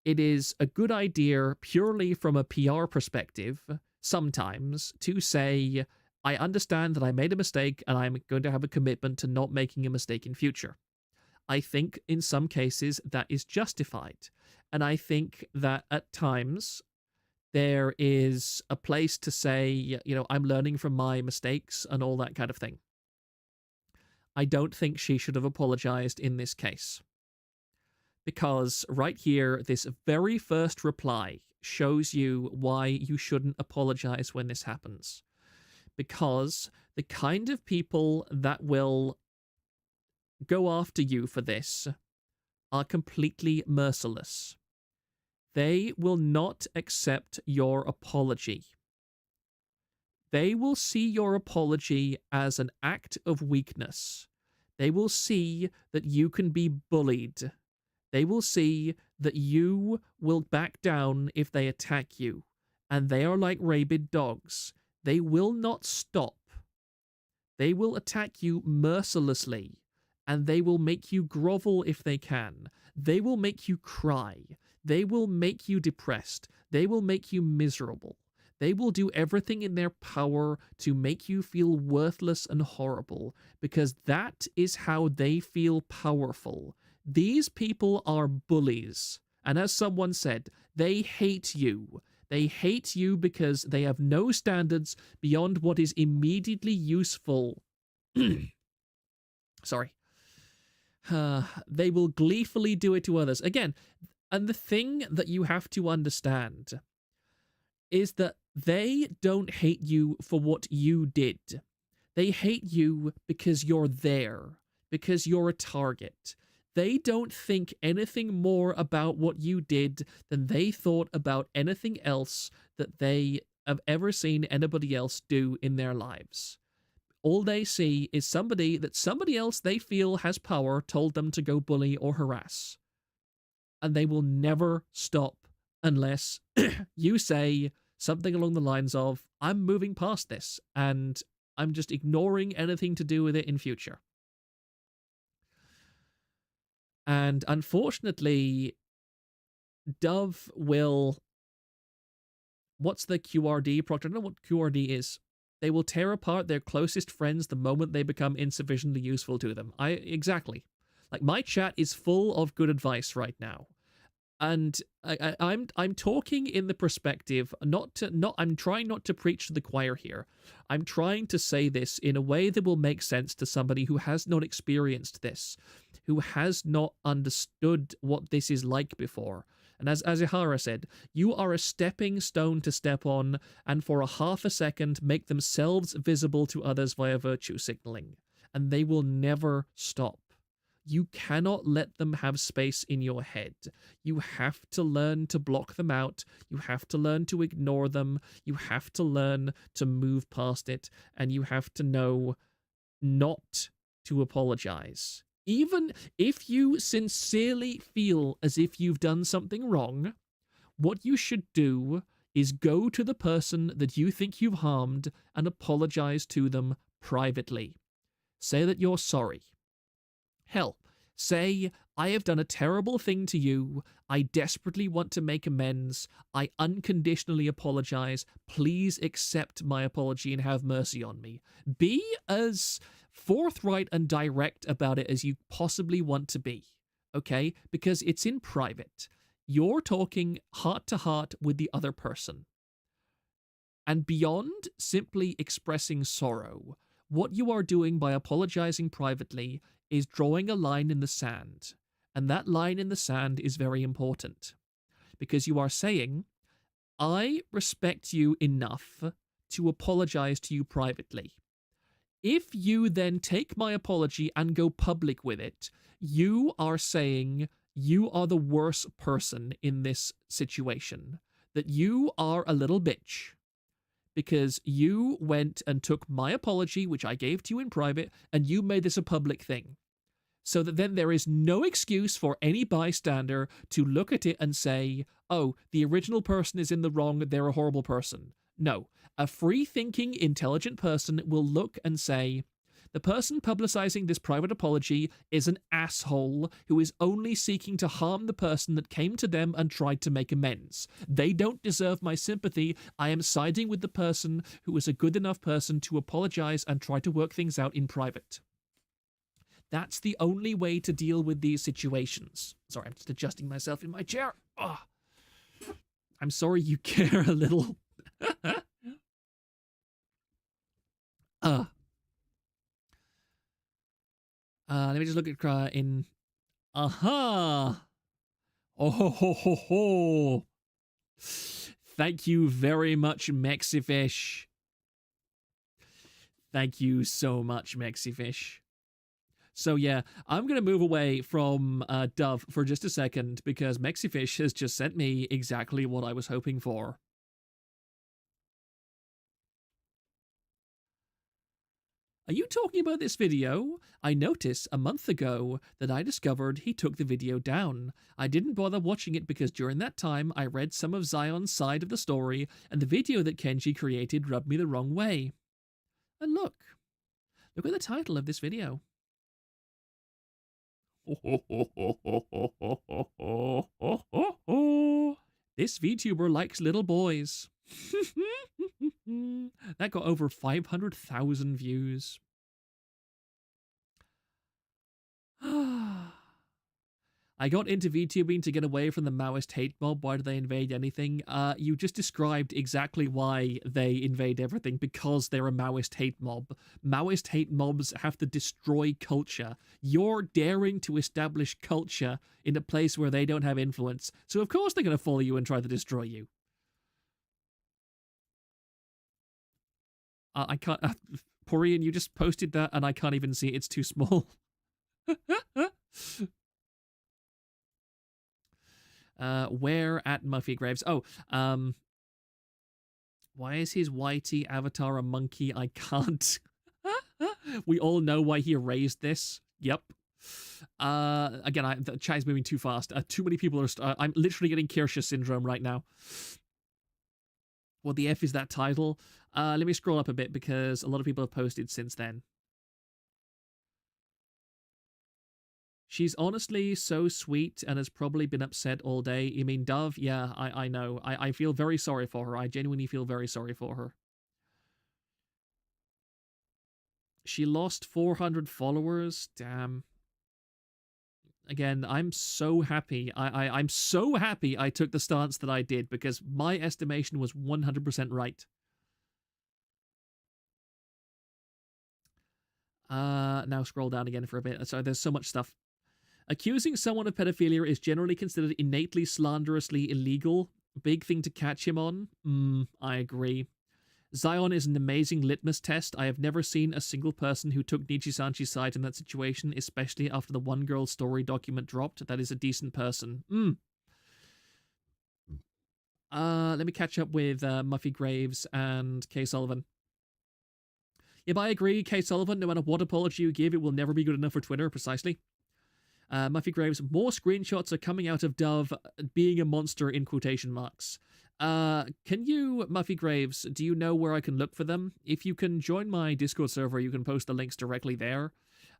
it is a good idea purely from a PR perspective sometimes to say, I understand that I made a mistake and I'm going to have a commitment to not making a mistake in future. I think in some cases that is justified. And I think that at times there is a place to say, you know, I'm learning from my mistakes and all that kind of thing. I don't think she should have apologized in this case. Because right here, this very first reply shows you why you shouldn't apologize when this happens. Because the kind of people that will go after you for this are completely merciless. They will not accept your apology. They will see your apology as an act of weakness. They will see that you can be bullied. They will see that you will back down if they attack you. And they are like rabid dogs. They will not stop. They will attack you mercilessly. And they will make you grovel if they can. They will make you cry. They will make you depressed. They will make you miserable. They will do everything in their power to make you feel worthless and horrible, because that is how they feel powerful. These people are bullies. And as someone said, they hate you. They hate you because they have no standards beyond what is immediately useful. Sorry. They will gleefully do it to others. Again, and the thing that you have to understand is that they don't hate you for what you did. They hate you because you're there, because you're a target. They don't think anything more about what you did than they thought about anything else that they have ever seen anybody else do in their lives. All they see is somebody else they feel has power told them to go bully or harass. And they will never stop unless you say something along the lines of, I'm moving past this and I'm just ignoring anything to do with it in future. And unfortunately, Dove will... What's the QRD, Proctor? I don't know what QRD is. They will tear apart their closest friends the moment they become insufficiently useful to them. Exactly. Like, my chat is full of good advice right now. And I'm talking in the perspective, I'm trying not to preach to the choir here. I'm trying to say this in a way that will make sense to somebody who has not experienced this, who has not understood what this is like before. And as Ihara said, you are a stepping stone to step on, and for a half a second make themselves visible to others via virtue signaling. And they will never stop. You cannot let them have space in your head. You have to learn to block them out. You have to learn to ignore them. You have to learn to move past it. And you have to know not to apologize. Even if you sincerely feel as if you've done something wrong, what you should do is go to the person that you think you've harmed and apologize to them privately. Say that you're sorry. Hell, say, I have done a terrible thing to you. I desperately want to make amends. I unconditionally apologize. Please accept my apology and have mercy on me. Be as forthright and direct about it as you possibly want to be, okay? Because it's in private. You're talking heart to heart with the other person. And beyond simply expressing sorrow, what you are doing by apologizing privately is drawing a line in the sand. And that line in the sand is very important. Because you are saying, I respect you enough to apologize to you privately. If you then take my apology and go public with it, you are saying you are the worst person in this situation. That you are a little bitch. Because you went and took my apology, which I gave to you in private, and you made this a public thing. So that then there is no excuse for any bystander to look at it and say, oh, the original person is in the wrong, they're a horrible person. No, a free-thinking, intelligent person will look and say, The person publicizing this private apology is an asshole who is only seeking to harm the person that came to them and tried to make amends. They don't deserve my sympathy. I am siding with the person who is a good enough person to apologize and try to work things out in private. That's the only way to deal with these situations. Sorry, I'm just adjusting myself in my chair. Oh. I'm sorry you care a little. Let me just look at in. Aha! Oh ho ho ho ho! Thank you very much, Mexifish. Thank you so much, Mexifish. So yeah, I'm going to move away from Dove for just a second because Mexifish has just sent me exactly what I was hoping for. Are you talking about this video? I noticed a month ago that I discovered he took the video down. I didn't bother watching it because during that time I read some of Zion's side of the story and the video that Kenji created rubbed me the wrong way. And look at the title of this video. This VTuber likes little boys. That got over 500,000 views. I got into VTubing to get away from the Maoist hate mob. Why do they invade anything? You just described exactly why they invade everything, because they're a Maoist hate mob. Maoist hate mobs have to destroy culture. You're daring to establish culture in a place where they don't have influence, so of course they're going to follow you and try to destroy you. I can't... Porian, you just posted that and I can't even see it. It's too small. Where at Muffy Graves? Oh, why is his YT avatar a monkey? I can't. We all know why he erased this. Yep. Again, the chat is moving too fast. Too many people are... I'm literally getting Kirsche syndrome right now. What the F is that title? Let me scroll up a bit because a lot of people have posted since then. She's honestly so sweet and has probably been upset all day. You mean Dove? Yeah, I know. I feel very sorry for her. I genuinely feel very sorry for her. She lost 400 followers. Damn. Again, I'm so happy. I'm so happy I took the stance that I did because my estimation was 100% right. Now scroll down again for a bit. Sorry, there's so much stuff. Accusing someone of pedophilia is generally considered innately slanderously illegal. Big thing to catch him on. I agree. Zion is an amazing litmus test. I have never seen a single person who took Nichi-sanchi's side in that situation, especially after the One Girl Story document dropped. That is a decent person. Let me catch up with Muffy Graves and Kay Sullivan. Yep, I agree, Kay Sullivan. No matter what apology you give, it will never be good enough for Twitter, precisely. Muffy Graves, more screenshots are coming out of Dove being a monster in quotation marks. Can you, Muffy Graves, do you know where I can look for them? If you can join my Discord server, you can post the links directly there.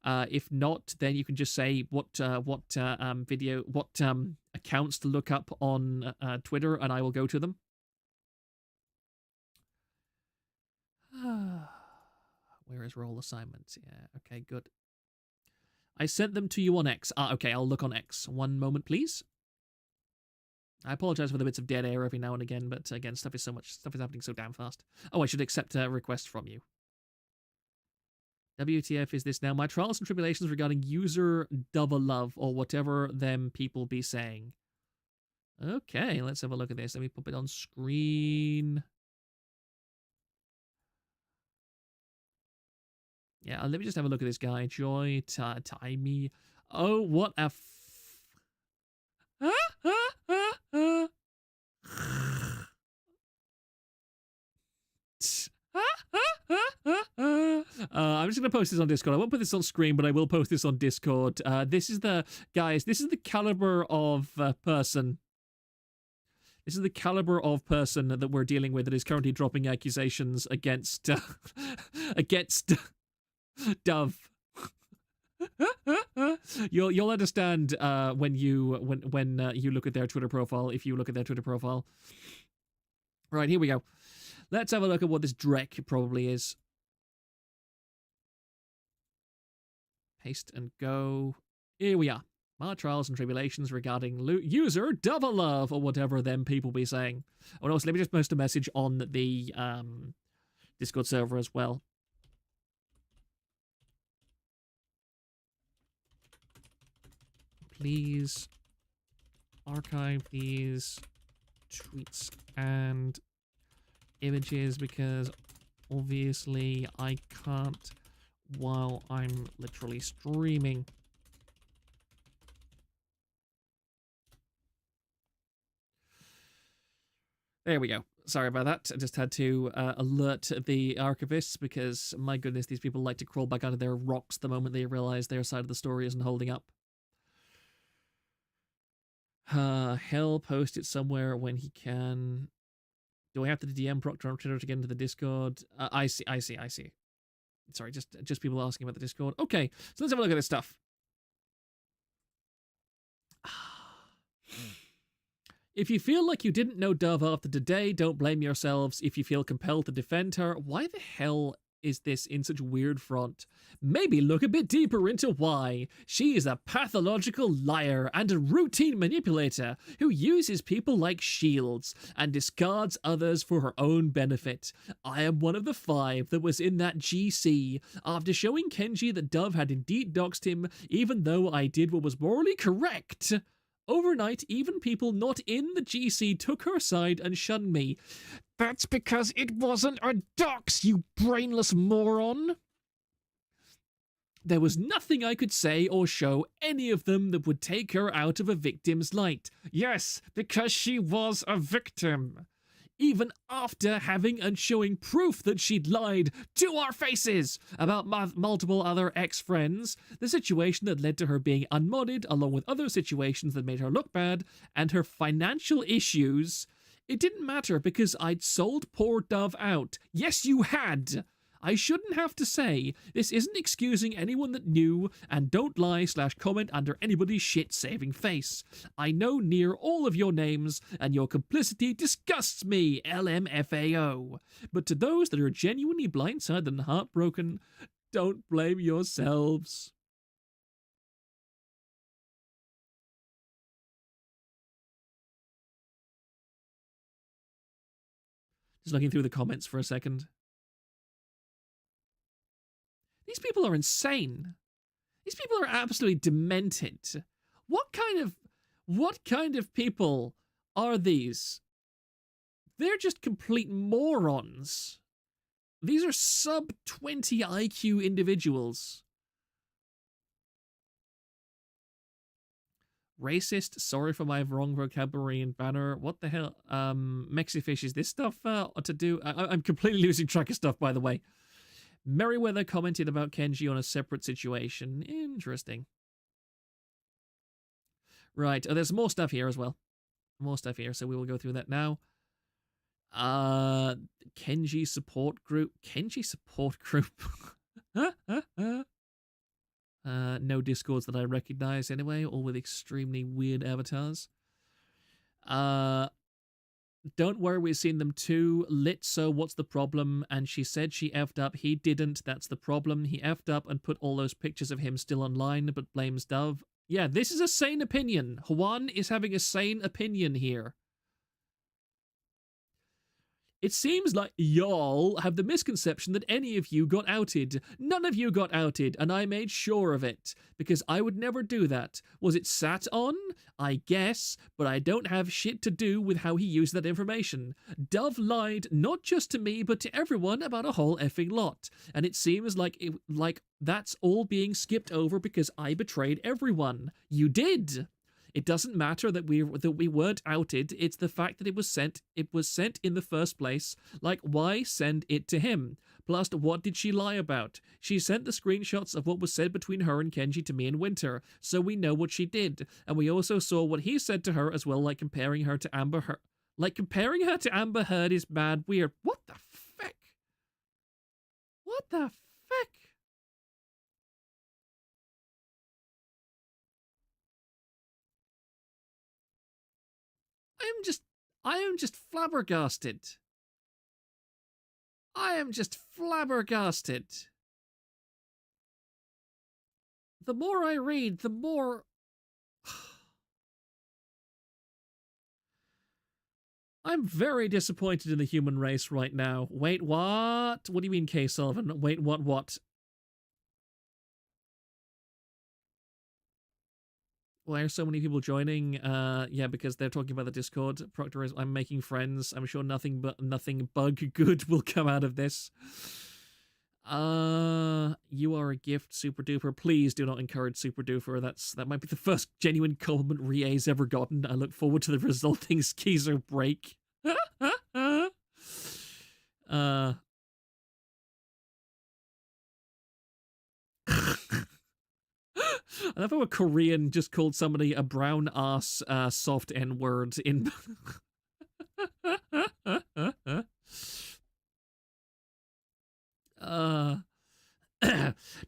If not, then you can just say what accounts to look up on Twitter, and I will go to them. Where is role assignments? Yeah, okay, good. I sent them to you on X. Okay, I'll look on X. One moment, please. I apologize for the bits of dead air every now and again, but again, stuff is happening so damn fast. Oh, I should accept a request from you. WTF is this now? My trials and tribulations regarding user double love, or whatever them people be saying. Okay, let's have a look at this. Let me pop it on screen. Yeah, let me just have a look at this guy. Joy, Timey. Oh, what a I'm just going to post this on Discord. I won't put this on screen, but I will post this on Discord. This is the caliber of person. This is the caliber of person that we're dealing with that is currently dropping accusations against Dove. You'll understand when you look at their Twitter profile, if you look at their Twitter profile. Right, here we go. Let's have a look at what this Drek probably is. Paste and go. Here we are. My trials and tribulations regarding user double love, or whatever them people be saying. Oh no, so let me just post a message on the Discord server as well. Please archive these tweets and images because obviously I can't while I'm literally streaming. There we go. Sorry about that. I just had to alert the archivists because, my goodness, these people like to crawl back out of their rocks the moment they realize their side of the story isn't holding up. Hell, post it somewhere when he can. Do I have to DM Proctor on Twitter to get into the Discord? I see. Sorry, just people asking about the Discord. Okay, so let's have a look at this stuff. If you feel like you didn't know Dove after today, don't blame yourselves. If you feel compelled to defend her, why the hell is this in such weird front? Maybe look a bit deeper into why. She is a pathological liar and a routine manipulator who uses people like shields and discards others for her own benefit. I am one of the 5 that was in that GC after showing Kenji that Dove had indeed doxed him, even though I did what was morally correct. Overnight, even people not in the GC took her side and shunned me. That's because it wasn't a dox, you brainless moron! There was nothing I could say or show any of them that would take her out of a victim's light. Yes, because she was a victim. Even after having and showing proof that she'd lied to our faces about multiple other ex-friends, the situation that led to her being unmodded, along with other situations that made her look bad, and her financial issues, it didn't matter because I'd sold poor Dove out. Yes, you had! I shouldn't have to say, this isn't excusing anyone that knew, and don't lie/comment under anybody's shit-saving face. I know near all of your names, and your complicity disgusts me, LMFAO. But to those that are genuinely blindsided and heartbroken, don't blame yourselves. Just looking through the comments for a second. These people are insane. These people are absolutely demented. What kind of people are these? They're just complete morons. These are sub 20 IQ individuals. Racist, sorry for my wrong vocabulary and banner. What the hell? Mexifish, is this stuff to do? I'm completely losing track of stuff, by the way. Merriweather commented about Kenji on a separate situation. Interesting. Right, there's more stuff here as well. More stuff here, so we will go through that now. Kenji support group. Kenji support group. No Discords that I recognize anyway, all with extremely weird avatars. Don't worry, we've seen them too. Lit, so what's the problem? And she said she effed up. He didn't. That's the problem. He effed up and put all those pictures of him still online, but blames Dove. Yeah, this is a sane opinion. Juan is having a sane opinion here. It seems like y'all have the misconception that any of you got outed. None of you got outed, and I made sure of it, because I would never do that. Was it sat on? I guess, but I don't have shit to do with how he used that information. Dove lied not just to me, but to everyone about a whole effing lot, and it seems like that's all being skipped over because I betrayed everyone. You did! It doesn't matter that we weren't outed. It's the fact that it was sent in the first place. Like, why send it to him? Plus, what did she lie about? She sent the screenshots of what was said between her and Kenji to me in Winter, so we know what she did. And we also saw what he said to her as well, like comparing her to Amber Heard. Like, comparing her to Amber Heard is mad weird. What the feck? What the feck? I am just flabbergasted. I am just flabbergasted. The more I read, the more... I'm very disappointed in the human race right now. Wait, what? What do you mean, K. Sullivan? Wait, what? Why are so many people joining? Yeah, because they're talking about the Discord. Proctor is, I'm making friends. I'm sure nothing bug good will come out of this. You are a gift, Super Duper. Please do not encourage Super Duper. That might be the first genuine compliment Rie's ever gotten. I look forward to the resulting skeezer break. I love how a Korean just called somebody a brown ass soft N-word in...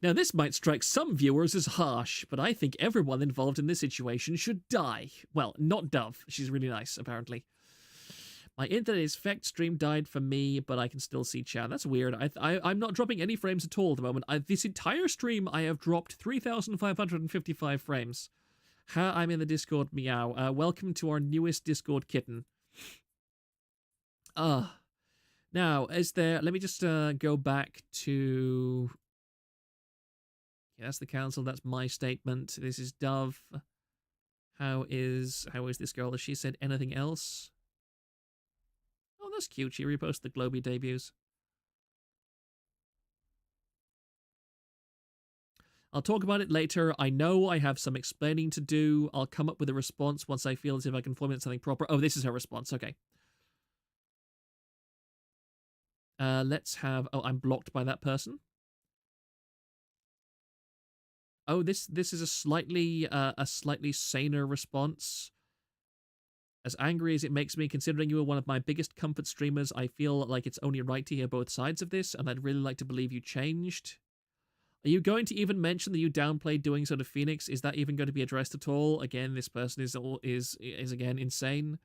Now, this might strike some viewers as harsh, but I think everyone involved in this situation should die. Well, not Dove. She's really nice, apparently. My internet effect stream died for me, but I can still see chat. That's weird. I'm not dropping any frames at all at the moment. This entire stream, I have dropped 3,555 frames. I'm in the Discord, meow. Welcome to our newest Discord kitten. Now, is there... Let me just go back to... Yeah, that's the council. That's my statement. This is Dove. How is this girl? Has she said anything else? Oh, that's cute. She reposted the Globy debuts. I'll talk about it later. I know I have some explaining to do. I'll come up with a response once I feel as if I can formulate something proper. Oh, this is her response. Okay. Let's have... Oh, I'm blocked by that person. Oh, this is a slightly saner response. As angry as it makes me, considering you are one of my biggest comfort streamers, I feel like it's only right to hear both sides of this, and I'd really like to believe you changed. Are you going to even mention that you downplayed doing so to Phoenix? Is that even going to be addressed at all? Again, this person is again insane.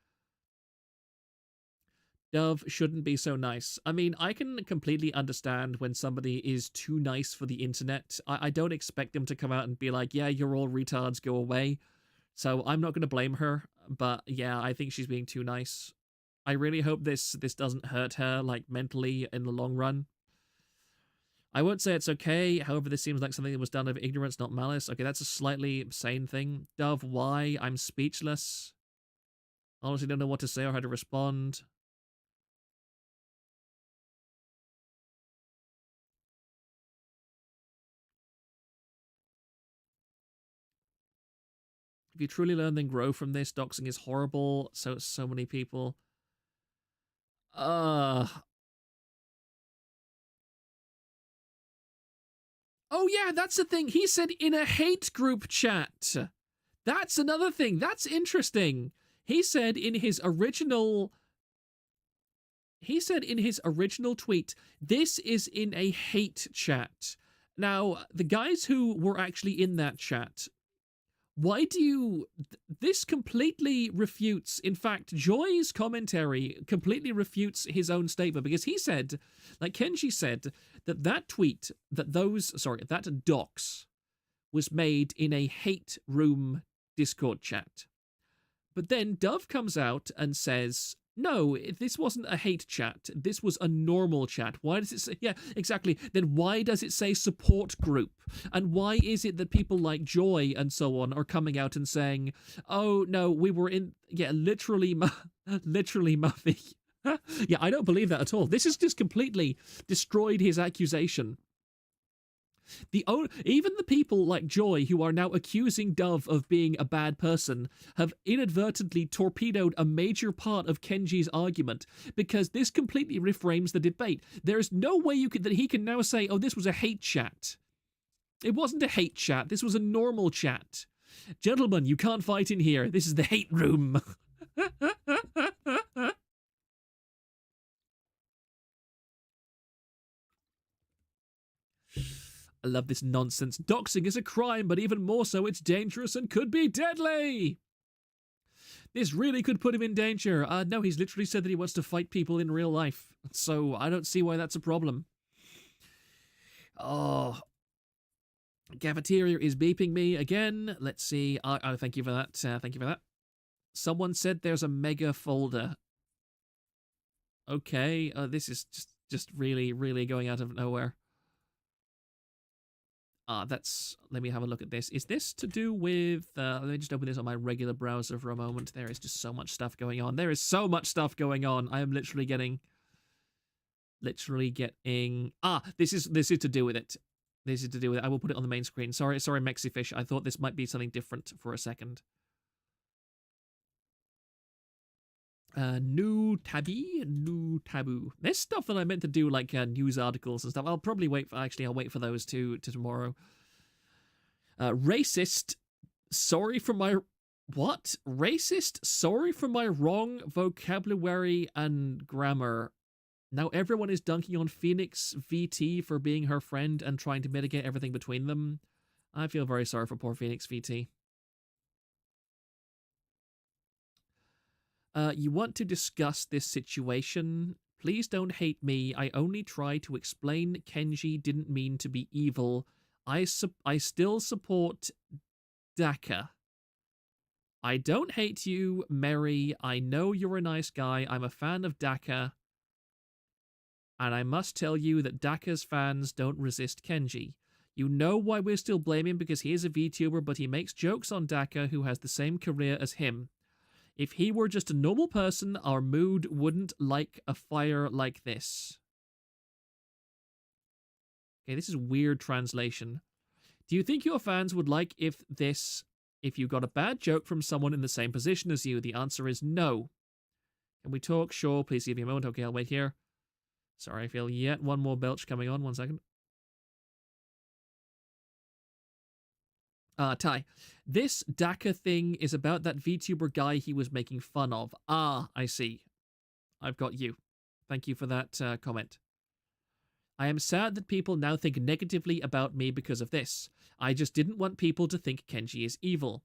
Dove shouldn't be so nice. I mean, I can completely understand when somebody is too nice for the internet. I don't expect them to come out and be like, yeah, you're all retards, go away. So I'm not going to blame her. But yeah, I think she's being too nice. I really hope this doesn't hurt her, like, mentally in the long run. I won't say it's okay. However, this seems like something that was done of ignorance, not malice. Okay, that's a slightly sane thing. Dove, why? I'm speechless. Honestly, don't know what to say or how to respond. If you truly learn, then grow from this. Doxing is horrible. So many people. Oh yeah, that's the thing. He said in a hate group chat. That's another thing. That's interesting. He said in his original tweet, this is in a hate chat. Now, the guys who were actually in that chat, why do you... This completely refutes... In fact, Joy's commentary completely refutes his own statement, because he said, like Kenji said, that tweet, that dox was made in a hate room Discord chat. But then Dove comes out and says, no, this wasn't a hate chat. This was a normal chat. Why does it say... Yeah, exactly. Then why does it say support group? And why is it that people like Joy and so on are coming out and saying, oh, no, we were in... Yeah, literally Muffy. Yeah, I don't believe that at all. This has just completely destroyed his accusation. Even the people like Joy who are now accusing Dove of being a bad person have inadvertently torpedoed a major part of Kenji's argument, because this completely reframes the debate. There is no way that he can now say, oh, this was a hate chat. It wasn't a hate chat. This was a normal chat. Gentlemen, you can't fight in here. This is the hate room. I love this nonsense. Doxing is a crime, but even more so, it's dangerous and could be deadly. This really could put him in danger. No, he's literally said that he wants to fight people in real life. So I don't see why that's a problem. Oh. Cafeteria is beeping me again. Let's see. Oh, thank you for that. Thank you for that. Someone said there's a mega folder. Okay. This is just really, really going out of nowhere. Let me have a look at this. Is this to do with, let me just open this on my regular browser for a moment. There is just so much stuff going on. There is so much stuff going on. I am literally getting, this is to do with it. This is to do with it. I will put it on the main screen. Sorry, Mexifish. I thought this might be something different for a second. New taboo. There's stuff that I meant to do, like news articles and stuff. I'll probably wait for those to tomorrow. Racist. Sorry for my wrong vocabulary and grammar. Now everyone is dunking on Phoenix VT for being her friend and trying to mitigate everything between them. I feel very sorry for poor Phoenix VT. You want to discuss this situation? Please don't hate me. I only try to explain Kenji didn't mean to be evil. I still support Daka. I don't hate you, Mary. I know you're a nice guy. I'm a fan of Daka. And I must tell you that Daka's fans don't resist Kenji. You know why we're still blaming because he is a VTuber, but he makes jokes on Daka, who has the same career as him. If he were just a normal person, our mood wouldn't like a fire like this. Okay, this is weird translation. Do you think your fans would like if you got a bad joke from someone in the same position as you? The answer is no. Can we talk? Sure, please give me a moment. Okay, I'll wait here. Sorry, I feel yet one more belch coming on. 1 second. Ty, this Daka thing is about that VTuber guy he was making fun of. Ah, I see. I've got you. Thank you for that comment. I am sad that people now think negatively about me because of this. I just didn't want people to think Kenji is evil.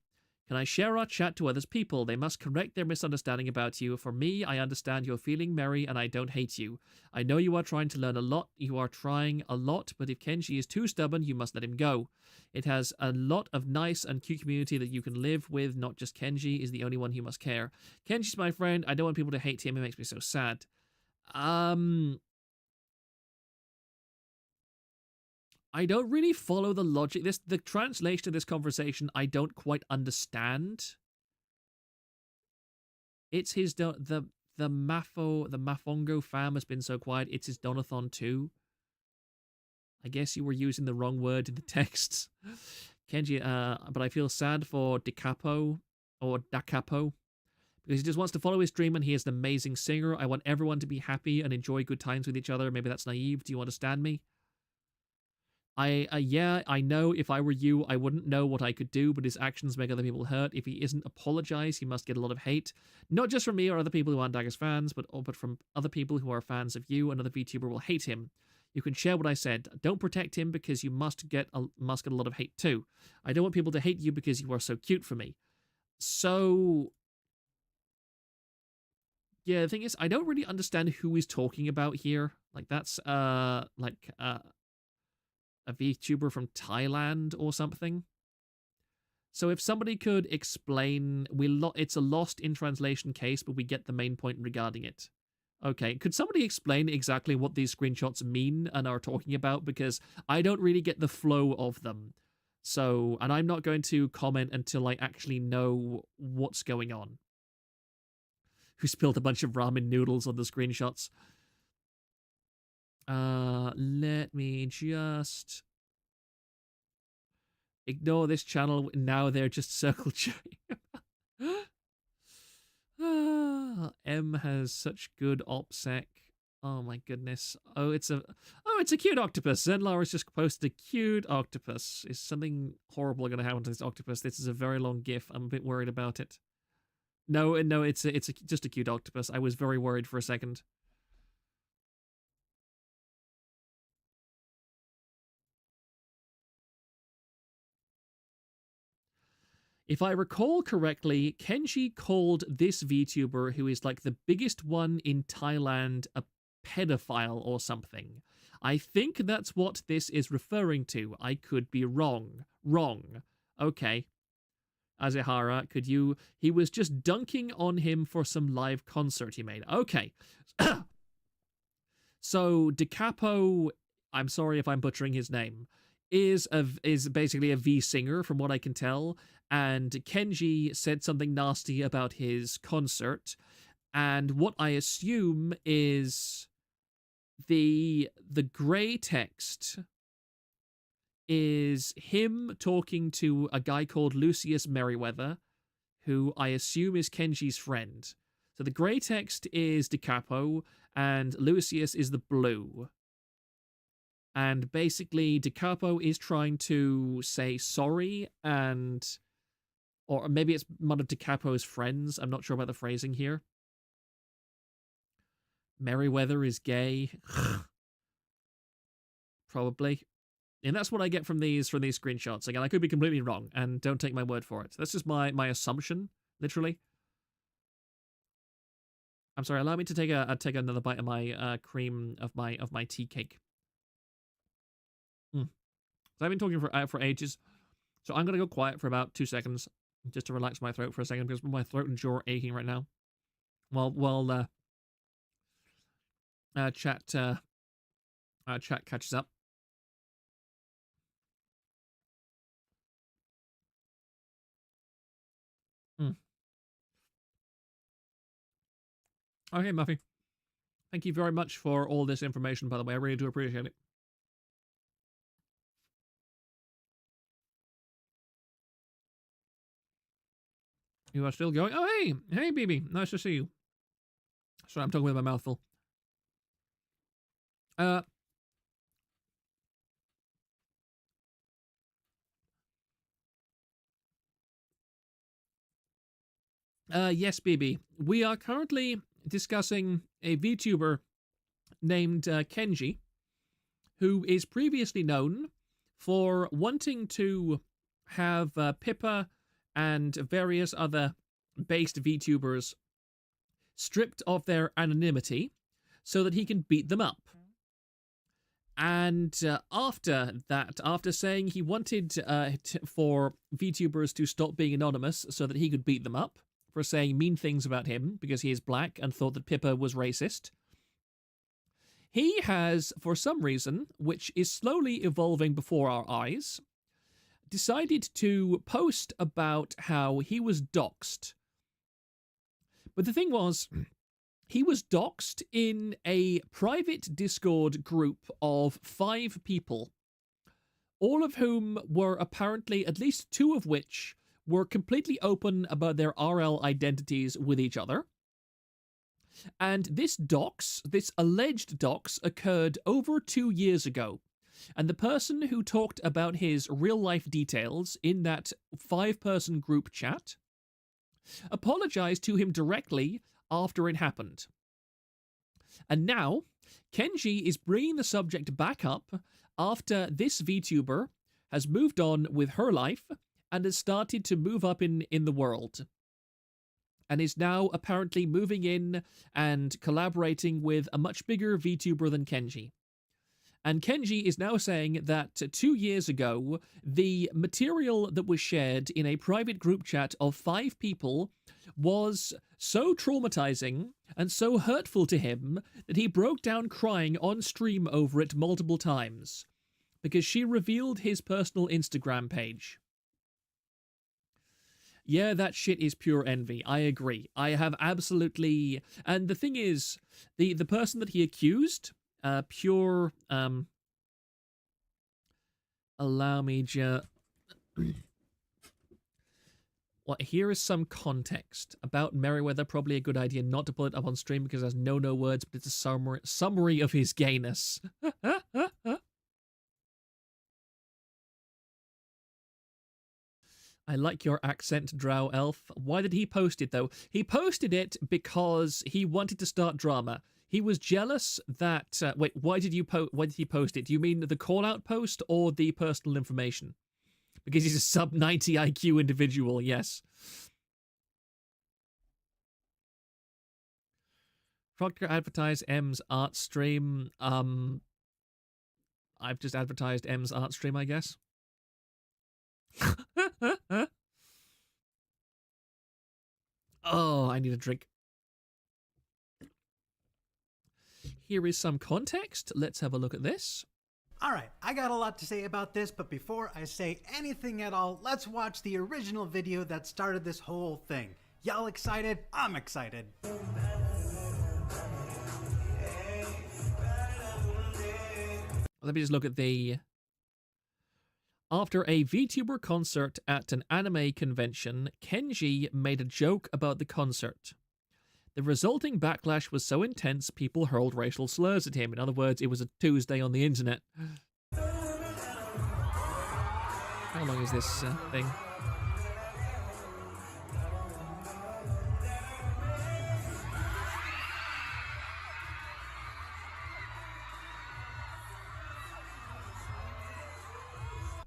Can I share our chat to others people? They must correct their misunderstanding about you. For me, I understand your feeling, Mary, and I don't hate you. I know you are trying to learn a lot. You are trying a lot, but if Kenji is too stubborn, you must let him go. It has a lot of nice and cute community that you can live with. Not just Kenji is the only one who must care. Kenji's my friend. I don't want people to hate him. It makes me so sad. I don't really follow the logic. The translation of this conversation, I don't quite understand. It's his the Mafongo fam has been so quiet. It's his Donathon too. I guess you were using the wrong word in the text, Kenji. But I feel sad for Dakapo because he just wants to follow his dream and he is an amazing singer. I want everyone to be happy and enjoy good times with each other. Maybe that's naive. Do you understand me? Yeah, I know if I were you, I wouldn't know what I could do, but his actions make other people hurt. If he isn't apologize, he must get a lot of hate. Not just from me or other people who aren't Dagger's fans, but from other people who are fans of you. Another VTuber will hate him. You can share what I said. Don't protect him because you must get a lot of hate too. I don't want people to hate you because you are so cute for me. So yeah, the thing is, I don't really understand who he's talking about here. Like that's a VTuber from Thailand or something. So if somebody could explain, it's a lost in translation case, but we get the main point regarding it. Okay, could somebody explain exactly what these screenshots mean and are talking about? Because I don't really get the flow of them. So, and I'm not going to comment until I actually know what's going on. Who spilled a bunch of ramen noodles on the screenshots? Let me just ignore this channel. Now they're just circle jerking. M has such good OPSEC. Oh my goodness. Oh, it's a cute octopus. Zenlar just posted a cute octopus. Is something horrible going to happen to this octopus? This is a very long GIF. I'm a bit worried about it. No, it's just a cute octopus. I was very worried for a second. If I recall correctly, Kenji called this VTuber, who is like the biggest one in Thailand, a pedophile or something. I think that's what this is referring to. I could be wrong. Wrong. Okay. Azehara, could you... He was just dunking on him for some live concert he made. Okay. So, DiCapo, I'm sorry if I'm butchering his name, is basically a V singer, from what I can tell, and Kenji said something nasty about his concert, and what I assume is the gray text is him talking to a guy called Lucius Merriweather, who I assume is Kenji's friend. So the gray text is DiCapo, and Lucius is the blue. And basically, DiCapo is trying to say sorry, and... Or maybe it's one of DiCapo's friends. I'm not sure about the phrasing here. Merriweather is gay. Probably. And that's what I get from these screenshots. Again, I could be completely wrong, and don't take my word for it. That's just my assumption, literally. I'm sorry, allow me to take another bite of my cream of my tea cake. So I've been talking for ages, so I'm gonna go quiet for about 2 seconds just to relax my throat for a second, because my throat and jaw are aching right now. While chat catches up. Okay, Muffy. Thank you very much for all this information, by the way. I really do appreciate it. You are still going? Oh, hey! Hey, BB. Nice to see you. Sorry, I'm talking with my mouth full. Yes, BB. We are currently discussing a VTuber named Kenji, who is previously known for wanting to have Pippa and various other based VTubers stripped of their anonymity so that he can beat them up. And after that, after saying he wanted for VTubers to stop being anonymous so that he could beat them up for saying mean things about him because he is black and thought that Pippa was racist, he has, for some reason, which is slowly evolving before our eyes, decided to post about how he was doxxed. But the thing was, he was doxxed in a private Discord group of 5 people, all of whom were apparently, at least 2 of which, were completely open about their RL identities with each other. And this dox, this alleged dox, occurred over 2 years ago. And the person who talked about his real-life details in that 5-person group chat apologized to him directly after it happened. And now, Kenji is bringing the subject back up after this VTuber has moved on with her life and has started to move up in the world, and is now apparently moving in and collaborating with a much bigger VTuber than Kenji. And Kenji is now saying that 2 years ago, the material that was shared in a private group chat of 5 people was so traumatizing and so hurtful to him that he broke down crying on stream over it multiple times, because she revealed his personal Instagram page. Yeah, that shit is pure envy. I agree. I have absolutely... And the thing is, the person that he accused, pure... Allow me just... Well, here is some context about Merriweather. Probably a good idea not to pull it up on stream because there's no words, but it's a summary of his gayness. I like your accent, Drow Elf. Why did he post it, though? He posted it because he wanted to start drama. He was jealous that... wait, why did he post it? Do you mean the call-out post or the personal information? Because he's a sub 90 IQ individual, yes. Proctor advertised M's art stream. I've just advertised M's art stream, I guess. Oh, I need a drink. Here is some context. Let's have a look at this. Alright, I got a lot to say about this, but before I say anything at all, let's watch the original video that started this whole thing. Y'all excited? I'm excited. Let me just look at the... After a VTuber concert at an anime convention, Kenji made a joke about the concert. The resulting backlash was so intense, people hurled racial slurs at him. In other words, it was a Tuesday on the internet. How long is this thing?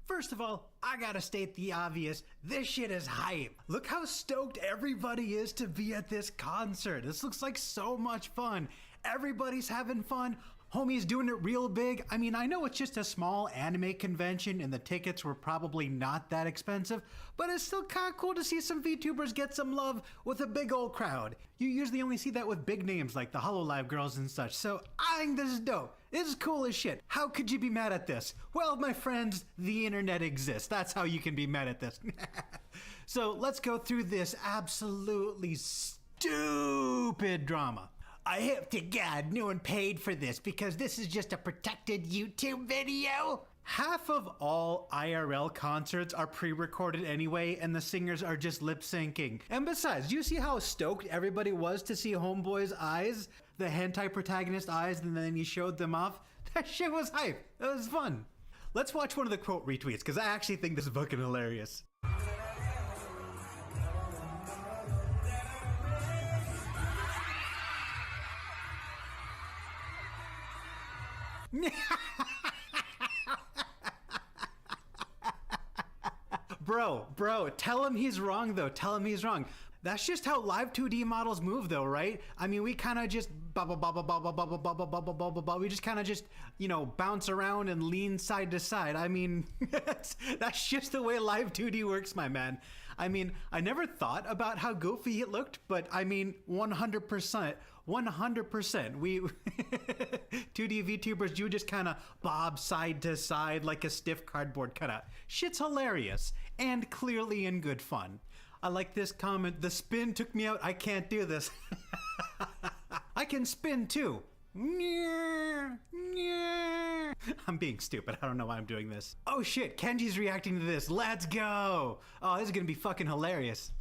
First of all, I gotta state the obvious, this shit is hype. Look how stoked everybody is to be at this concert. This looks like so much fun. Everybody's having fun. Homie's doing it real big. I mean, I know it's just a small anime convention and the tickets were probably not that expensive, but it's still kind of cool to see some VTubers get some love with a big old crowd. You usually only see that with big names like the HoloLive girls and such, so I think this is dope. This is cool as shit. How could you be mad at this? Well, my friends, the internet exists. That's how you can be mad at this. So let's go through this absolutely stupid drama. I hope to God no one paid for this because this is just a protected YouTube video. Half of all IRL concerts are pre-recorded anyway, and the singers are just lip-syncing. And besides, do you see how stoked everybody was to see Homeboy's eyes? The hentai protagonist eyes, and then he showed them off? That shit was hype. That was fun. Let's watch one of the quote retweets, because I actually think this is fucking hilarious. Bro, tell him he's wrong though. Tell him he's wrong. That's just how live 2D models move though, right? I mean, we kind of just we just kind of just, you know, bounce around and lean side to side. I mean, that's just the way live 2D works, my man. I mean, I never thought about how goofy it looked, but I mean, 100%. 100%. We 2D VTubers, you just kind of bob side to side like a stiff cardboard cutout. Shit's hilarious and clearly in good fun. I like this comment. The spin took me out. I can't do this. I can spin too. I'm being stupid. I don't know why I'm doing this. Oh shit, Kenji's reacting to this. Let's go. Oh, this is gonna be fucking hilarious.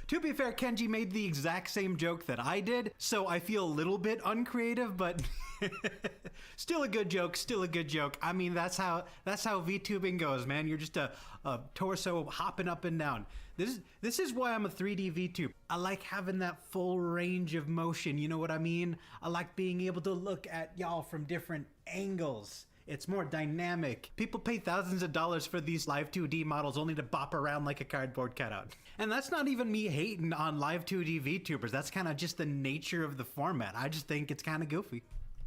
To be fair, Kenji made the exact same joke that I did, so I feel a little bit uncreative, but still a good joke, still a good joke. I mean, that's how VTubing goes, man. You're just a torso hopping up and down. This is why I'm a 3D VTube. I like having that full range of motion, you know what I mean? I like being able to look at y'all from different angles. It's more dynamic. People pay thousands of dollars for these live 2D models only to bop around like a cardboard cutout. And that's not even me hating on live 2D VTubers. That's kind of just the nature of the format. I just think it's kind of goofy.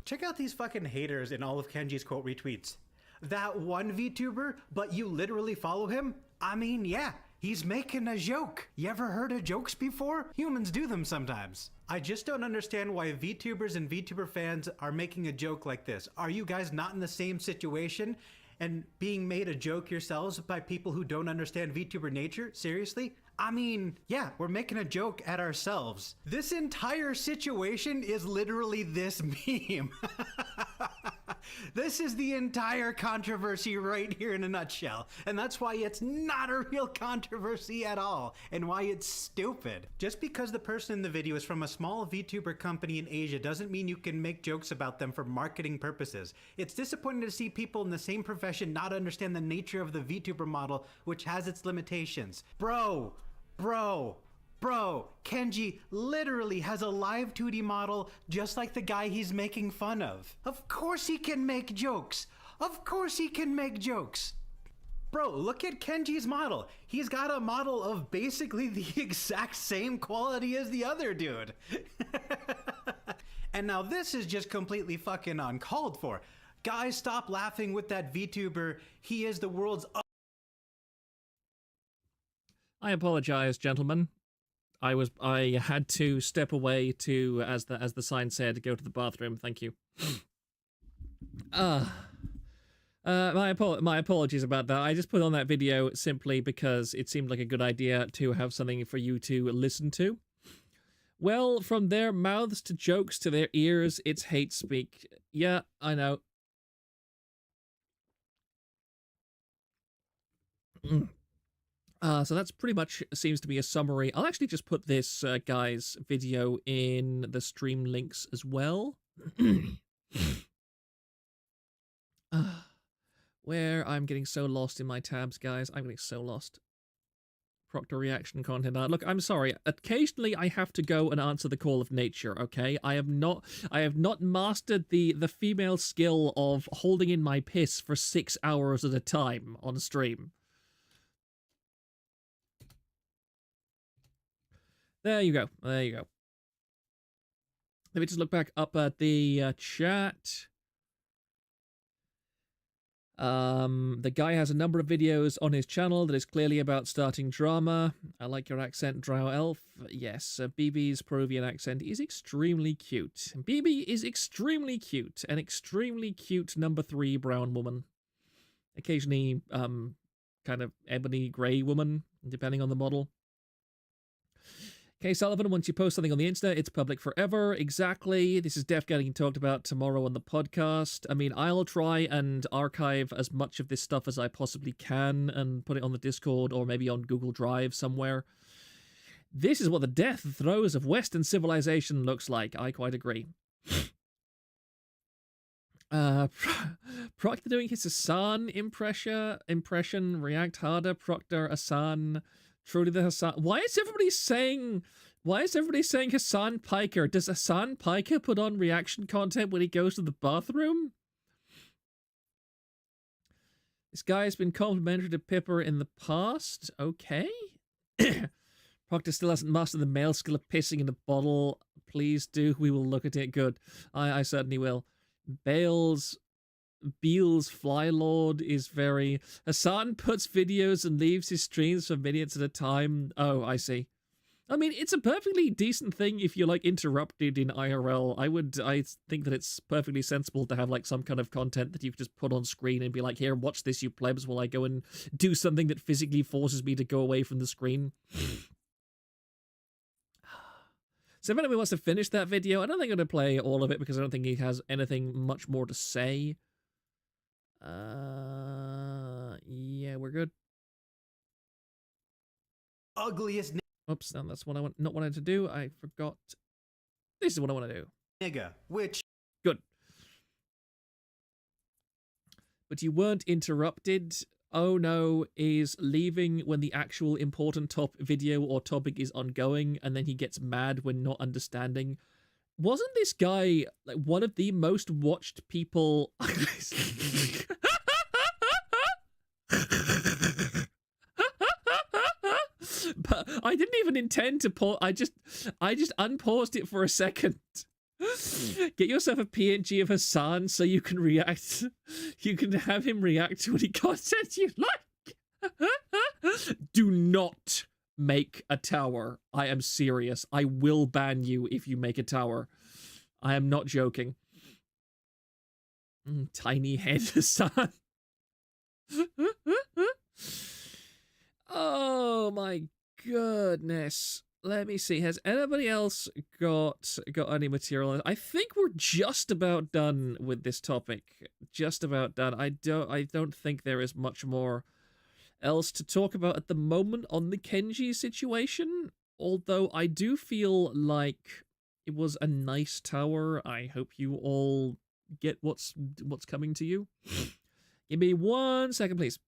Check out these fucking haters in all of Kenji's quote retweets. That one VTuber, but you literally follow him? I mean, yeah, he's making a joke. You ever heard of jokes before? Humans do them sometimes. I just don't understand why VTubers and VTuber fans are making a joke like this. Are you guys not in the same situation and being made a joke yourselves by people who don't understand VTuber nature? Seriously? I mean, yeah, we're making a joke at ourselves. This entire situation is literally this meme. This is the entire controversy right here in a nutshell. And that's why it's not a real controversy at all, and why it's stupid. Just because the person in the video is from a small VTuber company in Asia doesn't mean you can make jokes about them for marketing purposes. It's disappointing to see people in the same profession not understand the nature of the VTuber model, which has its limitations. Bro, Bro, Kenji literally has a live 2D model just like the guy he's making fun of. Of course he can make jokes. Of course he can make jokes. Bro, look at Kenji's model. He's got a model of basically the exact same quality as the other dude. And now this is just completely fucking uncalled for. Guys, stop laughing with that VTuber. He is the world's... I apologize, gentlemen. I had to step away to, as the sign said, go to the bathroom. Thank you. My apologies about that. I just put on that video simply because it seemed like a good idea to have something for you to listen to. Well, from their mouths to jokes to their ears, it's hate speak. Yeah, I know. So that's pretty much seems to be a summary. I'll actually just put this guy's video in the stream links as well. Where I'm getting so lost in my tabs, guys. I'm getting so lost. Proctor reaction content. Look, I'm sorry. Occasionally I have to go and answer the call of nature, okay? I have not mastered the female skill of holding in my piss for 6 hours at a time on stream. There you go. There you go. Let me just look back up at the chat. The guy has a number of videos on his channel that is clearly about starting drama. I like your accent, Drow Elf. Yes, BB's Peruvian accent is extremely cute. BB is extremely cute. An extremely cute number 3 brown woman. Occasionally, kind of ebony grey woman, depending on the model. K. Sullivan, once you post something on the internet, it's public forever. Exactly. This is Def getting talked about tomorrow on the podcast. I mean, I'll try and archive as much of this stuff as I possibly can and put it on the Discord or maybe on Google Drive somewhere. This is what the death throes of Western civilization looks like. I quite agree. Proctor doing his Hassan impression. React harder, Proctor, Hassan... Truly the Hassan. Why is everybody saying Hassan Piker? Does Hassan Piker put on reaction content when he goes to the bathroom? This guy has been complimentary to Pipper in the past. Okay. Proctor still hasn't mastered the male skill of pissing in a bottle. Please do. We will look at it. Good. I certainly will. Beale's Flylord is very... Hassan puts videos and leaves his streams for minutes at a time. Oh, I see. I mean, it's a perfectly decent thing if you're, like, interrupted in IRL. I think that it's perfectly sensible to have, like, some kind of content that you can just put on screen and be like, here, watch this, you plebs, while I go and do something that physically forces me to go away from the screen. So if anybody wants to finish that video, I don't think I'm going to play all of it because I don't think he has anything much more to say. Yeah, we're good. Ugliest Oops, no, that's what I not wanted to do. I forgot. This is what I want to do. nigga, which... Good. But you weren't interrupted. Oh no, is leaving when the actual important video or topic is ongoing, and then he gets mad when not understanding. Wasn't this guy like one of the most watched people? But I didn't even intend to pause. I just unpaused it for a second. Get yourself a PNG of Hassan so you can react. You can have him react to any content you like. Do not make a tower. I am serious. I will ban you if you make a tower. I am not joking. Tiny head Hassan. Oh my goodness. Let me see. Has anybody else got any material? I think we're just about done with this topic. Just about done. I don't think there is much more else to talk about at the moment on the Kenji situation. Although I do feel like it was a nice tower. I hope you all get what's coming to you. Give me 1 second, please.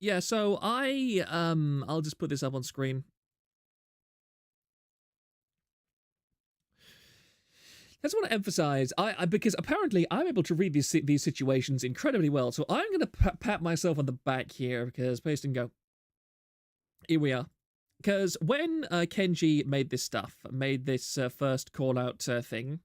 Yeah, so I'll just put this up on screen. I just want to emphasize, because apparently I'm able to read these situations incredibly well, so I'm going to pat myself on the back here, because paste and go. Here we are. Because when Kenji made this stuff, made this first call-out thing,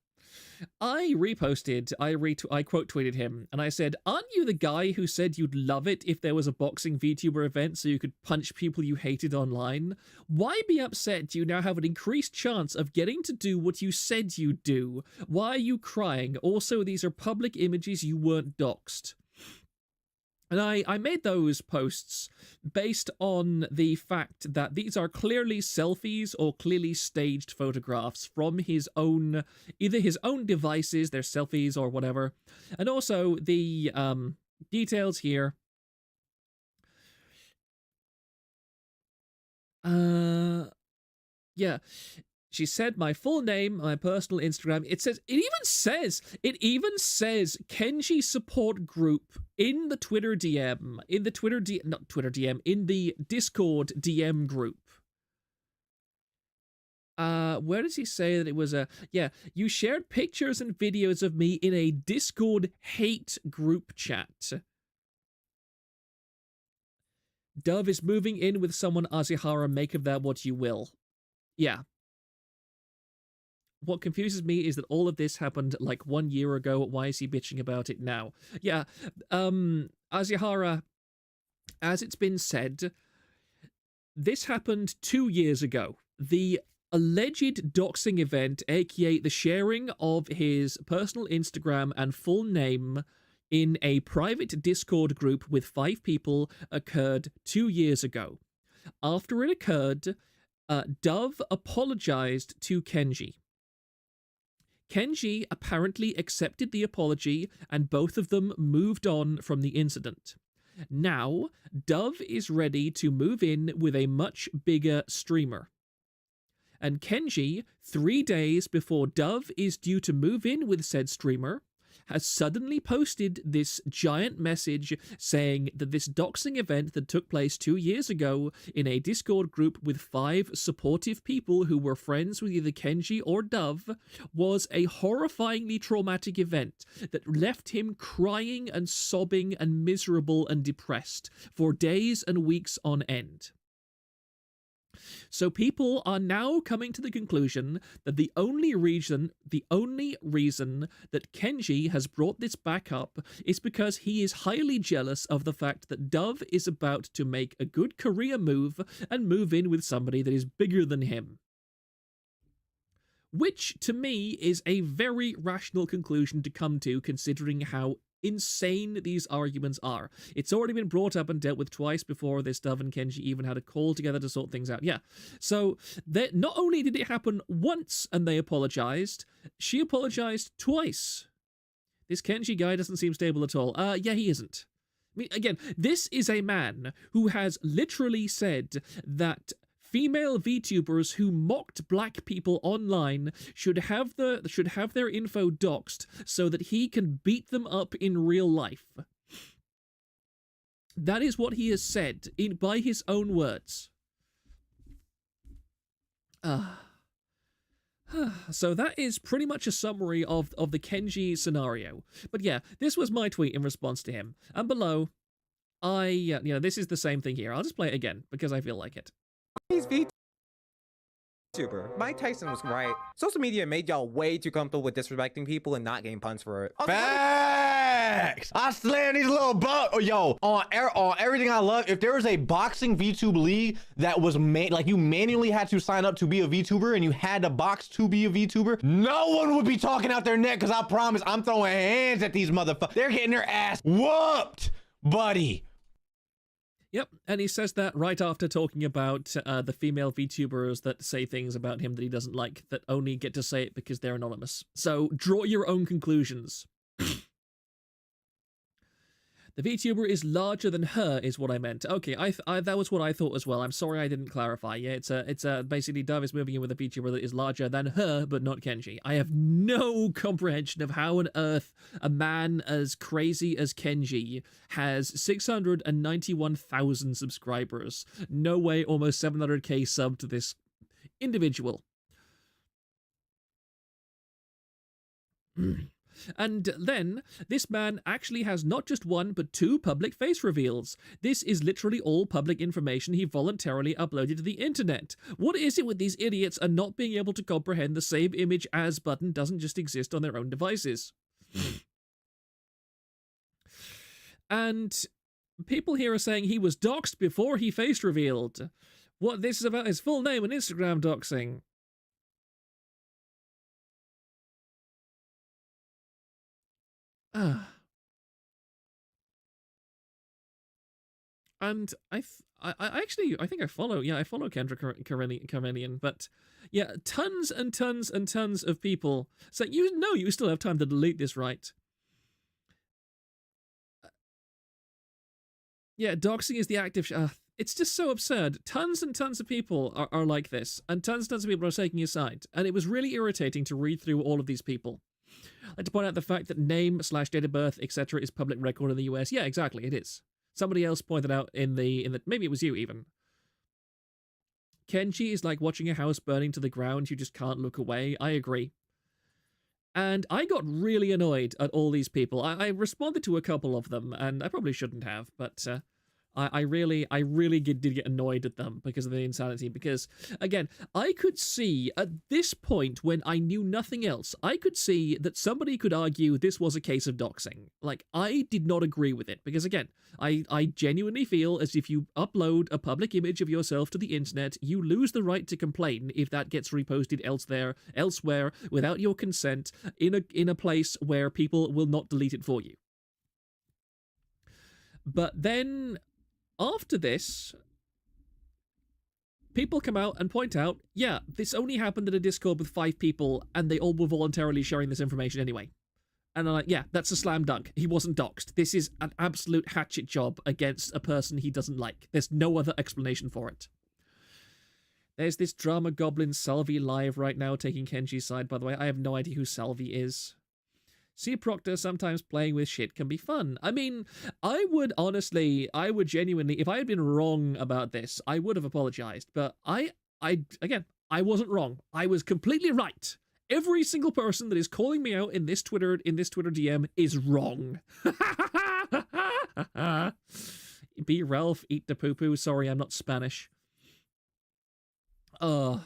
I reposted, I quote tweeted him, and I said, "Aren't you the guy who said you'd love it if there was a boxing VTuber event so you could punch people you hated online? Why be upset you now have an increased chance of getting to do what you said you'd do? Why are you crying? Also, these are public images, you weren't doxed." And I made those posts based on the fact that these are clearly selfies or clearly staged photographs from his own, either his own devices, their selfies or whatever. And also the details here. Yeah. She said my full name, my personal Instagram. It even says Kenji support group in the Twitter DM, in the Discord DM group. Where does he say that it was you shared pictures and videos of me in a Discord hate group chat. Dove is moving in with someone, Azihara, make of that what you will. Yeah. What confuses me is that all of this happened like 1 year ago. Why is he bitching about it now? Yeah, Azihara, as it's been said, this happened 2 years ago. The alleged doxing event, aka the sharing of his personal Instagram and full name in a private Discord group with 5 people, occurred 2 years ago. After it occurred, Dove apologized to Kenji. Kenji apparently accepted the apology, and both of them moved on from the incident. Now, Dove is ready to move in with a much bigger streamer. And Kenji, 3 days before Dove is due to move in with said streamer, has suddenly posted this giant message saying that this doxing event that took place 2 years ago in a Discord group with 5 supportive people who were friends with either Kenji or Dove was a horrifyingly traumatic event that left him crying and sobbing and miserable and depressed for days and weeks on end. So people are now coming to the conclusion that the only reason that Kenji has brought this back up is because he is highly jealous of the fact that Dove is about to make a good career move and move in with somebody that is bigger than him. Which, to me, is a very rational conclusion to come to, considering how insane these arguments are. It's already been brought up and dealt with twice before this. Dove and Kenji even had a call together to sort things out. Yeah. So not only did it happen once and they apologized, she apologized twice. This Kenji guy doesn't seem stable at all. Yeah, he isn't. I mean, again, this is a man who has literally said that female VTubers who mocked black people online should have their info doxed so that he can beat them up in real life. That is what he has said by his own words. So that is pretty much a summary of the Kenji scenario. But yeah, this was my tweet in response to him. And below, this is the same thing here. I'll just play it again because I feel like it. He's VTuber. Mike Tyson was right. Social media made y'all way too comfortable with disrespecting people and not getting punched for it. Facts! I slam these little yo, on everything I love. If there was a boxing VTube league that was like you manually had to sign up to be a VTuber and you had to box to be a VTuber, no one would be talking out their neck, because I promise I'm throwing hands at these motherfuckers. They're getting their ass whooped, buddy. Yep, and he says that right after talking about the female VTubers that say things about him that he doesn't like, that only get to say it because they're anonymous. So draw your own conclusions. The VTuber is larger than her, is what I meant. Okay, that was what I thought as well. I'm sorry I didn't clarify. Yeah, it's basically Dove is moving in with a VTuber that is larger than her, but not Kenji. I have no comprehension of how on earth a man as crazy as Kenji has 691,000 subscribers. No way, almost 700k sub to this individual. And then, this man actually has not just one, but 2 public face reveals. This is literally all public information he voluntarily uploaded to the internet. What is it with these idiots and not being able to comprehend the save image as button doesn't just exist on their own devices? And people here are saying he was doxxed before he face revealed. What this is about his full name and Instagram doxing. And I think I follow Kendra Karelian, but yeah, tons and tons and tons of people say, you still have time to delete this, right? Yeah, doxing is the active it's just so absurd. Tons and tons of people are like this, and tons of people are taking his side, and it was really irritating to read through all of these people. I'd like to point out the fact that name/date of birth, etc. is public record in the US. Yeah, exactly, it is. Somebody else pointed out in the maybe it was you even. Kenji is like watching a house burning to the ground. You just can't look away. I agree. And I got really annoyed at all these people. I responded to a couple of them, and I probably shouldn't have, but I really did get annoyed at them because of the insanity. Because, again, I could see at this point when I knew nothing else, I could see that somebody could argue this was a case of doxing. Like, I did not agree with it. Because, again, I genuinely feel as if you upload a public image of yourself to the internet, you lose the right to complain if that gets reposted elsewhere without your consent in a place where people will not delete it for you. But then after this, people come out and point out, yeah, this only happened in a Discord with 5 people, and they all were voluntarily sharing this information anyway. And I'm like, yeah, that's a slam dunk. He wasn't doxxed. This is an absolute hatchet job against a person he doesn't like. There's no other explanation for it. There's this drama goblin Salvi live right now taking Kenji's side, by the way. I have no idea who Salvi is. See Proctor, sometimes playing with shit can be fun. I mean, I would genuinely, if I had been wrong about this, I would have apologized. But again, I wasn't wrong. I was completely right. Every single person that is calling me out in this Twitter DM is wrong. Be Ralph, eat the poo-poo. Sorry, I'm not Spanish. Oh,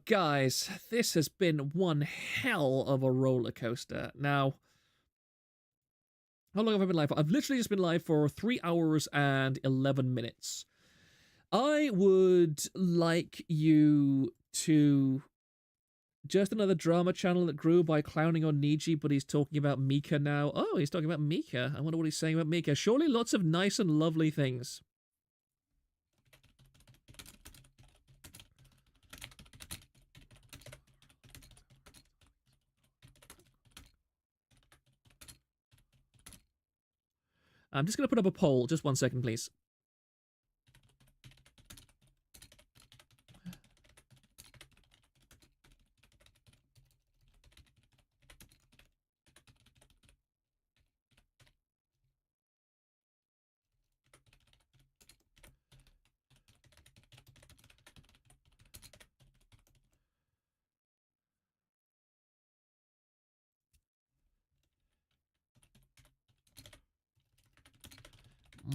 guys, this has been one hell of a roller coaster. Now, how long have I been live for? I've literally just been live for 3 hours and 11 minutes. I would like you to... Just another drama channel that grew by clowning on Niji, but he's talking about Mika now. Oh, he's talking about Mika. I wonder what he's saying about Mika. Surely lots of nice and lovely things. I'm just going to put up a poll. Just 1 second, please.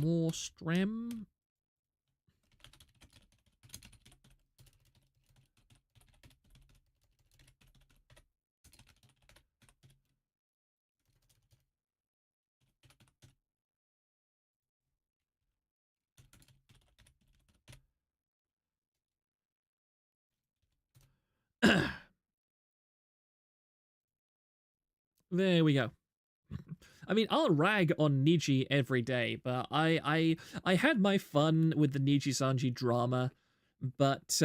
More Strem. There we go. I mean, I'll rag on Niji every day, but I had my fun with the Niji-Sanji drama, but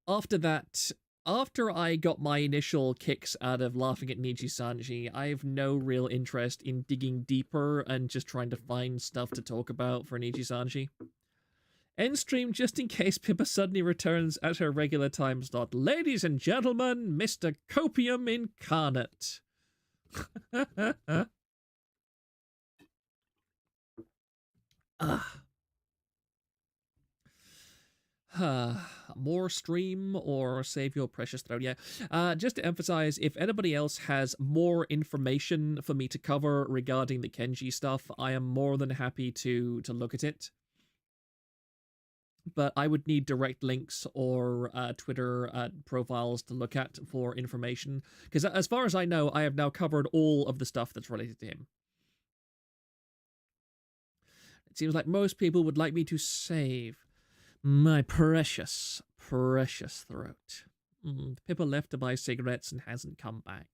after that, after I got my initial kicks out of laughing at Niji Sanji, I have no real interest in digging deeper and just trying to find stuff to talk about for Niji Sanji. End stream just in case Pippa suddenly returns at her regular time slot. Ladies and gentlemen, Mr. Copium Incarnate. More stream or save your precious throat? Yeah. Just to emphasize, if anybody else has more information for me to cover regarding the Kenji stuff, I am more than happy to look at it. But I would need direct links or Twitter profiles to look at for information. Because as far as I know, I have now covered all of the stuff that's related to him. It seems like most people would like me to save my precious, precious throat. Pippa left to buy cigarettes and hasn't come back.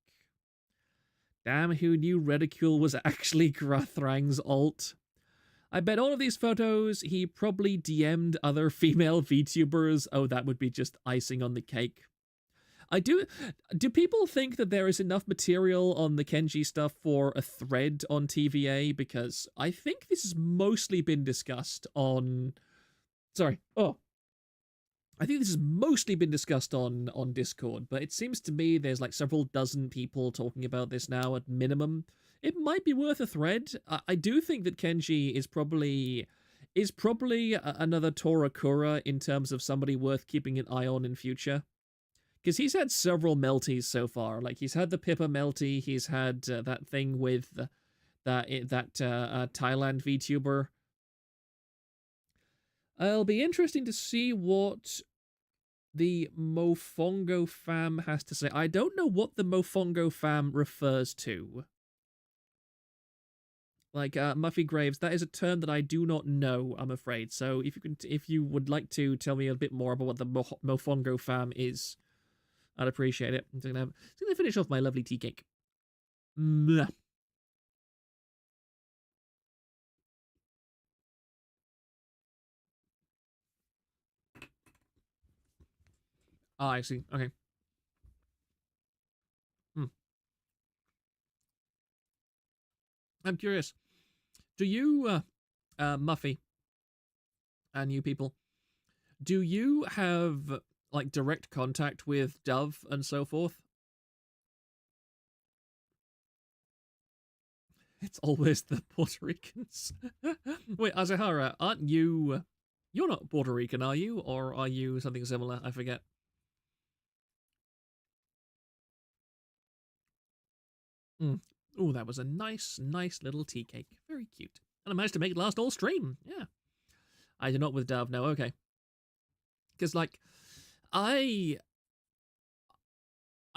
Damn, who knew Reticule was actually Grathrang's alt? I bet all of these photos he probably DM'd other female VTubers. Oh, that would be just icing on the cake. Do people think that there is enough material on the Kenji stuff for a thread on TVA? Because I think this has mostly been discussed on... Sorry. Oh. I think this has mostly been discussed on Discord, but it seems to me there's like several dozen people talking about this now at minimum. It might be worth a thread. I do think that Kenji is probably another Torakura in terms of somebody worth keeping an eye on in future. Because he's had several melties so far. Like, he's had the Pippa melty, he's had that thing with that Thailand VTuber. It'll be interesting to see what the Mofongo fam has to say. I don't know what the Mofongo fam refers to. Like, Muffy Graves, that is a term that I do not know, I'm afraid. So if you would like to tell me a bit more about what the Mofongo fam is, I'd appreciate it. I'm gonna finish off my lovely tea cake. Mwah. Oh, I see. Okay. I'm curious. Do you, Muffy, and you people, do you have, like, direct contact with Dove and so forth? It's always the Puerto Ricans. Wait, Azahara, aren't you... You're not Puerto Rican, are you? Or are you something similar? I forget. Oh, that was a nice little tea cake. Very cute. And I managed to make it last all stream. Yeah. I do not with Dove, no, okay. Because, like, I'm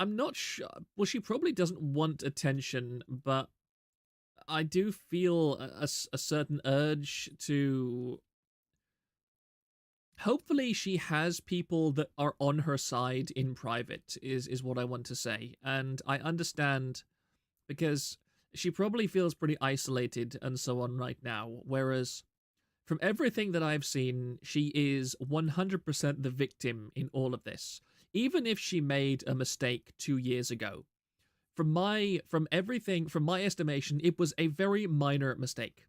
not sure. Well, she probably doesn't want attention, but I do feel a certain urge to... Hopefully she has people that are on her side in private, is what I want to say. And I understand, because she probably feels pretty isolated and so on right now, whereas from everything that I've seen, she is 100% the victim in all of this. Even if she made a mistake 2 years ago. From my estimation, it was a very minor mistake.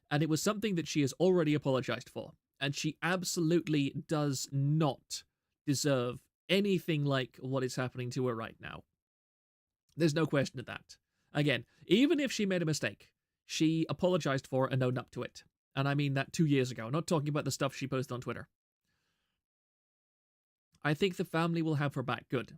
And it was something that she has already apologized for. And she absolutely does not deserve anything like what is happening to her right now. There's no question of that. Again, even if she made a mistake, she apologized for it and owned up to it. And I mean that 2 years ago. I'm not talking about the stuff she posted on Twitter. I think the family will have her back good.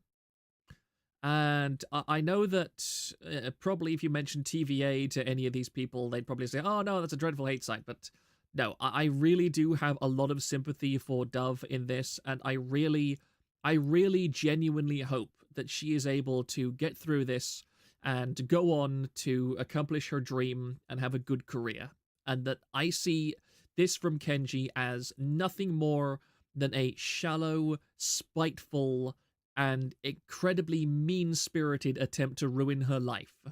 And I know that probably if you mention TVA to any of these people, they'd probably say, oh no, that's a dreadful hate site. But no, I really do have a lot of sympathy for Dove in this. And I really genuinely hope that she is able to get through this and go on to accomplish her dream and have a good career. And that I see this from Kenji as nothing more than a shallow, spiteful, and incredibly mean-spirited attempt to ruin her life.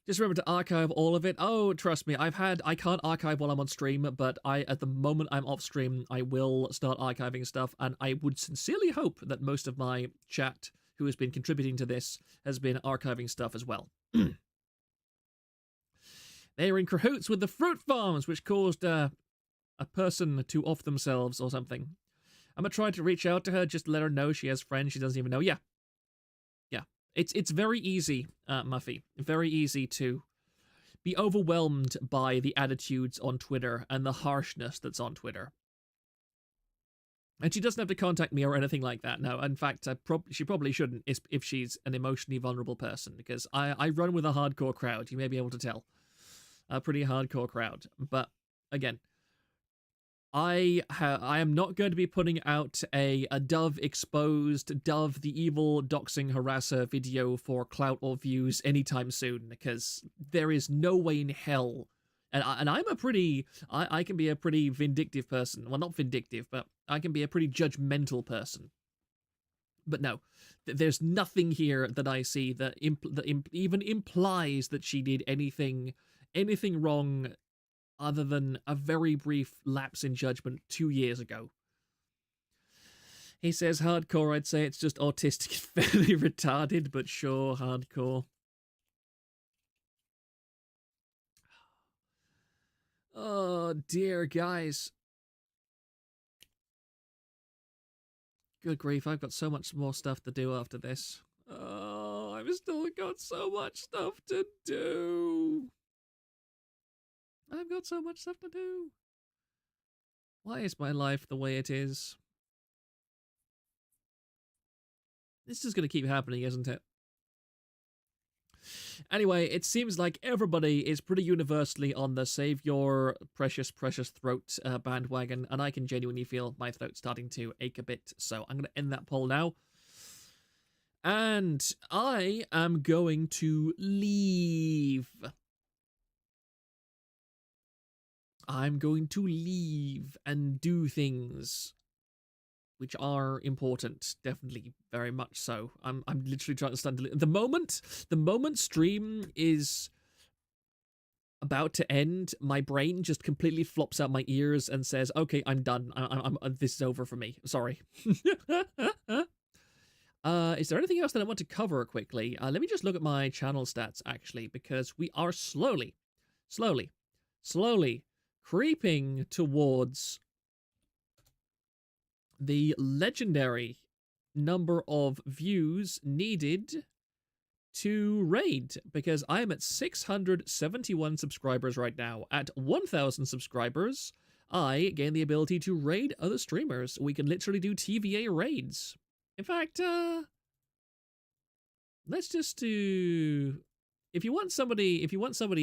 Just remember to archive all of it. Oh, trust me, I can't archive while I'm on stream, but at the moment I'm off stream, I will start archiving stuff, and I would sincerely hope that most of my chat who has been contributing to this has been archiving stuff as well. They are in cahoots with the fruit farms, which caused a person to off themselves or something. I'm gonna try to reach out to her, just to let her know she has friends she doesn't even know. Yeah. It's very easy, Muffy, very easy to be overwhelmed by the attitudes on Twitter and the harshness that's on Twitter. And she doesn't have to contact me or anything like that. No, in fact, she probably shouldn't if she's an emotionally vulnerable person, because I run with a hardcore crowd. You may be able to tell. A pretty hardcore crowd. But, again, I am not going to be putting out a Dove exposed, Dove the evil doxing harasser video for clout or views anytime soon, because there is no way in hell. And I'm a pretty, I can be a pretty vindictive person. Well, not vindictive, but I can be a pretty judgmental person. But no, there's nothing here that I see that even implies that she did anything wrong other than a very brief lapse in judgment 2 years ago. He says hardcore, I'd say it's just autistic and fairly retarded, but sure, hardcore. Oh dear, guys. Good grief, I've got so much more stuff to do after this. Oh, I've still got so much stuff to do. I've got so much stuff to do. Why is my life the way it is? This is going to keep happening, isn't it? Anyway, it seems like everybody is pretty universally on the save your precious, precious throat bandwagon, and I can genuinely feel my throat starting to ache a bit, so I'm going to end that poll now. And I am going to leave. I'm going to leave and do things which are important, definitely, very much so. I'm literally trying to stand the moment stream is about to end, my brain just completely flops out my ears and says, "Okay, I'm done. I'm this is over for me. Sorry." Is there anything else that I want to cover quickly? Let me just look at my channel stats actually, because we are slowly creeping towards the legendary number of views needed to raid, because I am at 671 subscribers right now. At 1,000 subscribers, I gain the ability to raid other streamers. We can literally do TVA raids. In fact, let's just do... If you want somebody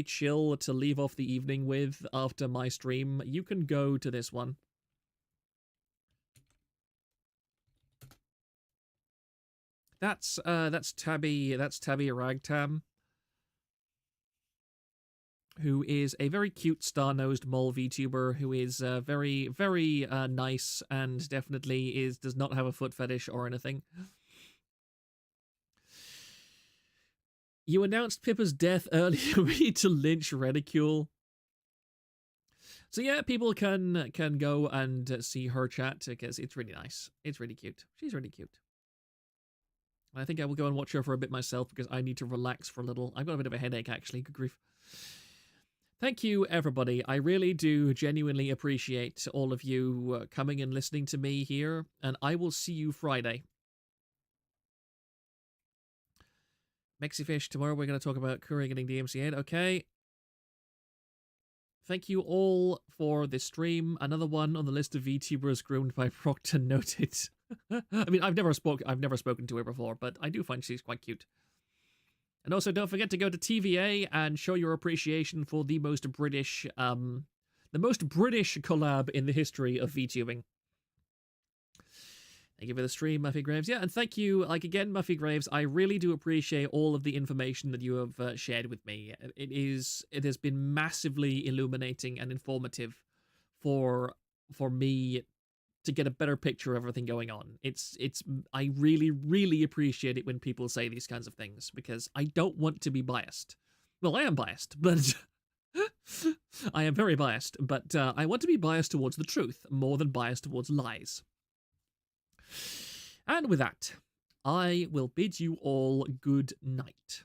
chill to leave off the evening with after my stream, you can go to this one. That's Tabby Ragtam, who is a very cute star-nosed mole VTuber who is very, very nice and definitely does not have a foot fetish or anything. You announced Pippa's death earlier. We need to lynch Reticule. So yeah, people can go and see her chat because it's really nice. It's really cute. She's really cute. I think I will go and watch her for a bit myself because I need to relax for a little. I've got a bit of a headache, actually. Good grief. Thank you, everybody. I really do genuinely appreciate all of you coming and listening to me here, and I will see you Friday. Mexifish, tomorrow we're going to talk about Kuro getting DMCA'd. Okay. Thank you all for this stream. Another one on the list of VTubers groomed by Proctor noted. I mean, I've never spoken to her before, but I do find she's quite cute. And also, don't forget to go to TVA and show your appreciation for the most British collab in the history of VTubing. Thank you for the stream, Muffy Graves. Yeah, and thank you, again, Muffy Graves. I really do appreciate all of the information that you have shared with me. It has been massively illuminating and informative for me to get a better picture of everything going on. I really, really appreciate it when people say these kinds of things, because I don't want to be biased. Well, I am biased, but I am very biased, but I want to be biased towards the truth more than biased towards lies. And with that, I will bid you all good night.